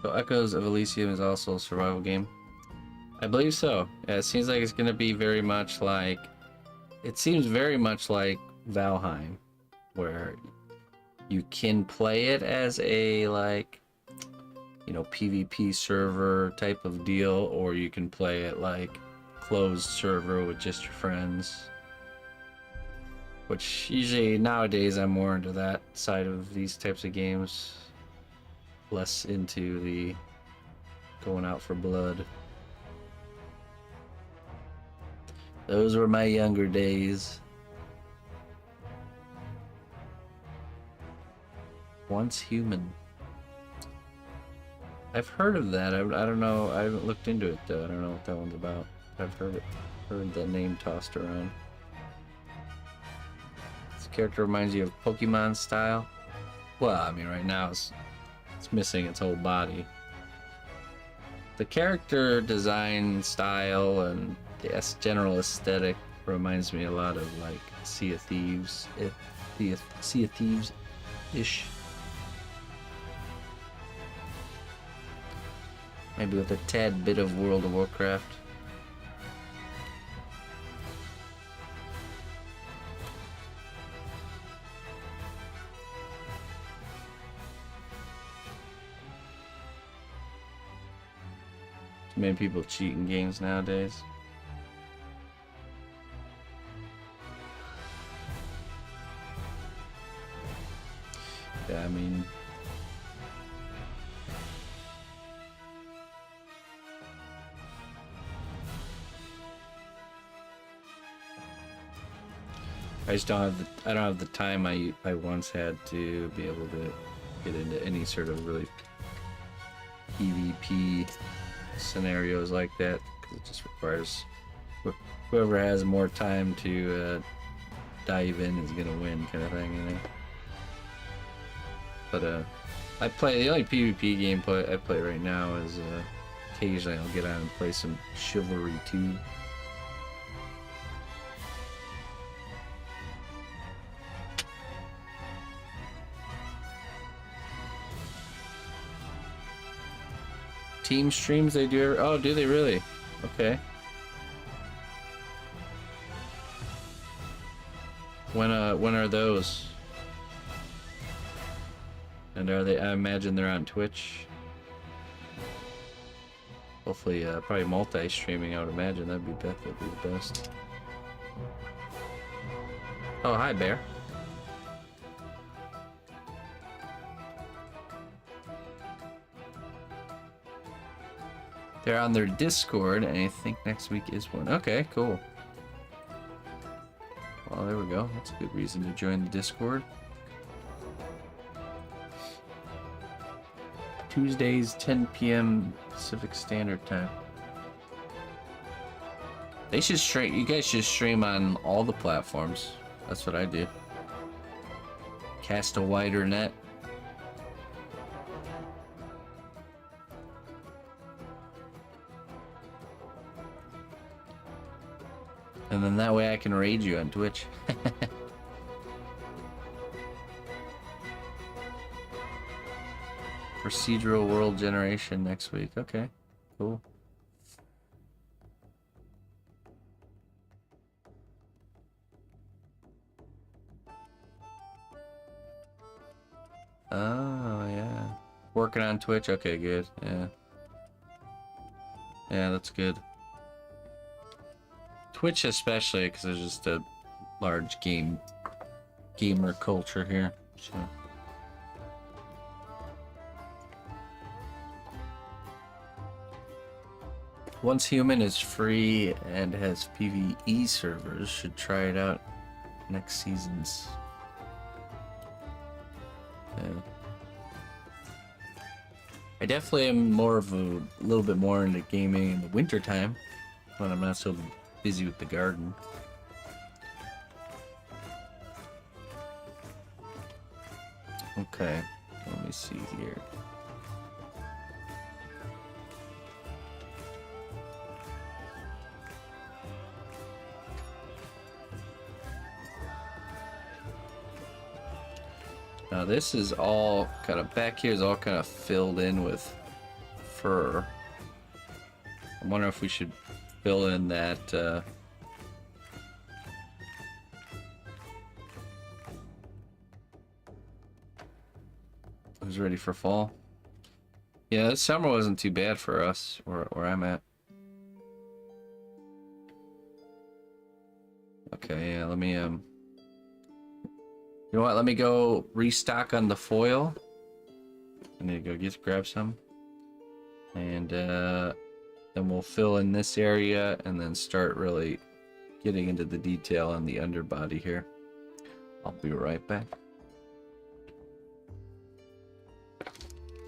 So Echoes of Elysium is also a survival game. I believe so. Yeah, it seems like it's going to be very much like... It seems very much like Valheim, where you can play it as a, like, you know, PvP server type of deal, or you can play it like closed server with just your friends. Which usually nowadays I'm more into that side of these types of games. Less into the going out for blood. Those were my younger days. Once Human. I've heard of that. I don't know. I haven't looked into it though. I don't know what that one's about. I've heard the name tossed around. This character reminds you of Pokemon style. Well, I mean, right now it's missing its whole body. The character design style and the general aesthetic reminds me a lot of like Sea of Thieves, Sea of Thieves-ish. Maybe with a tad bit of World of Warcraft. Too many people cheat in games nowadays. Yeah, I mean... I just don't have the time I once had to be able to get into any sort of really PvP scenarios like that, because it just requires whoever has more time to dive in is gonna win, kind of thing, you know. But I play the only PvP game I play right now is occasionally I'll get on and play some Chivalry 2. Team streams they do. Oh, do they really? Okay. When are those? And are they? I imagine they're on Twitch. Hopefully, probably multi-streaming. I would imagine that'd be the best. Oh, hi, Bear. They're on their Discord, and I think next week is one. Okay, cool. Well, there we go. That's a good reason to join the Discord. Tuesdays, 10 p.m. Pacific Standard Time. They should stream. You guys should stream on all the platforms. That's what I do. Cast a wider net. And then that way I can raid you on Twitch. Procedural world generation next week. Okay, cool. Oh, yeah. Working on Twitch? Okay, good. Yeah. Yeah, that's good. Twitch especially, because there's just a large gamer culture here. So. Once Human is free and has PvE servers, should try it out next season's. Yeah. I definitely am more of a little bit more into gaming in the winter time when I'm not so busy with the garden. Okay, let me see here. Now this is all kind of, back here is all kind of filled in with fur. I wonder if we should fill in that. Who's ready for fall? Yeah, this summer wasn't too bad for us where I'm at. Okay, yeah, let me you know what, let me go restock on the foil. I need to go grab some. And then we'll fill in this area and then start really getting into the detail on the underbody here. I'll be right back.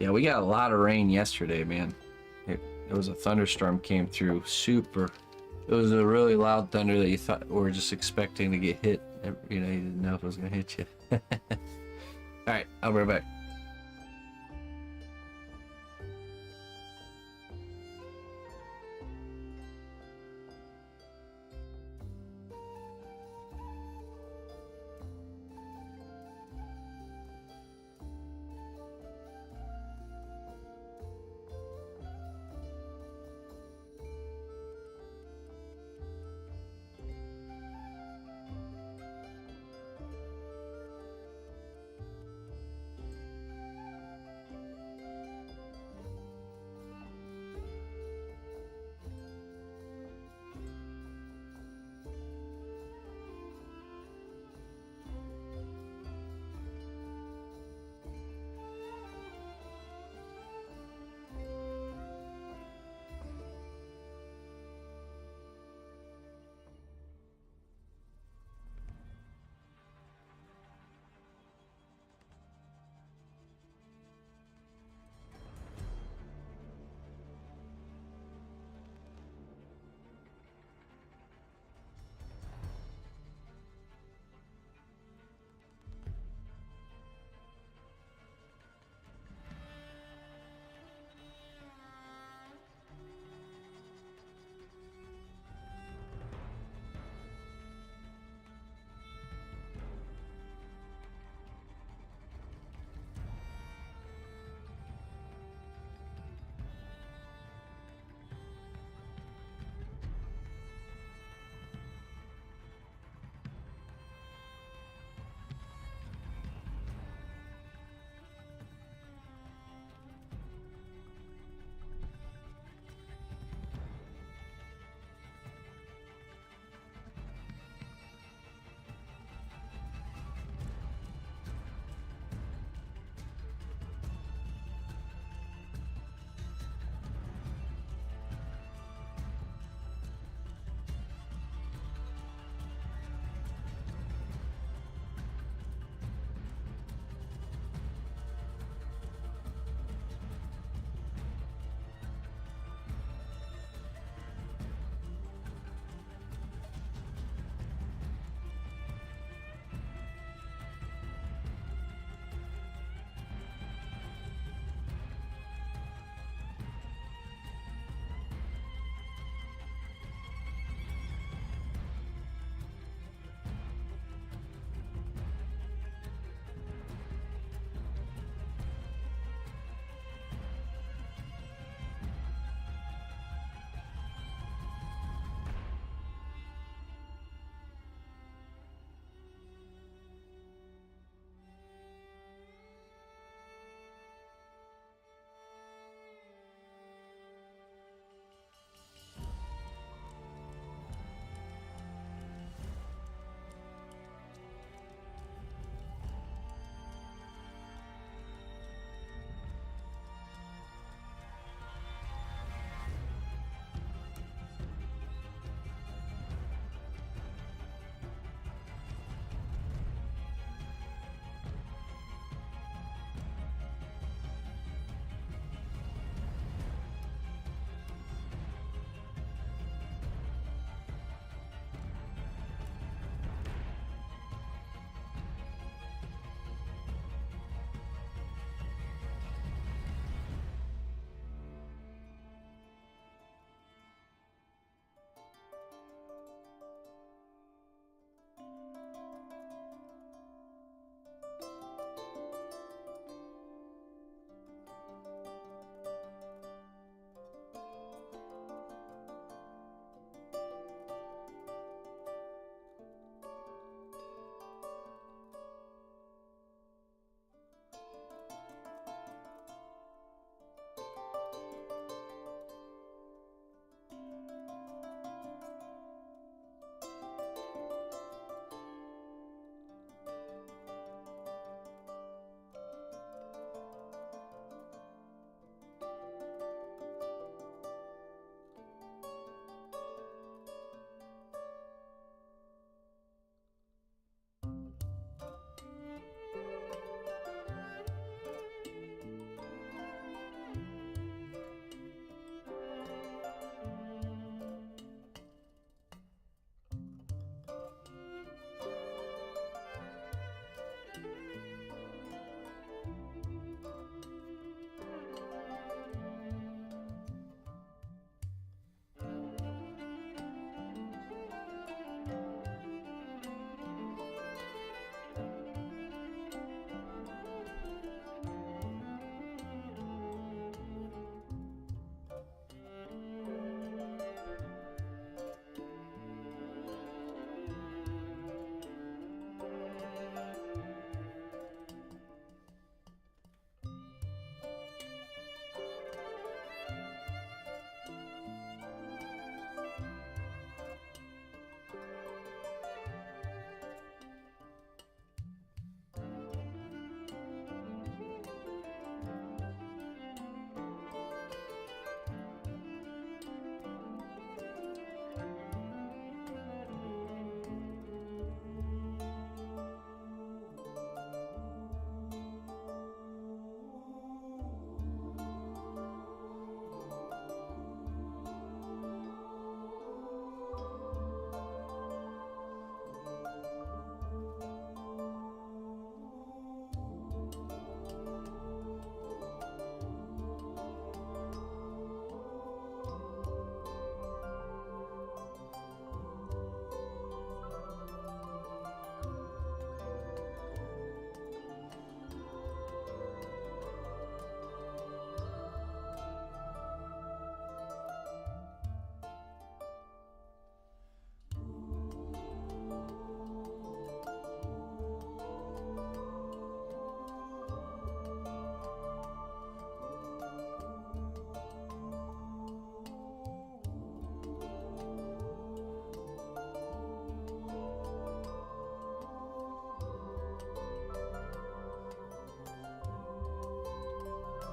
Yeah, we got a lot of rain yesterday, man. It was a thunderstorm came through. Super. It was a really loud thunder that you thought we were just expecting to get hit. You know, you didn't know if it was gonna hit you. Alright, I'll be right back.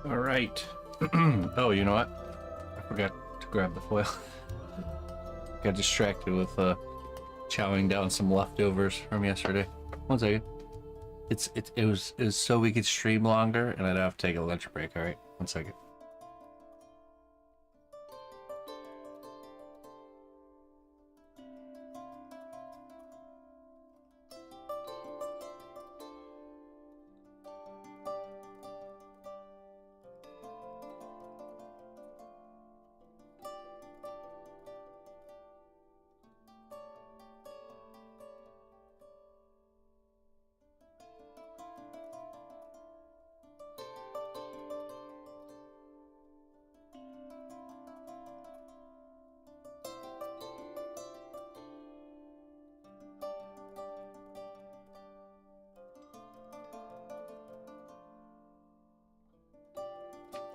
All right. Oh, you know what? I forgot to grab the foil. Got distracted with chowing down some leftovers from yesterday. One second. It was so we could stream longer, and I'd have to take a lunch break. All right, 1 second.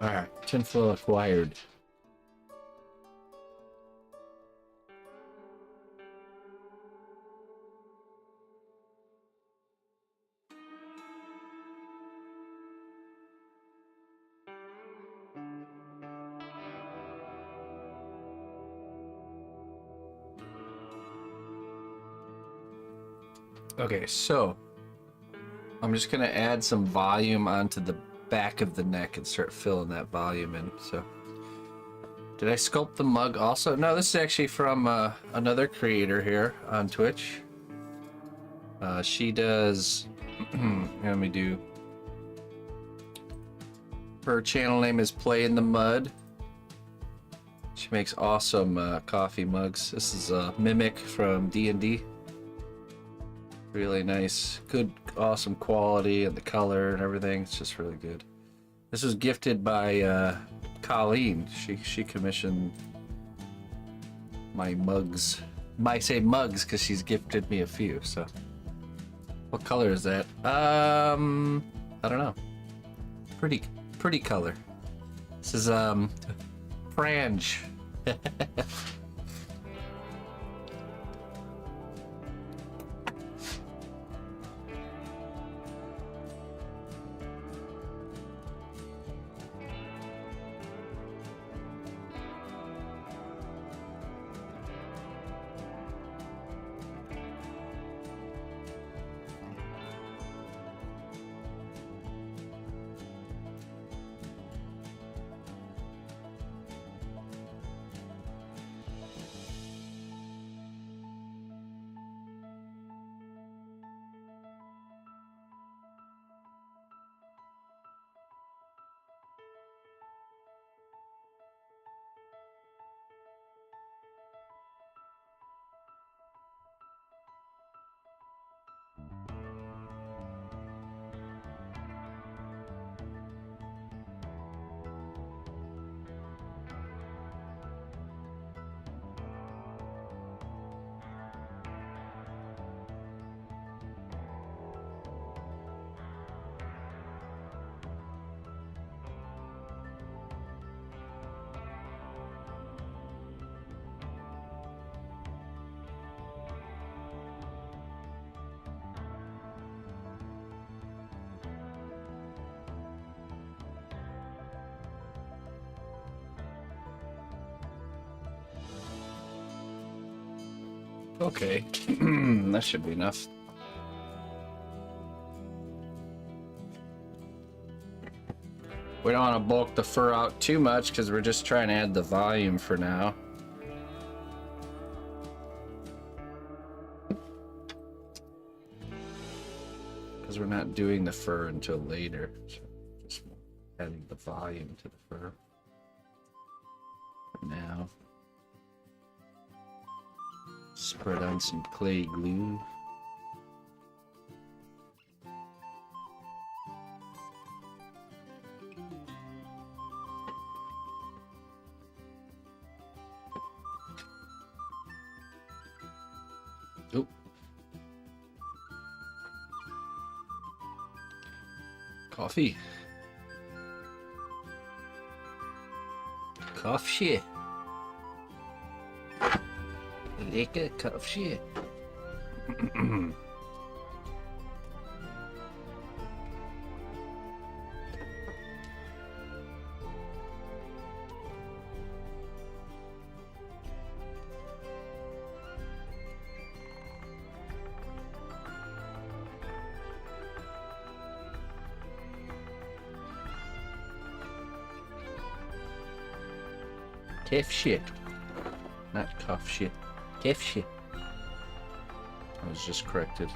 All right, tinfoil acquired. Okay, so I'm just gonna add some volume onto the back of the neck and start filling that volume in. So, did I sculpt the mug also? No, this is actually from another creator here on Twitch. She does. Let me do. Her channel name is Play in the Mud. She makes awesome coffee mugs. This is a Mimic from D&D. Really nice, good, awesome quality, and the color and everything. It's just really good. This was gifted by Colleen. She commissioned my mugs. I say mugs because she's gifted me a few. So, what color is that? I don't know. Pretty color. This is Frange. Okay, that should be enough. We don't want to bulk the fur out too much because we're just trying to add the volume for now. Because we're not doing the fur until later. So just adding the volume to the fur for now. Spread on some clay glue. Oh. Coffee. Coffee. Lekker Kaffee. Kef shit. Not cuff shit. Kef shit. I was just corrected.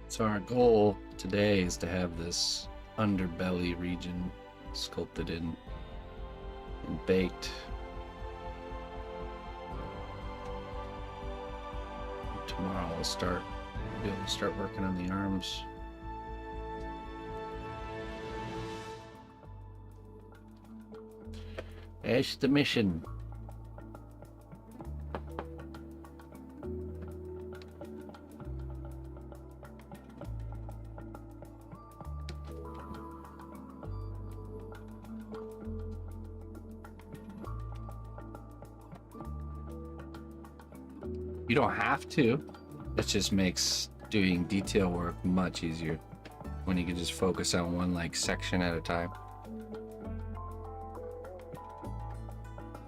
So our goal today is to have this underbelly region sculpted in and baked. Tomorrow we'll be able to start working on the arms. That's the mission. You don't have to. It just makes doing detail work much easier when you can just focus on one like section at a time.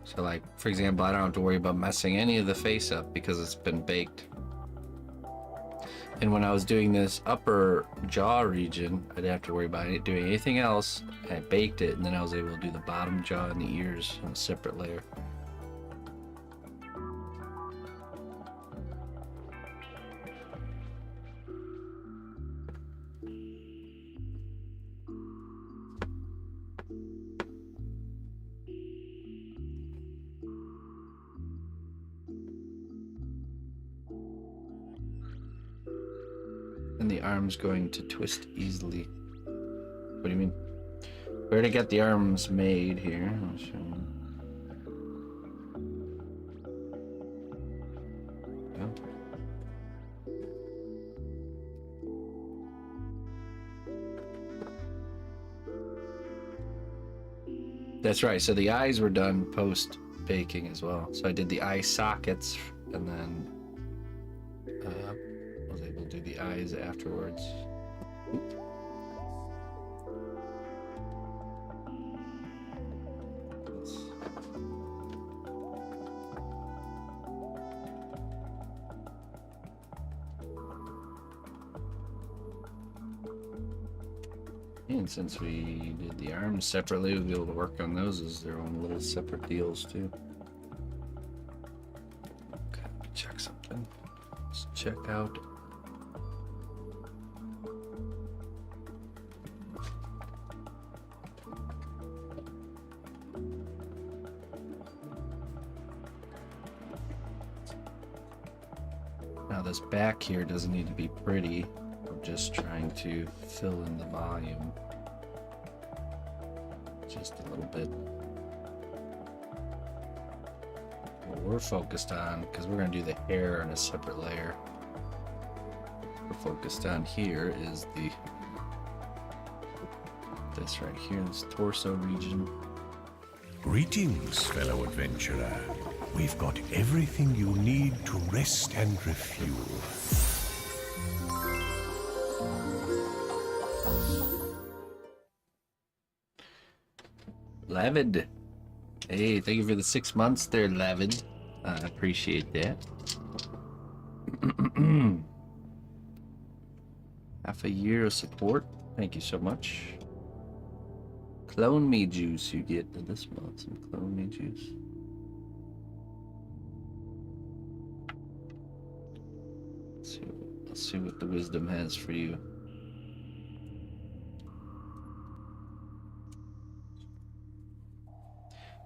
So like, for example, I don't have to worry about messing any of the face up because it's been baked. And when I was doing this upper jaw region, I didn't have to worry about doing anything else. I baked it, and then I was able to do the bottom jaw and the ears on a separate layer. And the arm's going to twist easily. What do you mean? We already got the arms made here. I'll show you. That's right. So the eyes were done post baking as well. So I did the eye sockets and then was able to do the eyes afterwards. And since we did the arms separately, we'll be able to work on those as their own little separate deals too. Okay, let me check something. Let's check out. Now this back here doesn't need to be pretty. I'm just trying to fill in the volume just a little bit. What we're focused on, because we're going to do the hair in a separate layer, we're focused on here is this right here, this torso region. Greetings, fellow adventurer. We've got everything you need to rest and refuel. Lavid. Hey, thank you for the 6 months there, Lavid. I appreciate that. Half a year of support. Thank you so much. Clone me juice you get this month. Some clone me juice. Let's see what the wisdom has for you.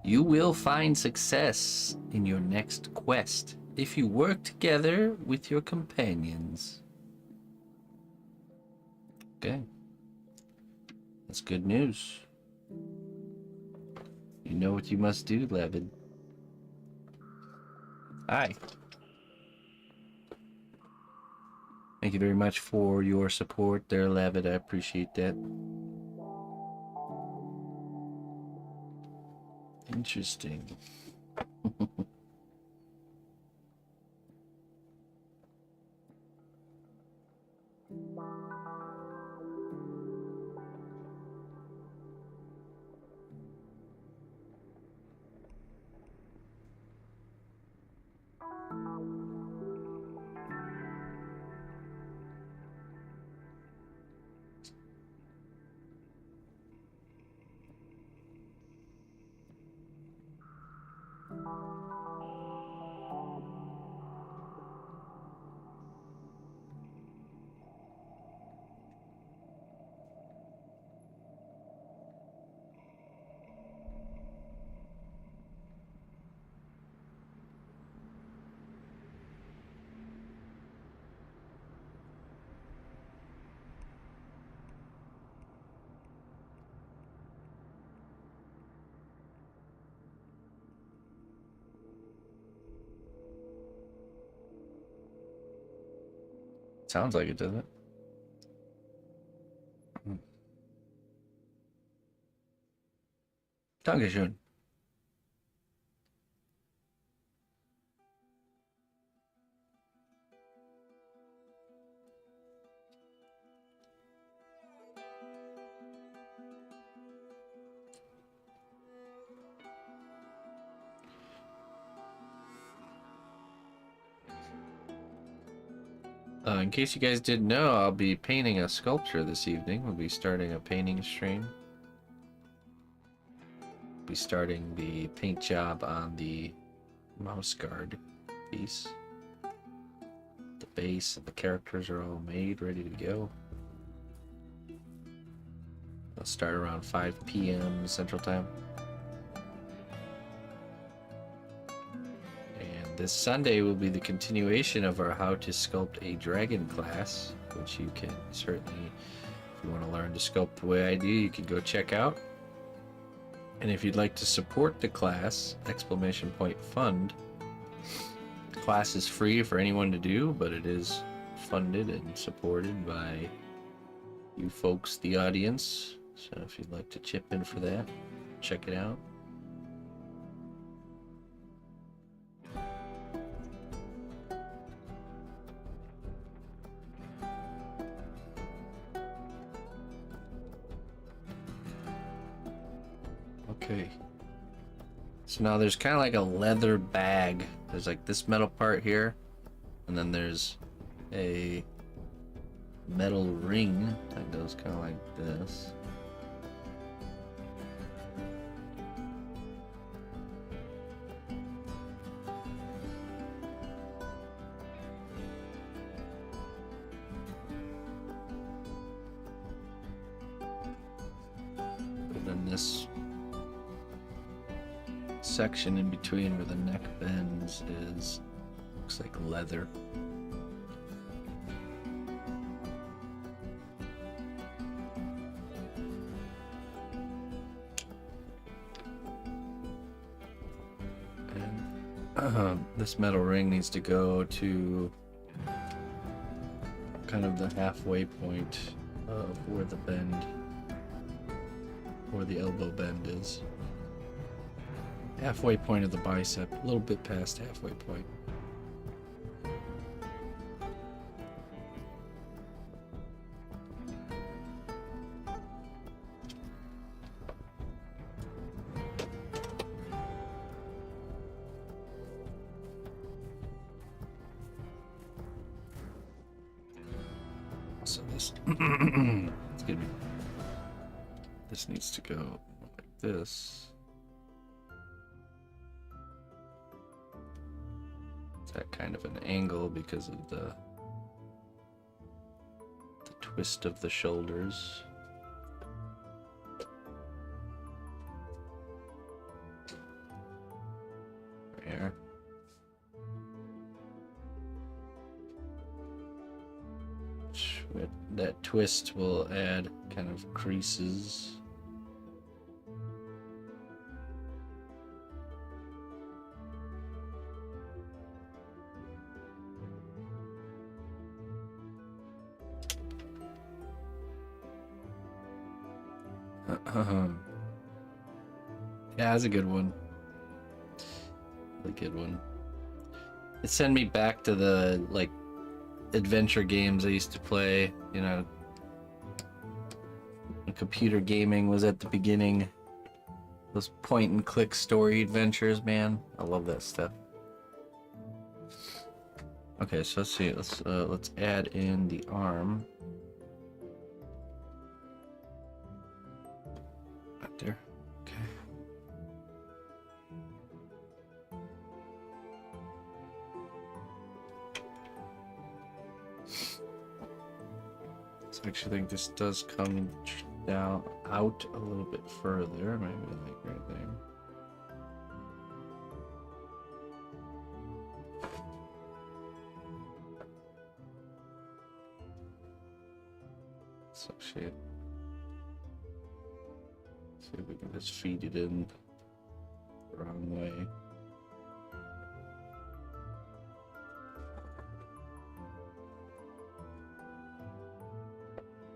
You will find success in your next quest if you work together with your companions. Okay. That's good news. You know what you must do, Levid. Hi. Thank you very much for your support there, Levid. I appreciate that. Interesting. Sounds like it, doesn't it? Dankeschön. In case you guys didn't know, I'll be painting a sculpture this evening. We'll be starting a painting stream. Be starting the paint job on the mouse guard piece. The base and the characters are all made, ready to go. I'll start around 5 p.m. Central Time. This Sunday will be the continuation of our How to Sculpt a Dragon class, which you can certainly, if you want to learn to sculpt the way I do, you can go check out. And if you'd like to support the class, !fund. The class is free for anyone to do, but it is funded and supported by you folks, the audience. So if you'd like to chip in for that, check it out. Okay. So now there's kind of like a leather bag. There's like this metal part here, and then there's a metal ring that goes kind of like this. And then this section in between where the neck bends looks like leather. And this metal ring needs to go to kind of the halfway point of where the bend, where the elbow bend is. Halfway point of the bicep, a little bit past halfway point. Also, this it's gonna be. This needs to go like this. It's at kind of an angle because of the twist of the shoulders. There. That twist will add kind of creases. Yeah, that's a good one. A good one. It sent me back to the like adventure games I used to play, you know, when computer gaming was at the beginning. Those point and click story adventures, man. I love that stuff. Okay, so let's see. Let's add in the arm. Right there. Okay. So I actually think this does come down out a little bit further, maybe like right there. So shit. See if we can just feed it in the wrong way.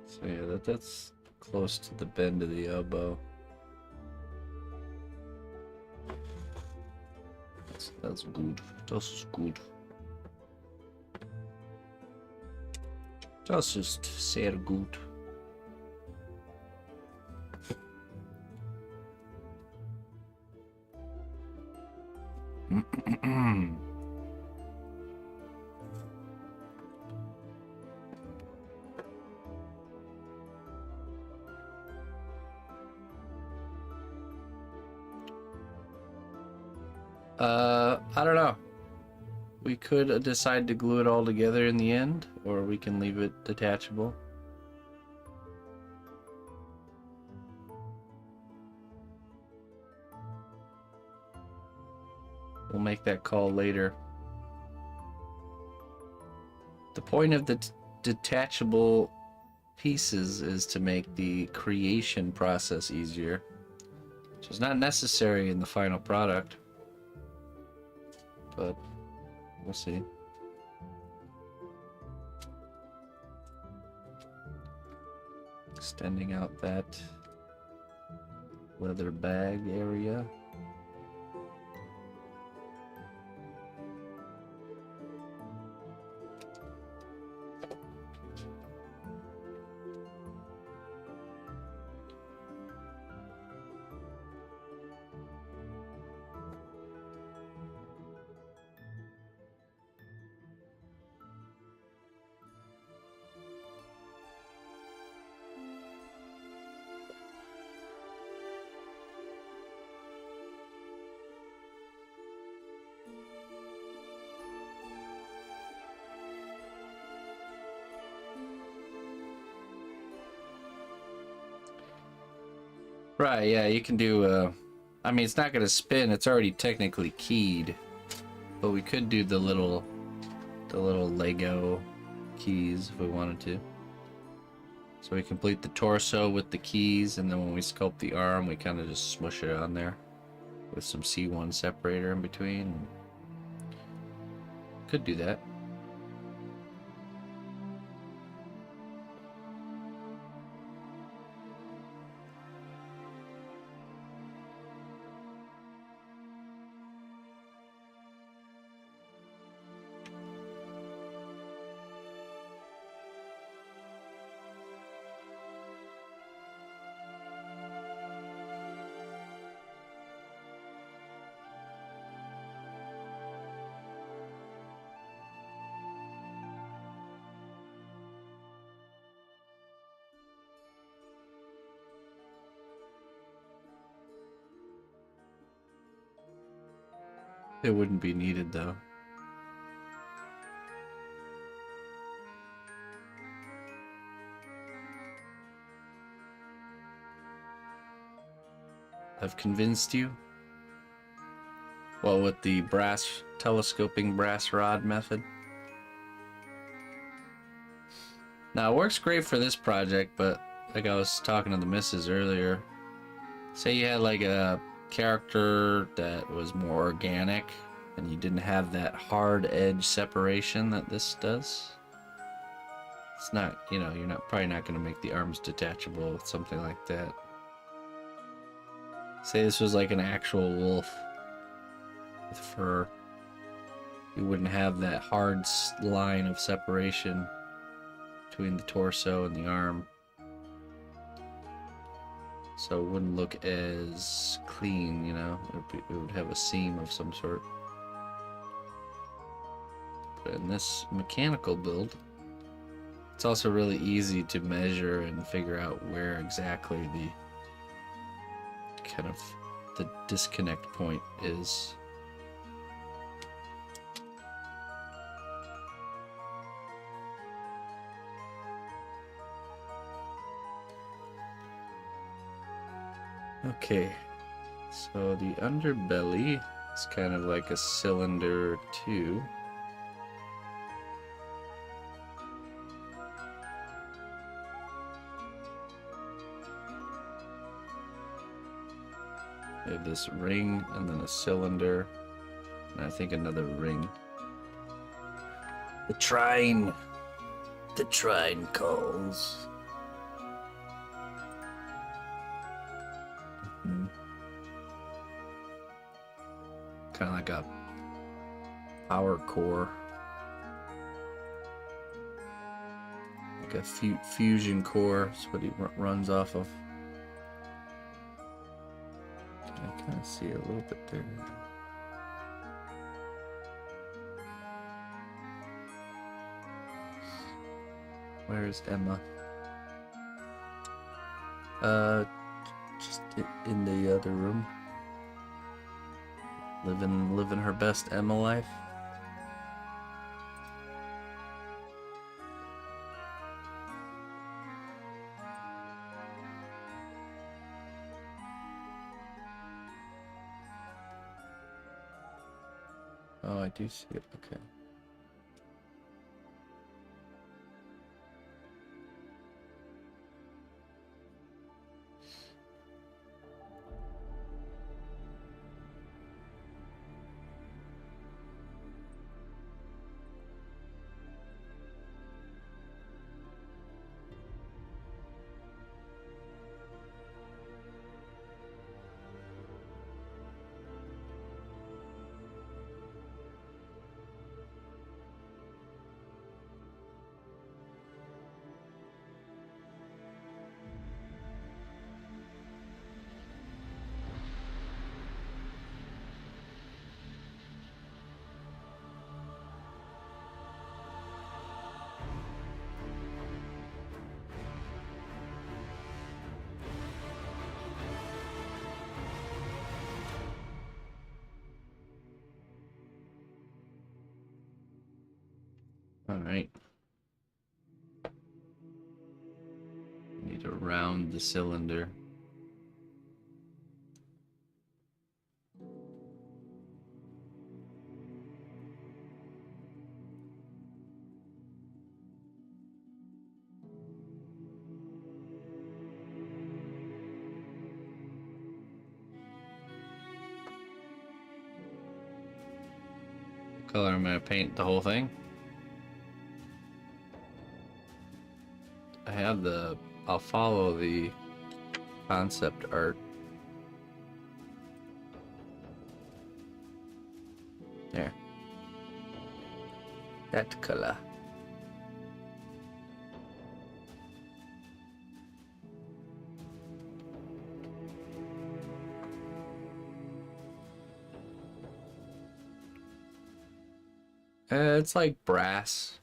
So yeah, that's close to the bend of the elbow. That's good. Das ist gut. Das ist sehr gut. I don't know. We could decide to glue it all together in the end, or we can leave it detachable. We'll make that call later. The point of the detachable pieces is to make the creation process easier. So it's not necessary in the final product, but we'll see. Extending out that leather bag area. Right, yeah, you can do, I mean, it's not going to spin, it's already technically keyed, but we could do the little Lego keys if we wanted to. So we complete the torso with the keys, and then when we sculpt the arm, we kind of just smush it on there with some C1 separator in between. Could do that. It wouldn't be needed though. I've convinced you? Well, with the telescoping brass rod method. Now, it works great for this project, but like I was talking to the missus earlier, say you had like a character that was more organic and you didn't have that hard edge separation that this does. It's not, you know, you're probably not going to make the arms detachable with something like that. Say this was like an actual wolf with fur. You wouldn't have that hard line of separation between the torso and the arm. So it wouldn't look as clean, you know? It would have a seam of some sort. But in this mechanical build, it's also really easy to measure and figure out where exactly the kind of the disconnect point is. Okay, so the underbelly is kind of like a cylinder too. We have this ring and then a cylinder, and I think another ring. The trine calls. Kind of like a power core, like a fusion core. That's what he runs off of. I kind of see a little bit there. Where's Emma? Just in the other room. Living her best Emma life. Oh, I do see it. Okay. All right. Need to round the cylinder. What color I'm gonna paint the whole thing? I'll follow the concept art. There. That color. It's like brass.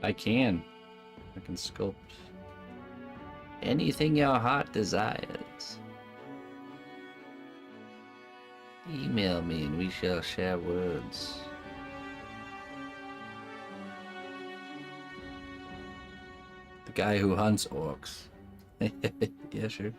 I can sculpt anything your heart desires. Email me and we shall share words. The guy who hunts orcs. Yeah, sure.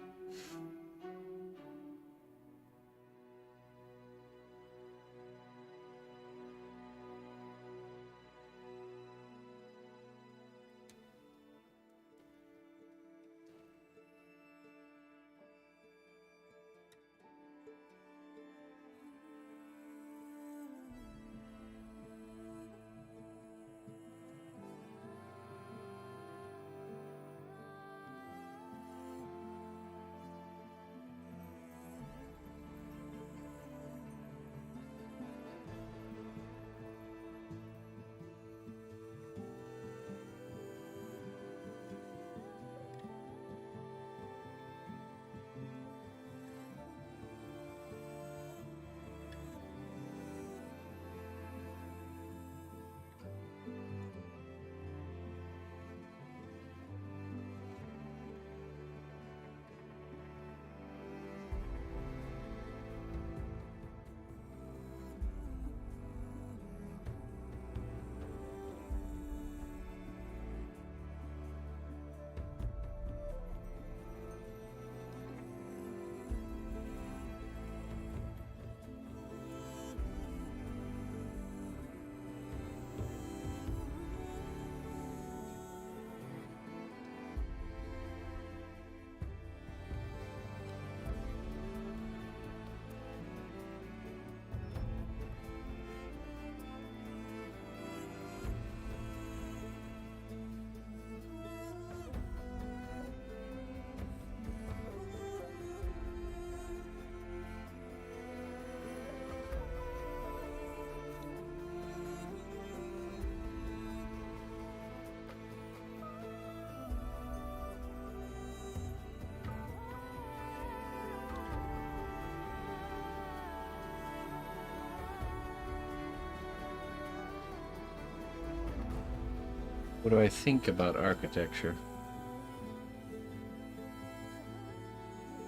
What do I think about architecture?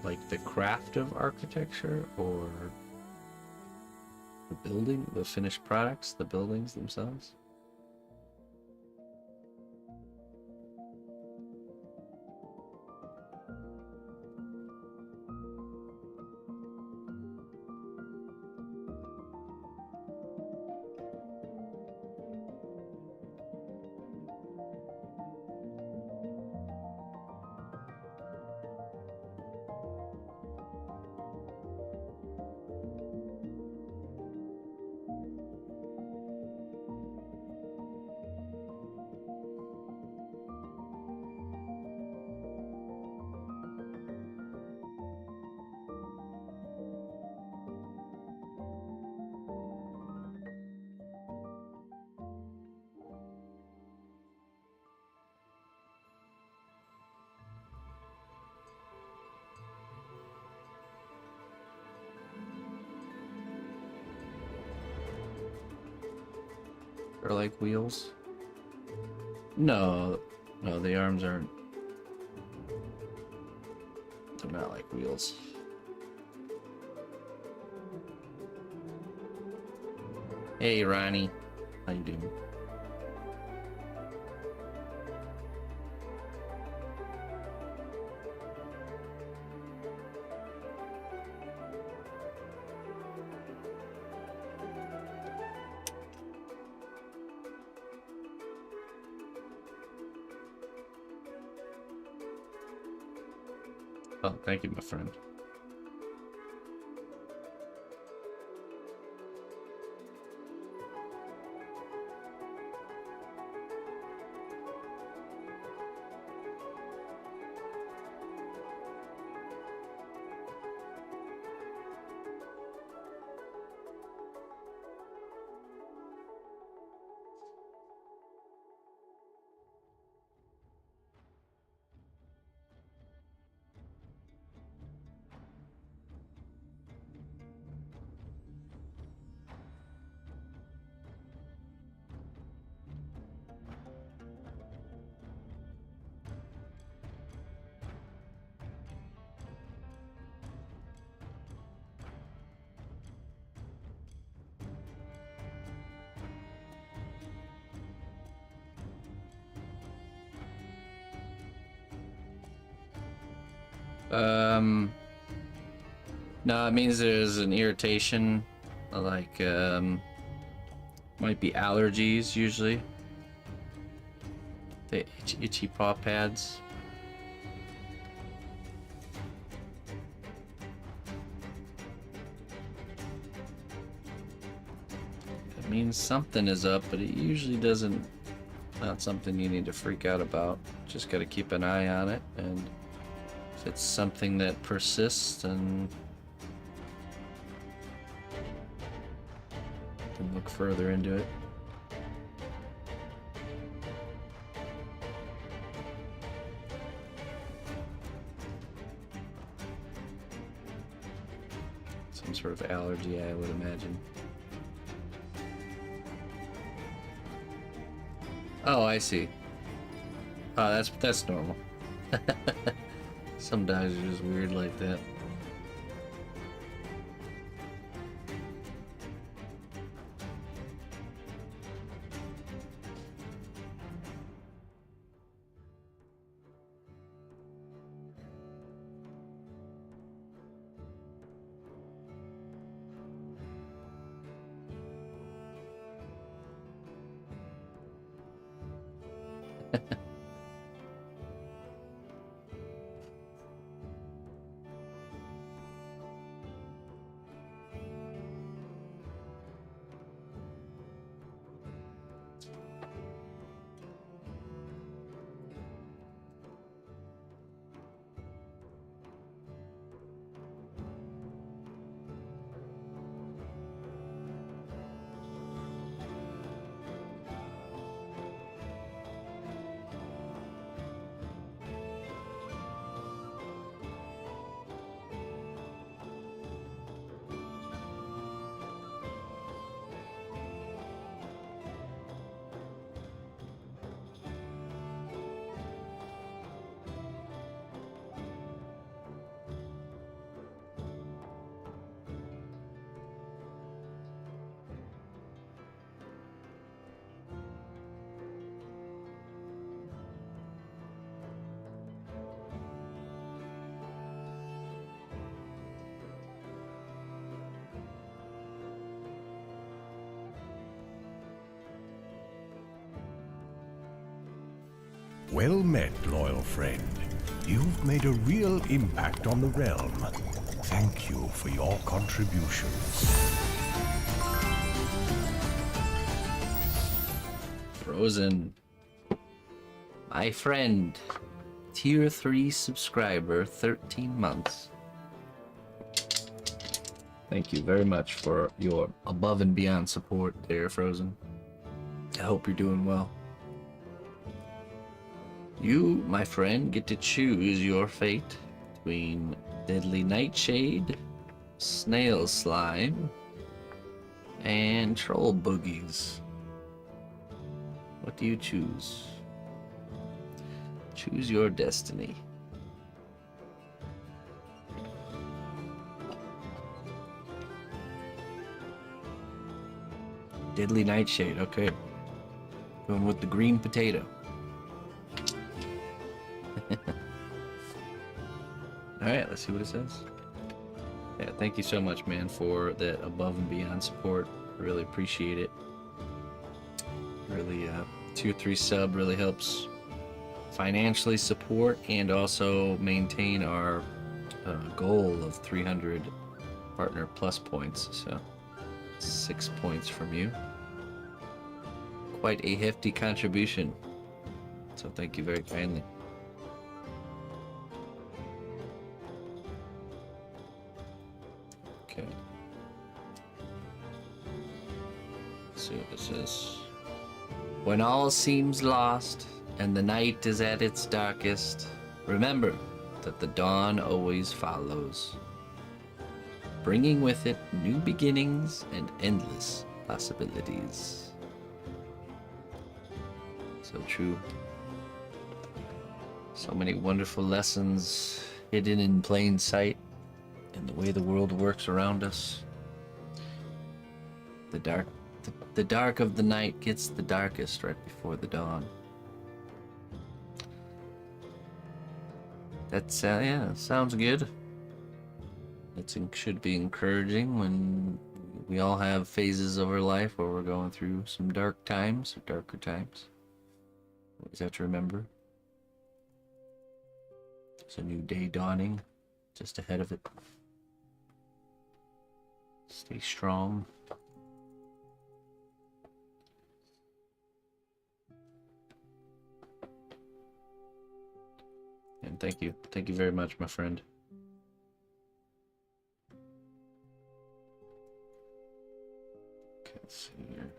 Like the craft of architecture, or the building, the finished products, the buildings themselves? Or like wheels? No, no, the arms aren't. They're not like wheels. Hey, Ronnie. How you doing? Oh, thank you, my friend. No, it means there's an irritation, like, might be allergies usually. The itchy paw pads. It means something is up, but it usually doesn't. Not something you need to freak out about. Just got to keep an eye on it, and if it's something that persists, then you can look further into it. Some sort of allergy, I would imagine. Oh, I see. Oh, that's normal. Some dogs are just weird like that. Well met, loyal friend. You've made a real impact on the realm. Thank you for your contributions. Frozen. My friend. Tier 3 subscriber, 13 months. Thank you very much for your above and beyond support there, Frozen. I hope you're doing well. You, my friend, get to choose your fate between Deadly Nightshade, Snail Slime, and Troll Boogies. What do you choose? Choose your destiny. Deadly Nightshade, okay. Going with the green potato. Alright, let's see what it says. Yeah, thank you so much, man, for that above and beyond support. I really appreciate it. Really, tier 3 sub really helps financially support and also maintain our goal of 300 partner plus points. So 6 points from you. Quite a hefty contribution. So thank you very kindly. Okay. Let's see what this is. When all seems lost and the night is at its darkest, remember that the dawn always follows, bringing with it new beginnings and endless possibilities. So true. So many wonderful lessons hidden in plain sight in the way the world works around us. The dark of the night gets the darkest right before the dawn. That's yeah, sounds good. It should be encouraging when we all have phases of our life where we're going through some dark times or darker times. Always have to remember there's a new day dawning just ahead of it. Stay strong. And thank you. Thank you very much, my friend. Okay, let's see here.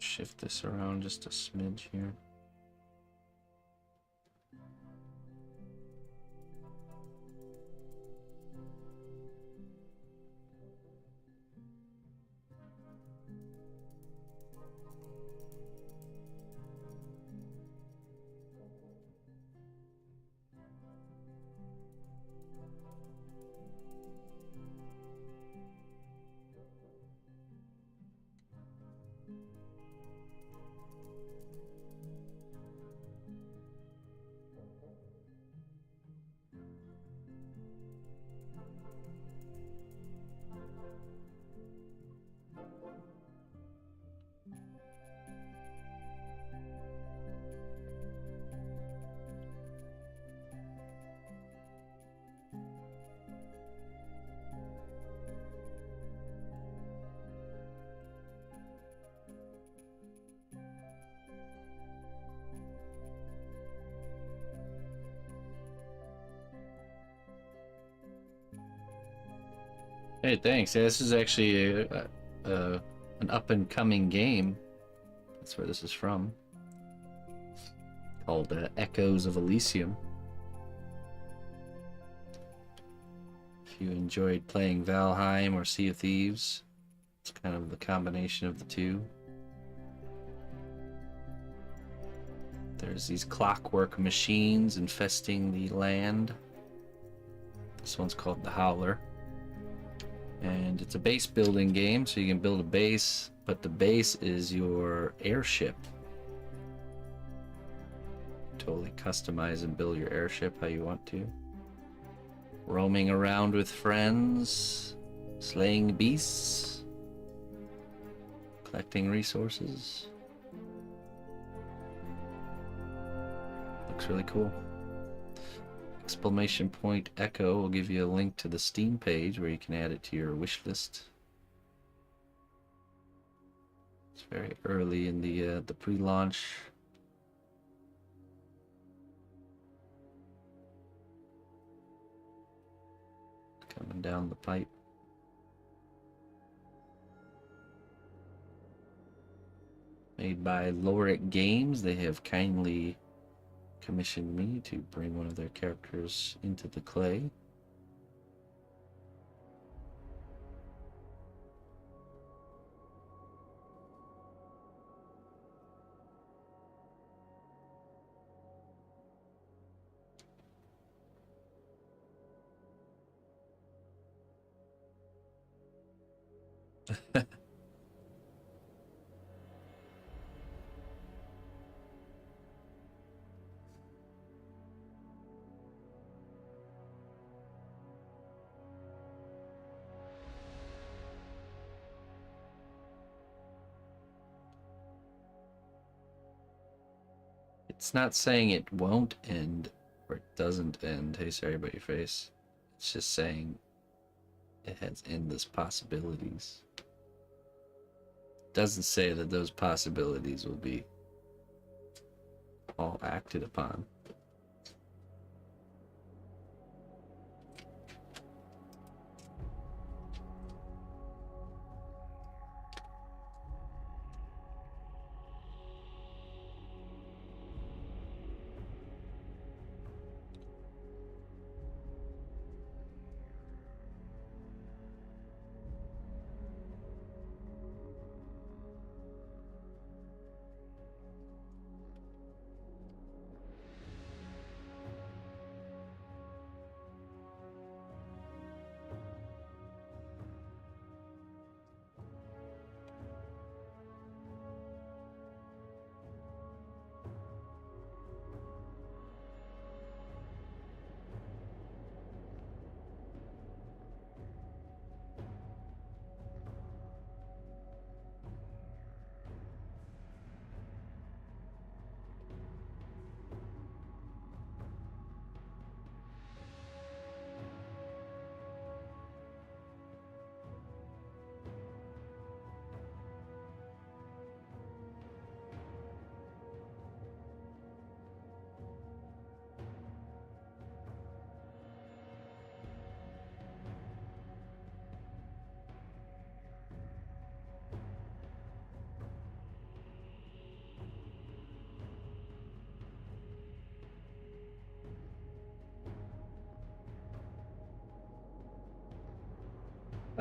Shift this around just a smidge here. Hey, thanks. Yeah, this is actually an up-and-coming game. That's where this is from. Called Echoes of Elysium. If you enjoyed playing Valheim or Sea of Thieves, it's kind of the combination of the two. There's these clockwork machines infesting the land. This one's called the Howler. And it's a base building game, so you can build a base, but the base is your airship. Totally customize and build your airship how you want to. Roaming around with friends, slaying beasts, collecting resources. Looks really cool. Exclamation point Echo will give you a link to the Steam page where you can add it to your wish list. It's very early in the pre-launch. Coming down the pipe. Made by Loric Games. They have kindly commissioned me to bring one of their characters into the clay. It's not saying it won't end or it doesn't end. Hey, sorry about your face. It's just saying it has endless possibilities. Doesn't say that those possibilities will be all acted upon.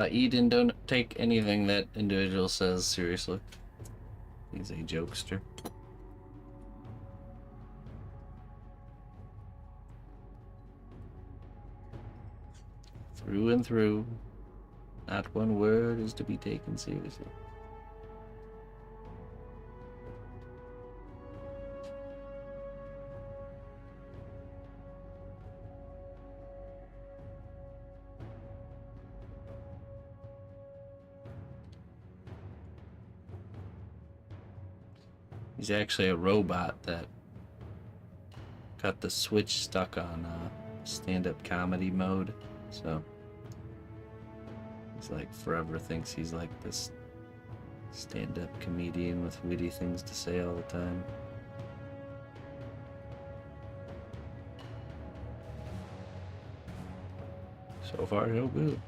Eden, don't take anything that individual says seriously. He's a jokester. Through and through. Not one word is to be taken seriously. He's actually a robot that got the switch stuck on stand-up comedy mode, so he's like forever thinks he's like this stand-up comedian with witty things to say all the time. So far, so good.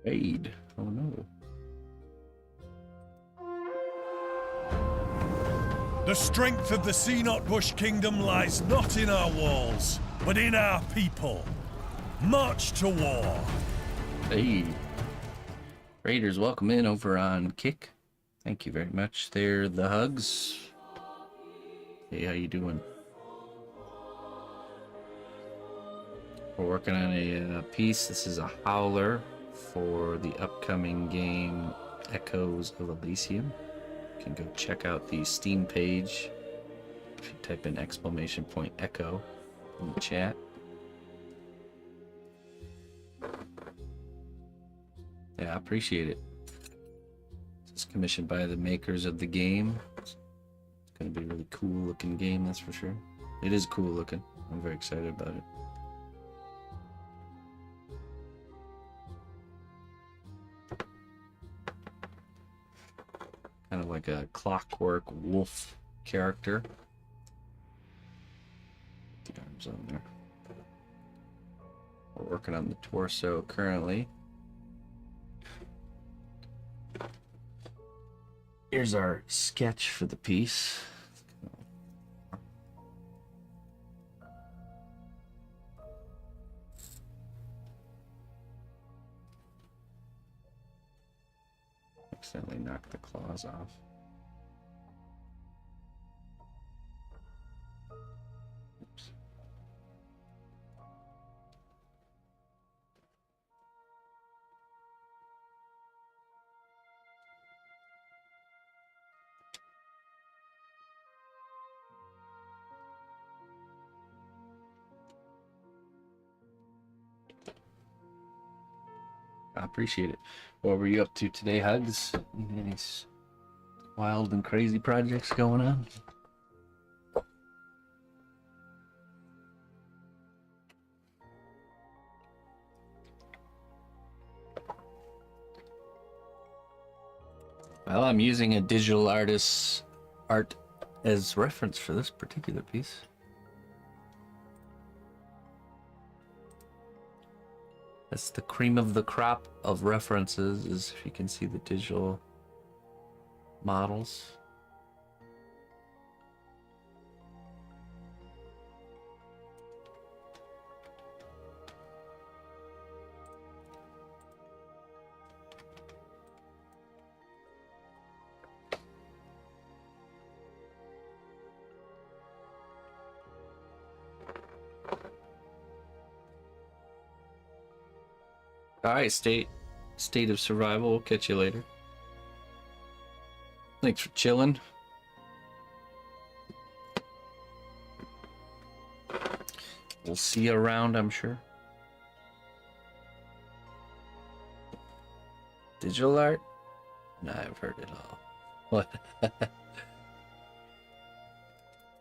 Raid. Oh no. The strength of the cnotbusch kingdom lies not in our walls, but in our people. March to war. Hey. Raiders, welcome in over on Kick. Thank you very much. They're the hugs. Hey, how you doing? We're working on a piece. This is a Howler for the upcoming game Echoes of Elysium. You can go check out the Steam page if you type in !echo in the chat. Yeah, I appreciate it. It's commissioned by the makers of the game. It's going to be a really cool looking game, that's for sure. It is cool looking. I'm very excited about it. Kind of like a clockwork wolf character. The arms on there. We're working on the torso currently. Here's our sketch for the piece. accidentally knocked the claws off. Oops. I appreciate it. What were you up to today, Hugs? Any wild and crazy projects going on? Well, I'm using a digital artist's art as reference for this particular piece. That's the cream of the crop of references, is if you can see the digital models. All right, state of survival. We'll catch you later. Thanks for chilling. We'll see you around, I'm sure. Digital art? No, I've heard it all. What?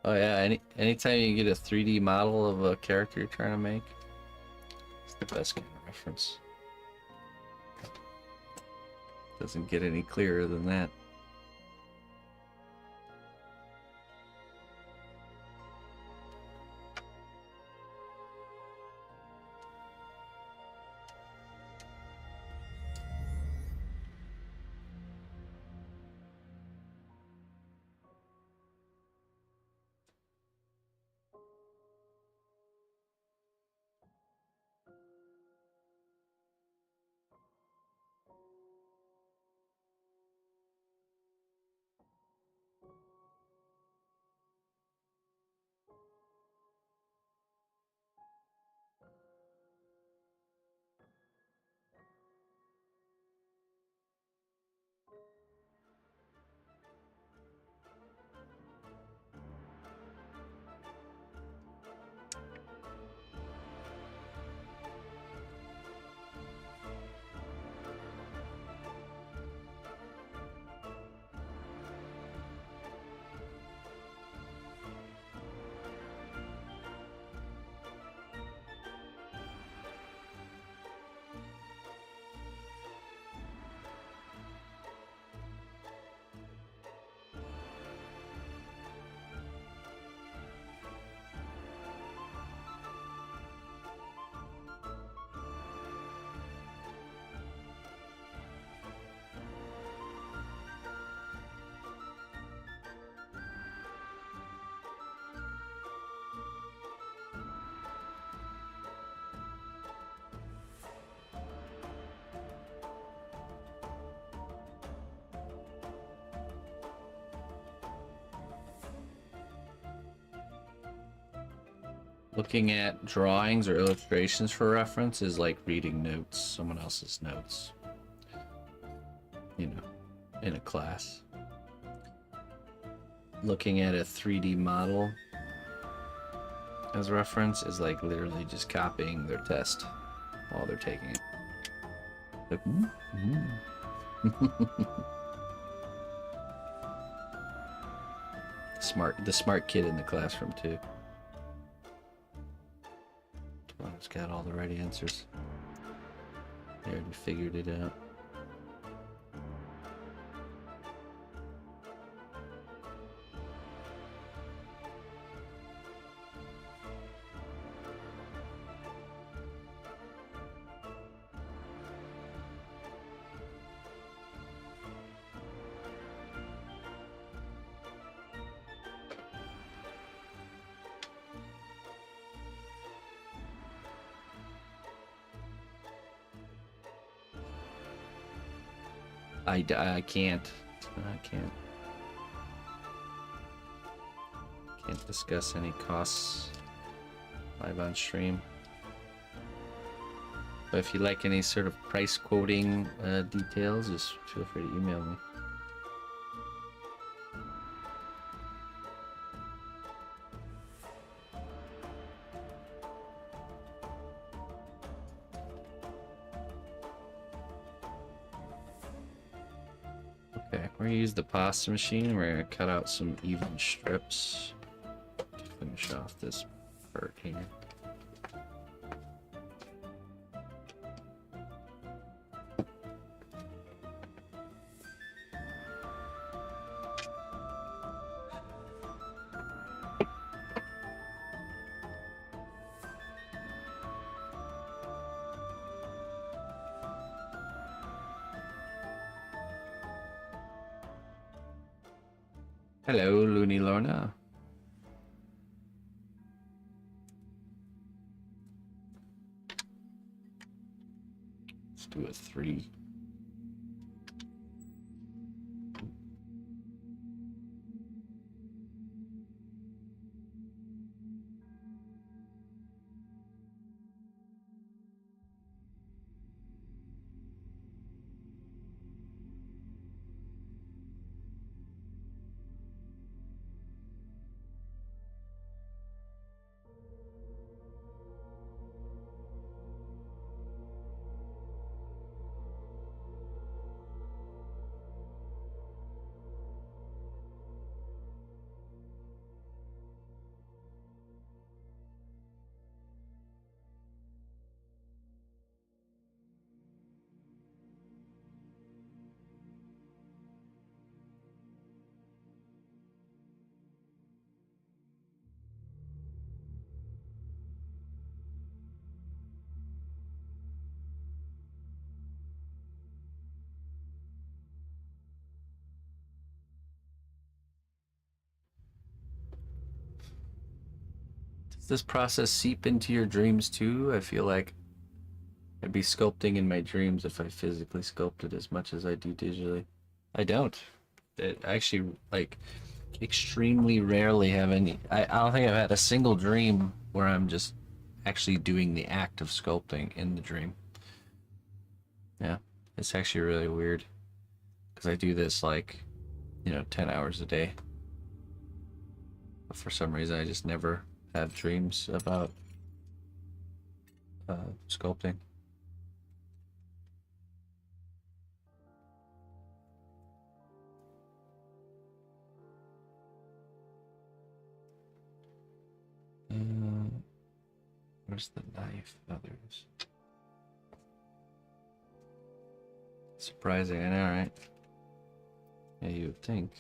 Oh yeah, anytime you get a 3D model of a character you're trying to make, it's the best kind of reference. Doesn't get any clearer than that. Looking at drawings or illustrations for reference is like reading notes, someone else's notes, you know, in a class. Looking at a 3D model as reference is like literally just copying their test while they're taking it. Like, the smart kid in the classroom too. The one who's got all the right answers. They already figured it out. I can't. I can't discuss any costs live on stream. But if you like any sort of price quoting details, just feel free to email me. Okay, we're gonna use the pasta machine. We're gonna cut out some even strips to finish off this part here. Hello, Looney Lorna. Let's do a 3. Does this process seep into your dreams too? I feel like I'd be sculpting in my dreams if I physically sculpted as much as I do digitally. I don't. It actually, like, extremely rarely have any. I don't think I've had a single dream where I'm just actually doing the act of sculpting in the dream. Yeah, it's actually really weird because I do this like, 10 hours a day. But for some reason, I just never have dreams about sculpting. Where's the knife? Oh, there it is. Surprising, I know, right? Yeah, you would think.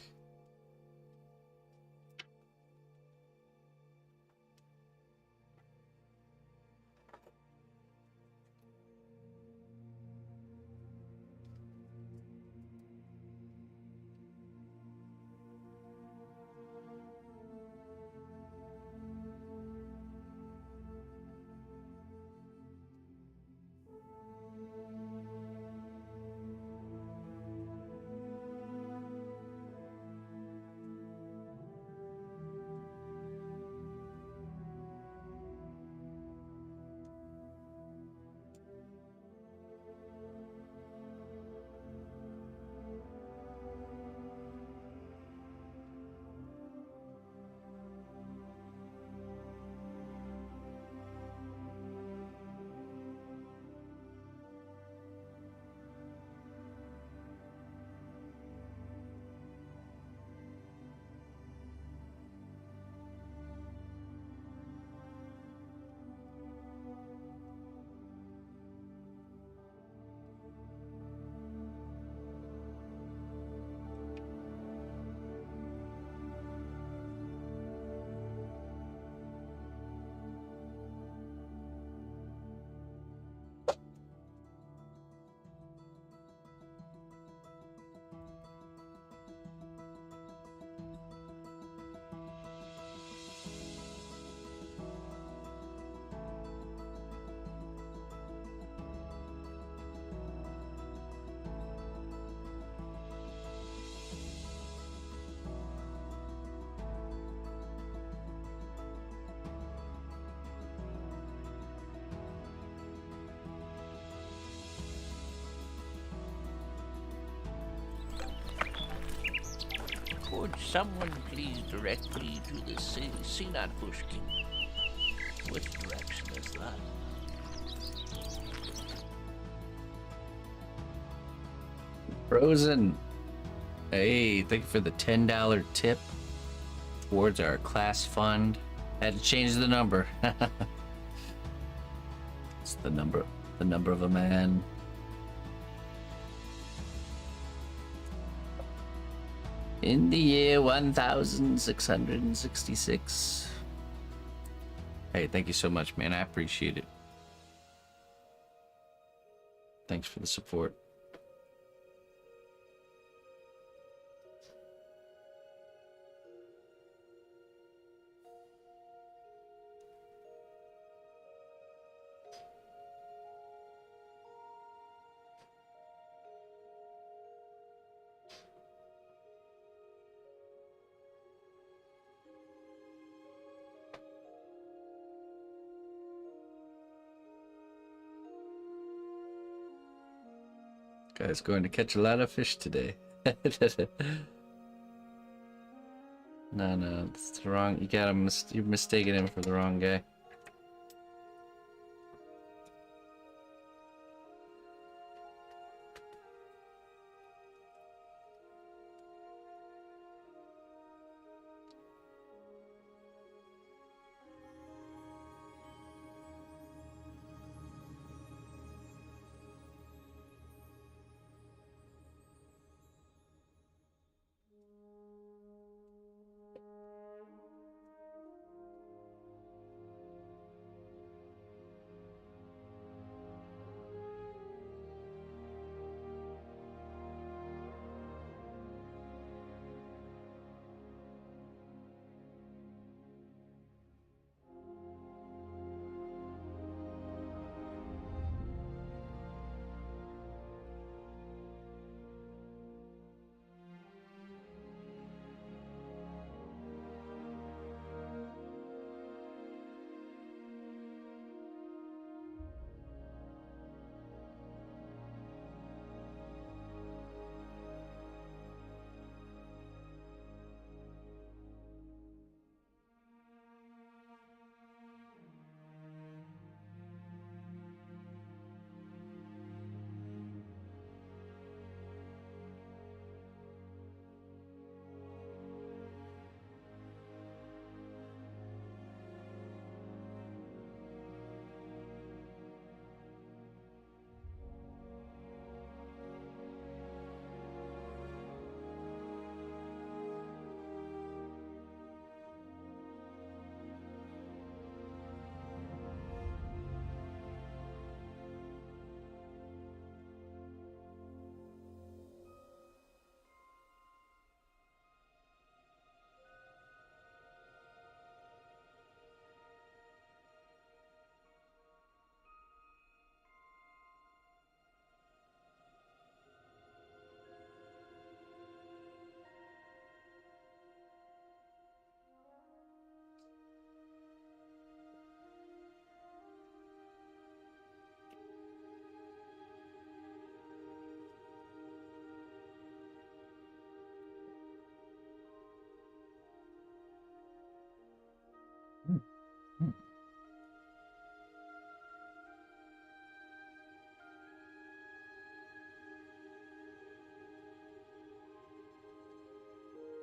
Would someone please direct me to the cnotbusch king? Which direction is that? Frozen. Hey, thank you for the $10 tip towards our class fund. Had to change the number. It's the number of a man. In the year 1666. Hey, thank you so much, man. I appreciate it. Thanks for the support. Guy's going to catch a lot of fish today. No, it's the wrong. You got him. You're mistaking him for the wrong guy.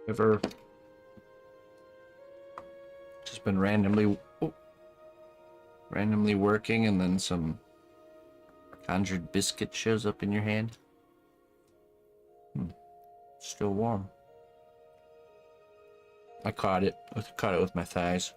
Ever just been randomly working and then some conjured biscuit shows up in your hand? Still warm. I caught it with my thighs.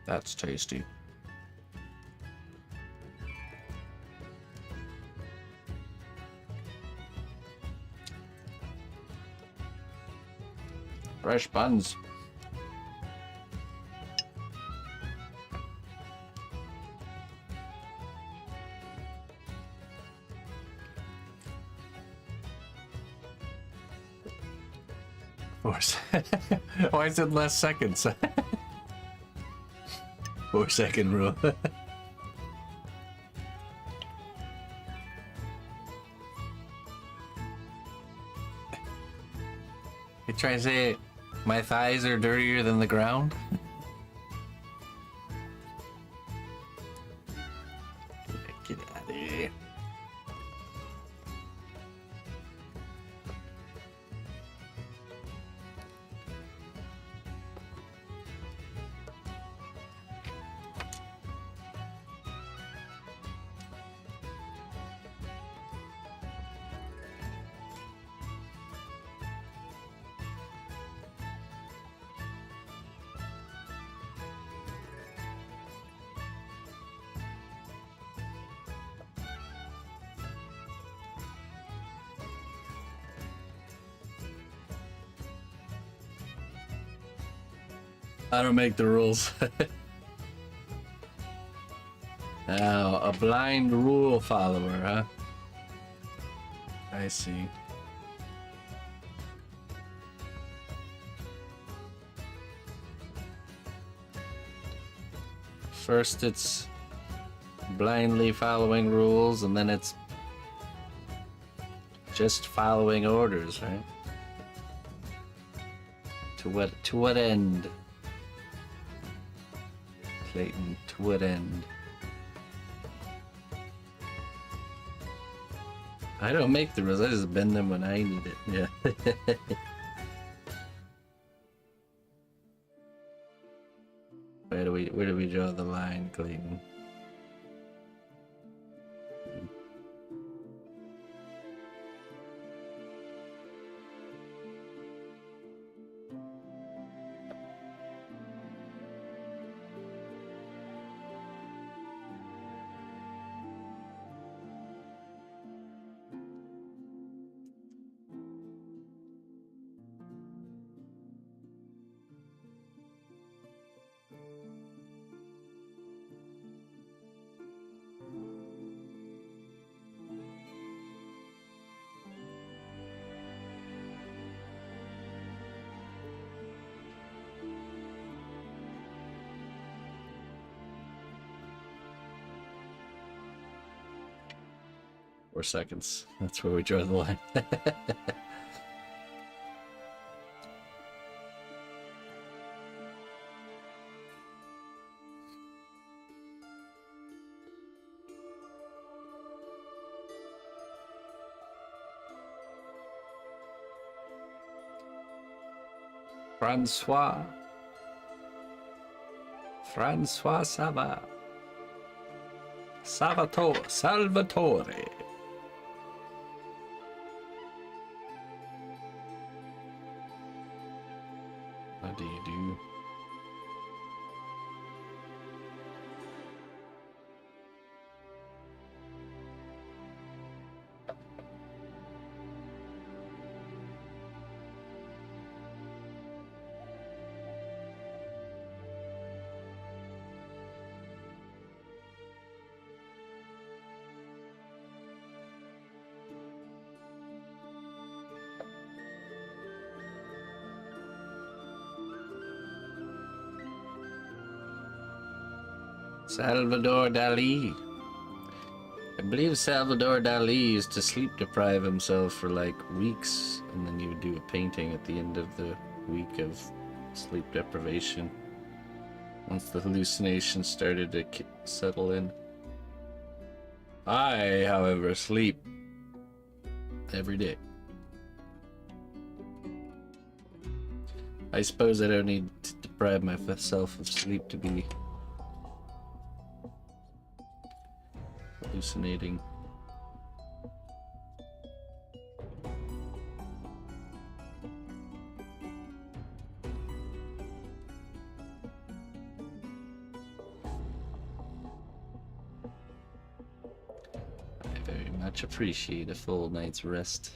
That's tasty. Fresh buns. Why is it less seconds? 4-second rule. You try to say my thighs are dirtier than the ground? Get out of here. I don't make the rules. Now, a blind rule follower, huh? I see. First it's blindly following rules, and then it's just following orders, right? To what end? Clayton, to what end? I don't make the rules, I just bend them when I need it. Yeah. Where do we draw the line, Clayton? Seconds. That's where we draw the line. Francois Salvatore. What do you do? Salvador Dali. I believe Salvador Dali used to sleep deprive himself for like weeks, and then he would do a painting at the end of the week of sleep deprivation. Once the hallucinations started to settle in. I, however, sleep every day. I suppose I don't need to deprive myself of sleep to be hallucinating. I very much appreciate a full night's rest.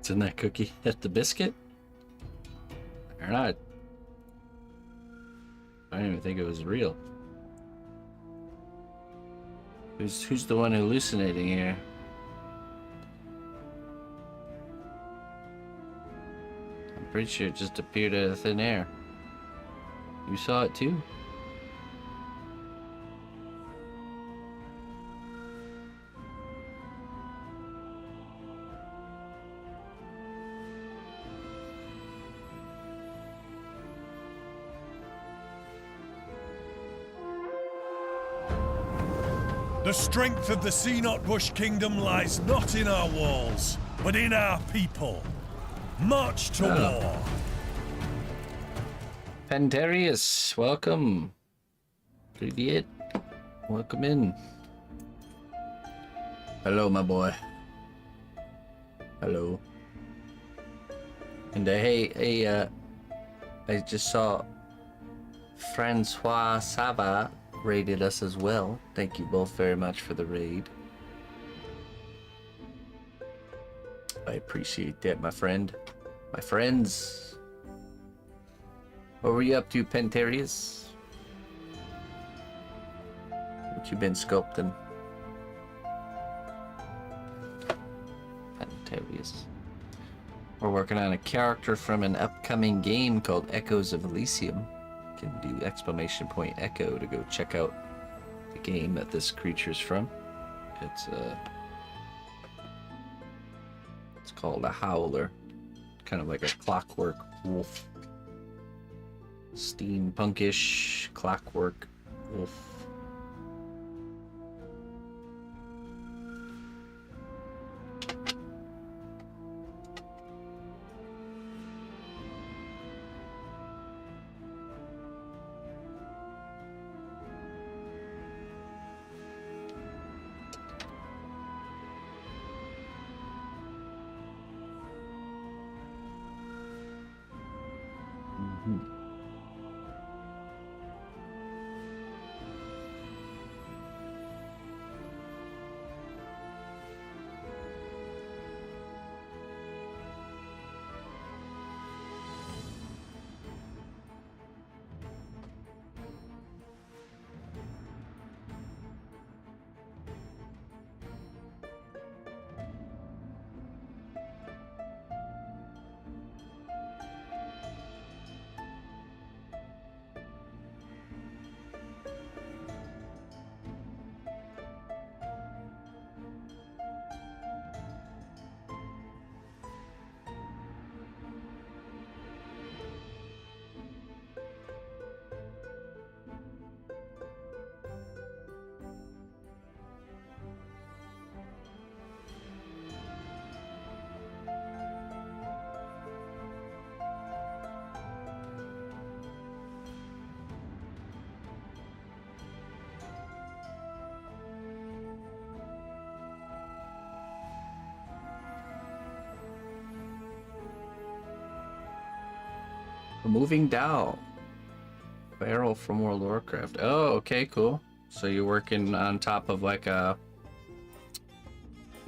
What's in that cookie? At the biscuit? Or not? I didn't even think it was real. Who's the one hallucinating here? I'm pretty sure it just appeared out of thin air. You saw it too? The strength of the cnotbusch kingdom lies not in our walls, but in our people. March to war. Pentarius, welcome. Привет. Welcome in. Hello, my boy. Hello. And hey, I just saw Francois Sava raided us as well. Thank you both very much for the raid. I appreciate that, my friend. My friends. What were you up to, Pentarius? What you been sculpting? Pentarius. We're working on a character from an upcoming game called Echoes of Elysium. You can do exclamation point echo to go check out the game that this creature's from. It's called a Howler. Kind of like a clockwork wolf. Steampunkish clockwork wolf. Moving down. Barrel from World of Warcraft. Oh, okay, cool. So you're working on top of like a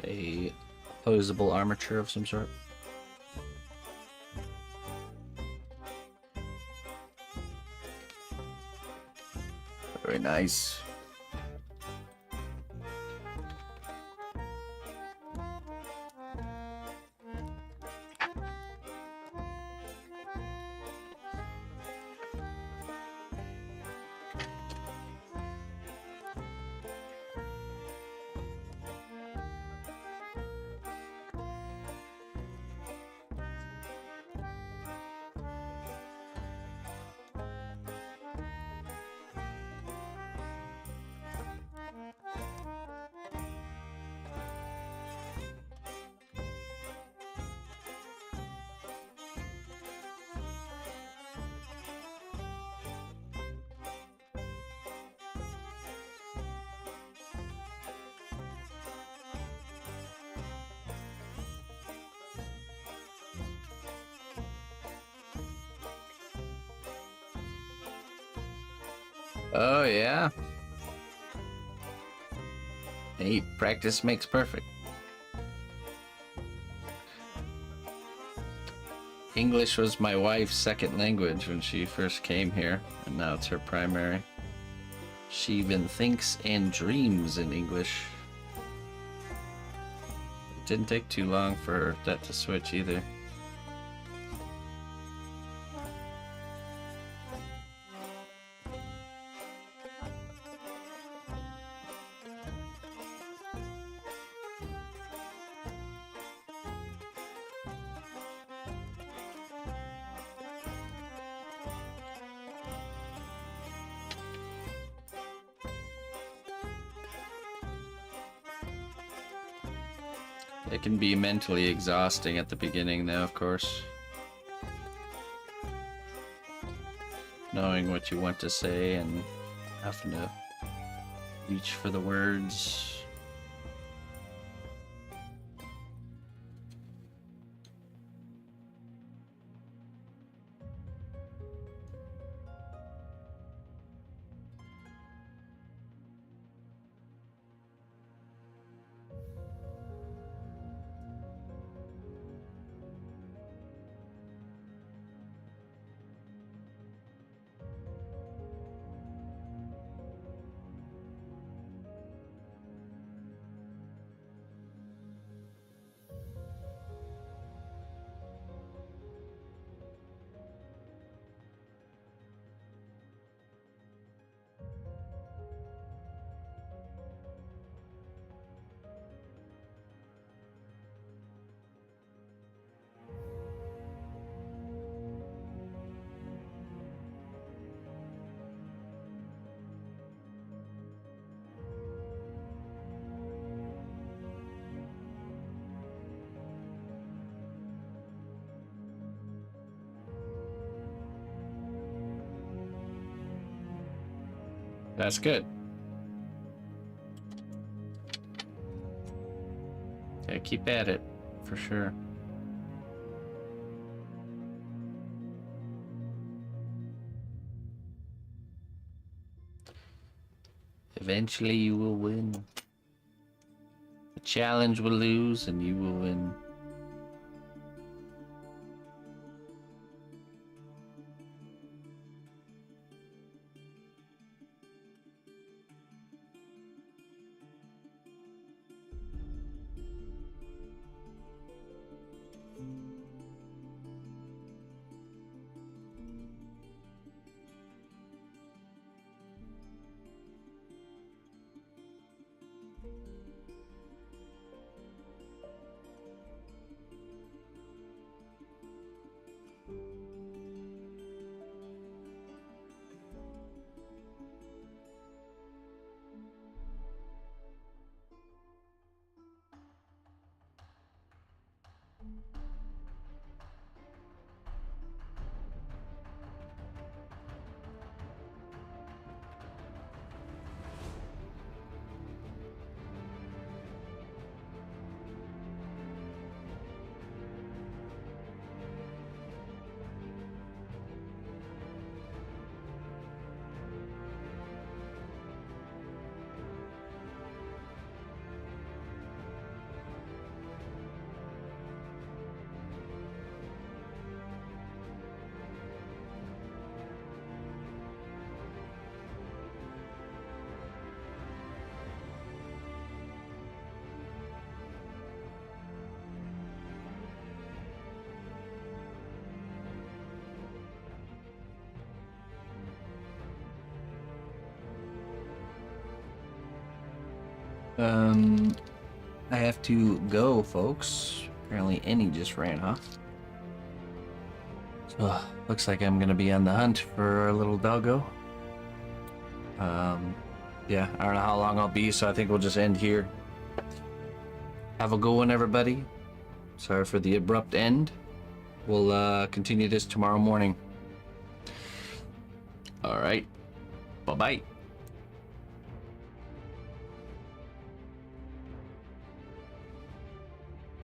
opposable armature of some sort. Very nice. Oh, yeah. Hey, practice makes perfect. English was my wife's second language when she first came here, and now it's her primary. She even thinks and dreams in English. It didn't take too long for that to switch either. It can be mentally exhausting at the beginning though, of course. Knowing what you want to say and having to reach for the words. That's good. Yeah, keep at it, for sure. Eventually you will win. The challenge will lose and you will win. I have to go, folks. Apparently Annie just ran off. So, looks like I'm gonna be on the hunt for a little doggo. Yeah, I don't know how long I'll be, so I think we'll just end here. Have a good one, everybody. Sorry for the abrupt end. We'll continue this tomorrow morning. All right. Bye-bye.